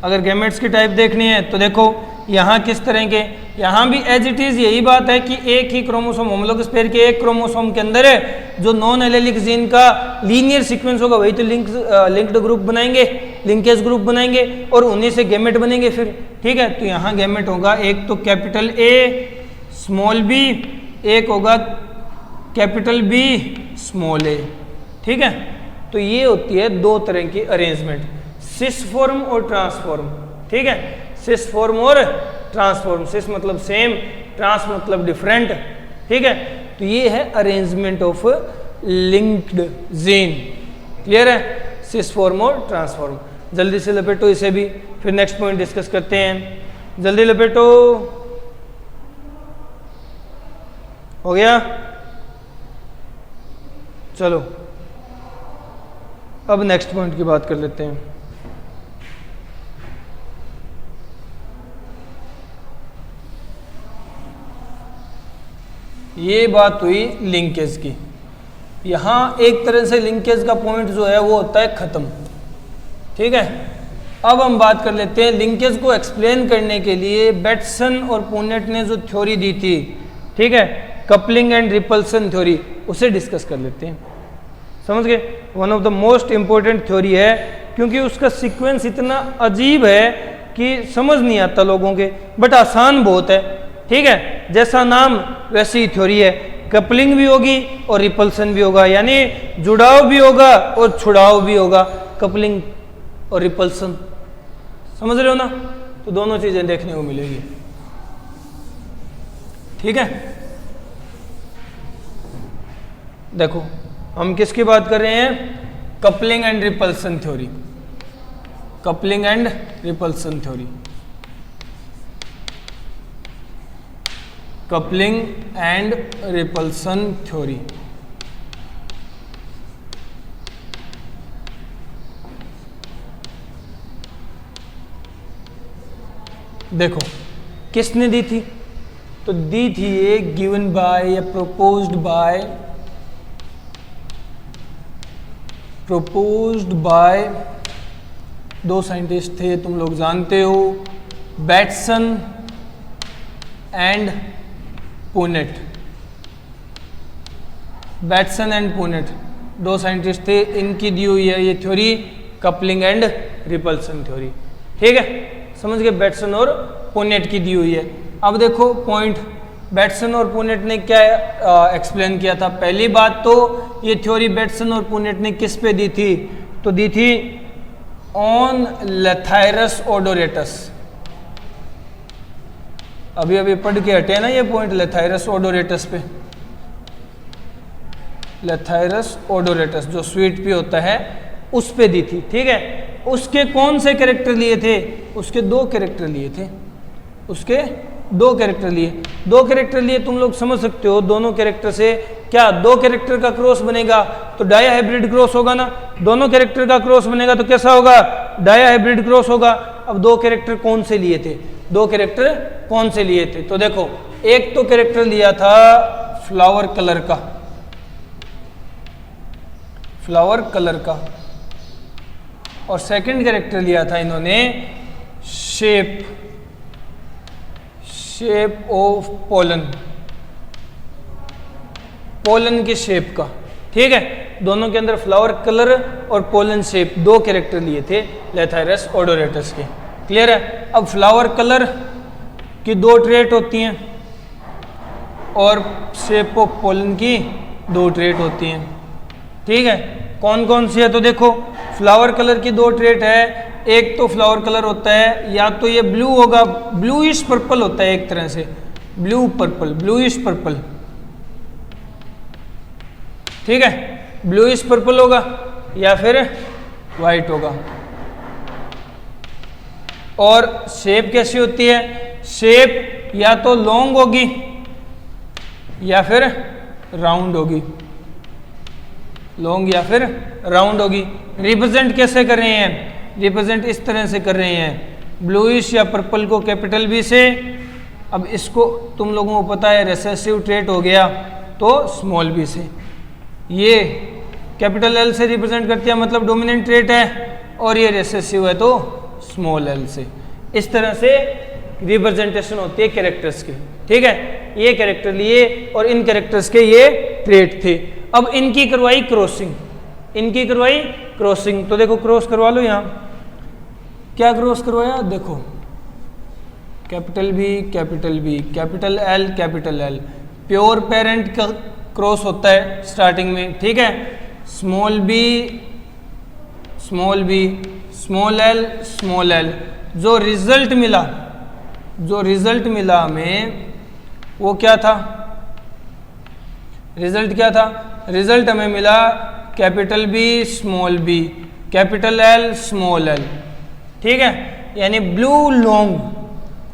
अगर गैमेट्स की टाइप देखनी है तो देखो यहाँ किस तरह के, यहाँ भी एज इट इज यही बात है कि एक ही क्रोमोसोम, होमोलोगस पेयर के एक क्रोमोसोम के अंदर है जो नॉन एलेलिक जीन का लीनियर सीक्वेंस होगा, वही तो लिंक्ड ग्रुप बनाएंगे, लिंकेज ग्रुप बनाएंगे और उन्हीं से गैमेट बनेंगे फिर। ठीक है, तो यहाँ गैमेट होगा एक तो कैपिटल ए स्मॉल बी, एक होगा कैपिटल बी स्मॉल ए। ठीक है, तो ये होती है दो तरह की अरेंजमेंट, सिस फॉर्म और ट्रांसफॉर्म। ठीक है, सिस फॉर्म और ट्रांसफॉर्म, सिस मतलब सेम, ट्रांस मतलब डिफरेंट। ठीक है, तो ये है arrangement of linked gene. Clear है? सिस फॉर्म और ट्रांसफॉर्म। जल्दी से लपेटो इसे भी, फिर नेक्स्ट पॉइंट डिस्कस करते हैं। जल्दी लपेटो। हो गया? चलो अब नेक्स्ट पॉइंट की बात कर लेते हैं। ये बात हुई लिंकेज की। यहाँ एक तरह से लिंकेज का पॉइंट जो है वो होता है खत्म। ठीक है, अब हम बात कर लेते हैं लिंकेज को एक्सप्लेन करने के लिए बैटसन और पुनेट ने जो थ्योरी दी थी, ठीक है, कपलिंग एंड रिपल्सन थ्योरी, उसे डिस्कस कर लेते हैं। समझ गए? One of the most important theory है, क्योंकि उसका सीक्वेंस इतना अजीब है कि समझ नहीं आता लोगों के, बट आसान बहुत है। ठीक है, जैसा नाम वैसी ही थ्योरी है, कपलिंग भी होगी और रिपल्सन भी होगा, यानी जुड़ाव भी होगा और छुड़ाव भी होगा, कपलिंग और रिपल्सन। समझ रहे हो ना? तो दोनों चीजें देखने को मिलेगी। ठीक है, देखो हम किसकी बात कर रहे हैं? Coupling and repulsion theory, coupling and repulsion theory, coupling and repulsion theory. देखो किसने दी थी? तो दी थी ये गिवन बाय या प्रोपोज्ड बाय दो साइंटिस्ट थे, तुम लोग जानते हो, Bateson and Punnett. Bateson and Punnett दो साइंटिस्ट थे, इनकी दी हुई है ये theory, coupling and repulsion theory. ठीक है, समझ गए? बैटसन और पुनेट की दी हुई है। अब देखो पॉइंट, बैटसन और पुनेट ने क्या एक्सप्लेन किया था? पहली बात तो ये थ्योरी बैटसन और पुनेट ने किस पे दी थी? तो दी थी ऑन लेथायरस ओडोरेटस। अभी अभी पढ़ के हटे ना ये पॉइंट, लेथायरस ओडोरेटस पे। लेथायरस ओडोरेटस जो स्वीट पी होता है उस पे दी थी। ठीक है, उसके कौन से कैरेक्टर लिए थे? उसके दो कैरेक्टर लिए थे, उसके दो कैरेक्टर लिए। दो कैरेक्टर लिए, तुम लोग समझ सकते हो, दोनों कैरेक्टर से क्या दो कैरेक्टर का क्रॉस बनेगा तो डाया हाइब्रिड क्रॉस होगा ना। दोनों कैरेक्टर का क्रॉस बनेगा तो कैसा होगा? डाया हाइब्रिड क्रॉस होगा। अब दो कैरेक्टर कौन से लिए थे? दो कैरेक्टर कौन से लिए थे? तो देखो, एक तो कैरेक्टर लिया था फ्लावर कलर का, फ्लावर कलर का, और सेकंड कैरेक्टर लिया था इन्होंने शेप ऑफ पोलन, पोलन के शेप का। ठीक है, दोनों के अंदर फ्लावर कलर और पोलन शेप दो कैरेक्टर लिए थे लेथायरस ओडोरेटस के। क्लियर है? अब फ्लावर कलर की दो ट्रेट होती हैं और शेप ऑफ पोलन की दो ट्रेट होती हैं। ठीक है, कौन कौन सी है? तो देखो, फ्लावर कलर की दो ट्रेट है। एक तो फ्लावर कलर होता है, या तो ये ब्लू होगा, ब्लूइश पर्पल होता है एक तरह से, ब्लू पर्पल, ब्लूइश पर्पल। ठीक है, ब्लूइश पर्पल होगा या फिर वाइट होगा। और शेप कैसी होती है? शेप या तो लॉन्ग होगी या फिर राउंड होगी, लॉन्ग या फिर राउंड होगी। रिप्रेजेंट कैसे कर रहे हैं? रिप्रेजेंट इस तरह से कर रहे हैं, ब्लूइश या पर्पल को कैपिटल बी से, अब इसको तुम लोगों को पता है रिसेसिव ट्रेट हो गया तो स्मॉल बी से। ये कैपिटल एल से रिप्रेजेंट करती है, मतलब डोमिनेंट ट्रेट है, और ये रिसेसिव है तो स्मॉल एल से। इस तरह से रिप्रेजेंटेशन होती है कैरेक्टर्स की। ठीक है, ये कैरेक्टर लिए और इन कैरेक्टर्स के ये ट्रेट थे। अब इनकी करवाई क्रॉसिंग, इनकी करवाई क्रॉसिंग। तो देखो क्रॉस करवा लो, यहाँ क्या क्रॉस करवाया? देखो, capital B, capital B, capital L, pure parent का क्रॉस होता है स्टार्टिंग में। ठीक है, small B, small B, small L. जो रिजल्ट मिला हमें वो क्या था? रिजल्ट क्या था? रिजल्ट हमें मिला capital B, small B, capital L, small L. ठीक है, यानी ब्लू लॉन्ग,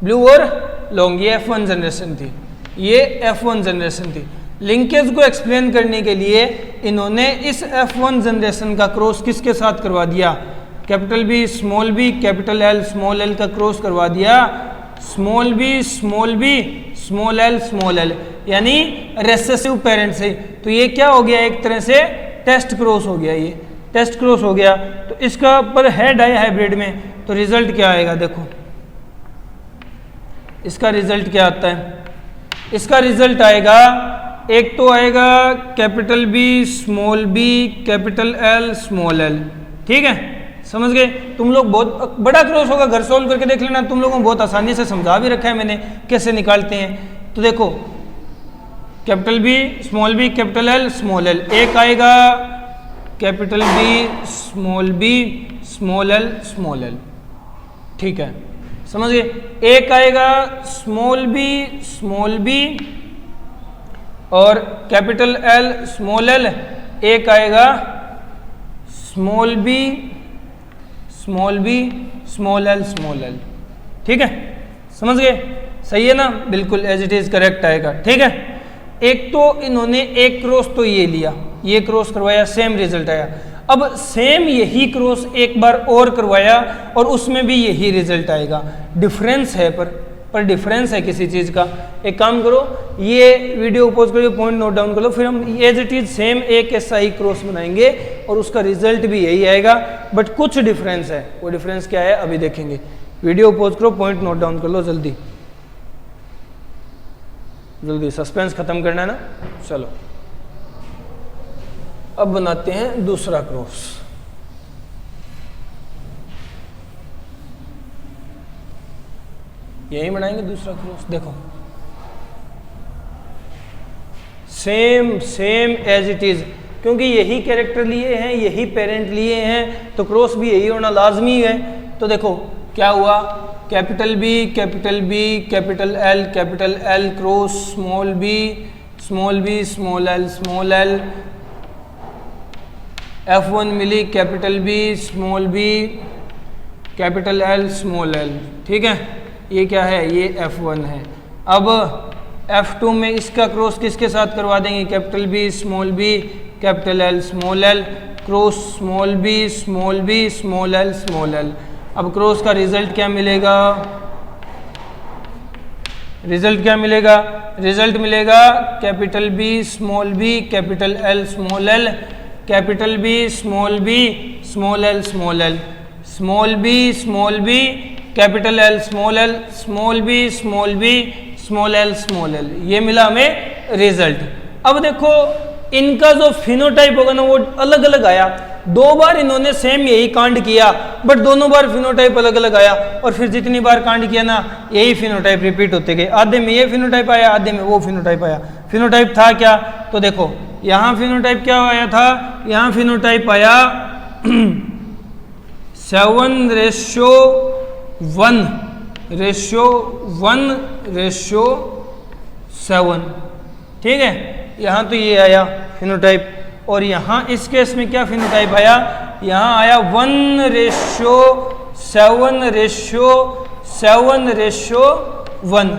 ब्लू और लॉन्ग, ये F1 जनरेशन थी, ये F1 जनरेशन थी। लिंकेज को एक्सप्लेन करने के लिए इन्होंने इस F1 जनरेशन का क्रॉस किसके साथ करवा दिया? Capital B, small B, capital L, small L का क्रॉस करवा दिया small B, small B, small L, यानी रेसेसिव पेरेंट से। तो ये क्या हो गया? एक तरह से टेस्ट क्रॉस हो गया। ये टेस्ट क्रॉस हो गया, तो इसका पर है डाई हाइब्रिड में, तो रिजल्ट क्या आएगा देखो, इसका रिजल्ट क्या आता है, इसका रिजल्ट आएगा, एक तो आएगा capital B small B capital L small L, ठीक है, समझ गए। तुम लोग बहुत बड़ा क्रॉस होगा, घर सॉल्व करके देख लेना, तुम लोगों को बहुत आसानी से समझा भी रखा है मैंने कैसे निकालते हैं। तो देखो capital B small B capital L small L, एक आएगा कैपिटल बी स्मॉल एल, ठीक है, समझ गए। एक आएगा स्मॉल बी और कैपिटल एल स्मॉल एल, एक आएगा स्मॉल बी स्मॉल एल, ठीक है, समझ गए, सही है ना, बिल्कुल एज इट इज करेक्ट आएगा, ठीक है। एक तो इन्होंने एक क्रॉस तो ये लिया, ये क्रॉस करवाया, सेम रिजल्ट आया। अब सेम यही क्रॉस एक बार और करवाया और उसमें भी यही रिजल्ट आएगा, डिफरेंस है पर डिफरेंस है किसी चीज़ का। एक काम करो, ये वीडियो पॉज करो, पॉइंट नोट डाउन कर लो, फिर हम एज इट इज सेम एक ऐसा ही क्रॉस बनाएंगे और उसका रिजल्ट भी यही आएगा, बट कुछ डिफरेंस है। वो डिफरेंस क्या है अभी देखेंगे। वीडियो पॉज करो, पॉइंट नोट डाउन कर लो, जल्दी जल्दी, सस्पेंस खत्म करना है ना। चलो अब बनाते हैं दूसरा क्रॉस। यही बनाएंगे दूसरा क्रॉस, देखो सेम एज इट इज, क्योंकि यही कैरेक्टर लिए हैं, यही पेरेंट लिए हैं, तो क्रॉस भी यही होना लाजमी है। तो देखो क्या हुआ, capital B capital L cross small B small L, F1 मिली capital B capital L small L, ठीक है, ये क्या है, ये F1 है। अब F2 में इसका क्रॉस किसके साथ करवा देंगे, capital B capital L small L cross small B small L. अब क्रॉस का रिजल्ट क्या मिलेगा, रिजल्ट मिलेगा capital B capital L small L, capital B small L small B capital L small L, ये मिला हमें रिजल्ट। अब देखो इनका जो फिनोटाइप होगा ना वो अलग अलग आया, दो बार इन्होंने सेम यही कांड किया बट दोनों बार फिनोटाइप अलग अलग आया, और फिर जितनी बार कांड किया ना यही फिनोटाइप रिपीट होते गए, आधे में ये फिनोटाइप आया, आधे में वो फिनोटाइप आया। फिनोटाइप था क्या, तो देखो यहाँ फिनोटाइप क्या आया था, यहाँ फिनोटाइप आया 7:1:7, ठीक है, यहाँ तो ये आया फिनोटाइप। और यहाँ इस केस में क्या फिनोटाइप आया, यहाँ आया 1:7:1,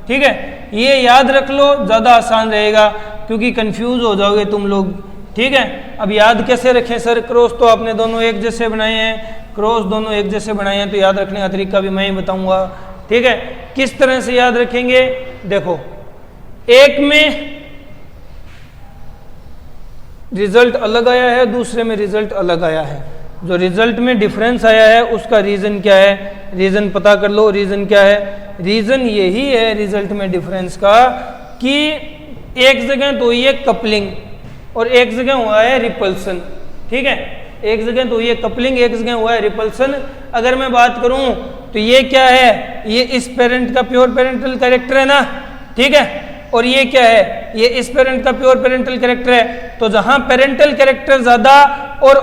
ठीक है। ये याद रख लो, ज़्यादा आसान रहेगा क्योंकि कंफ्यूज हो जाओगे तुम लोग, ठीक है। अब याद कैसे रखें सर, क्रॉस तो आपने दोनों एक जैसे बनाए हैं, तो याद रखने का तरीका भी मैं ही बताऊंगा, ठीक है। किस तरह से याद रखेंगे, देखो एक में रिजल्ट अलग आया है, दूसरे में रिजल्ट अलग आया है। जो रिजल्ट में डिफरेंस आया है उसका रीजन क्या है, रीजन पता कर लो। रीजन क्या है, रीजन यही है रिजल्ट में डिफरेंस का कि एक जगह तो ये कपलिंग और एक जगह हुआ है रिपल्सन, ठीक है। एक जगह तो ये कपलिंग, एक जगह हुआ है रिपल्सन। अगर मैं बात करूं तो ये क्या है, ये इस पेरेंट का प्योर पेरेंटल कैरेक्टर है ना, ठीक है, और ये क्या है, ये इस पेरेंट का प्योर पेरेंटल कैरेक्टर है। तो जहां पेरेंटल कैरेक्टर ज्यादा और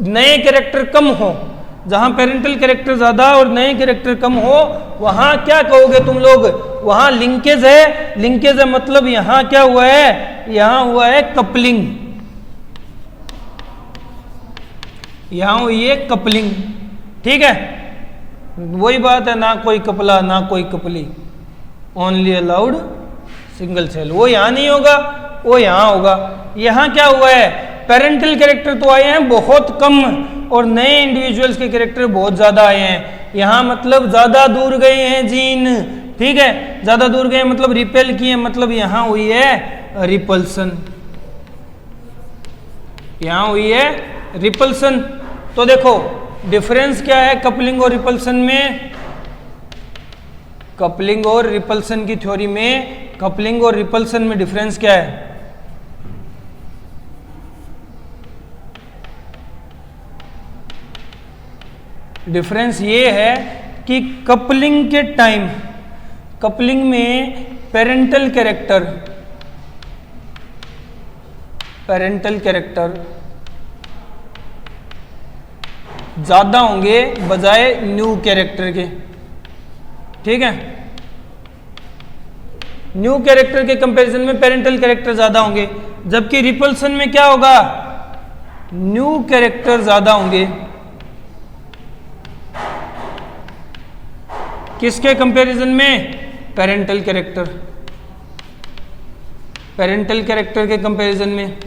नए कैरेक्टर कम हो, जहां पेरेंटल कैरेक्टर ज्यादा और नए कैरेक्टर कम हो, वहां क्या कहोगे तुम लोग, वहां लिंकेज है। लिंकेज है मतलब यहां क्या हुआ है, यहां हुआ है कपलिंग, यहां हुई है कपलिंग, ठीक है। वही बात है, ना कोई कपला ना कोई कपली, ओनली अलाउड सिंगल सेल। वो यहां नहीं होगा, वो यहां होगा। यहां क्या हुआ है, पेरेंटल कैरेक्टर तो आए हैं बहुत कम और नए इंडिविजुअल्स के कैरेक्टर बहुत ज्यादा आए हैं। यहां मतलब ज्यादा दूर गए हैं जीन, ठीक है, ज्यादा दूर गए मतलब रिपेल किए, मतलब यहां हुई है रिपल्सन, यहां हुई है रिपल्सन। तो देखो डिफरेंस क्या है कपलिंग और रिपल्सन में, कपलिंग और रिपल्सन की थ्योरी में, कपलिंग और रिपल्सन में डिफरेंस क्या है? डिफरेंस ये है कि कपलिंग के टाइम, कपलिंग में पेरेंटल कैरेक्टर ज्यादा होंगे बजाय न्यू कैरेक्टर के। ठीक है, न्यू कैरेक्टर के कंपैरिजन में पेरेंटल कैरेक्टर ज्यादा होंगे, जबकि रिपल्सन में क्या होगा? न्यू कैरेक्टर ज्यादा होंगे। किसके कंपैरिजन में? पेरेंटल कैरेक्टर, पेरेंटल कैरेक्टर के कंपैरिजन में।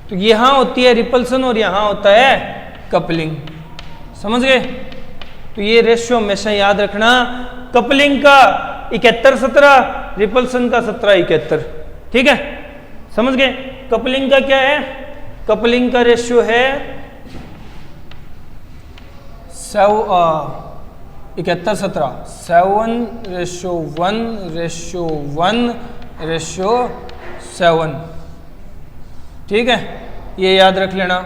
तो यहां होती है रिपल्सन और यहां होता है कपलिंग। समझ गए? तो ये रेशियो हमेशा याद रखना, कपलिंग का 71-17, रिपल्सन का 17-71। ठीक है, समझ गए? कपलिंग का क्या है? कपलिंग का रेशियो है 71-17, 7:1:1:7। ठीक है, ये याद रख लेना।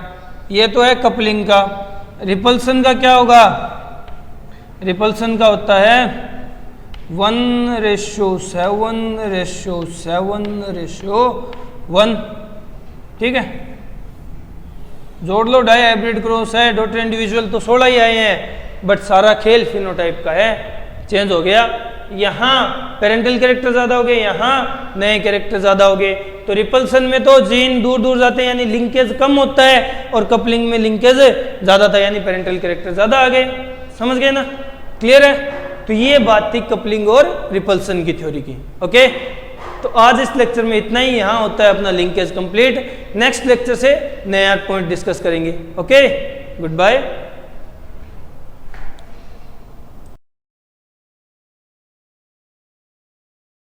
ये तो है कपलिंग का। रिपल्सन का क्या होगा? रिपल्सन का होता है 1:7:7:1। ठीक है, जोड़ लो, डाई हाइब्रिड क्रॉस है, डॉटर इंडिविजुअल तो 16 ही आए हैं, बट सारा खेल फिनोटाइप का है, चेंज हो गया। यहाँ पेरेंटल कैरेक्टर ज्यादा हो गए, यहाँ नए कैरेक्टर ज्यादा हो गए। तो रिपल्सन में तो जीन दूर दूर जाते हैं यानी लिंकेज कम होता है, और कपलिंग में लिंकेज ज्यादा था यानी पेरेंटल कैरेक्टर ज्यादा आ गए। समझ गए ना? क्लियर है? तो ये बात थी कपलिंग और रिपल्सन की थ्योरी की। ओके, तो आज इस लेक्चर में इतना ही। यहाँ होता है अपना लिंकेज कंप्लीट। नेक्स्ट लेक्चर से नया पॉइंट डिस्कस करेंगे। Okay, good bye.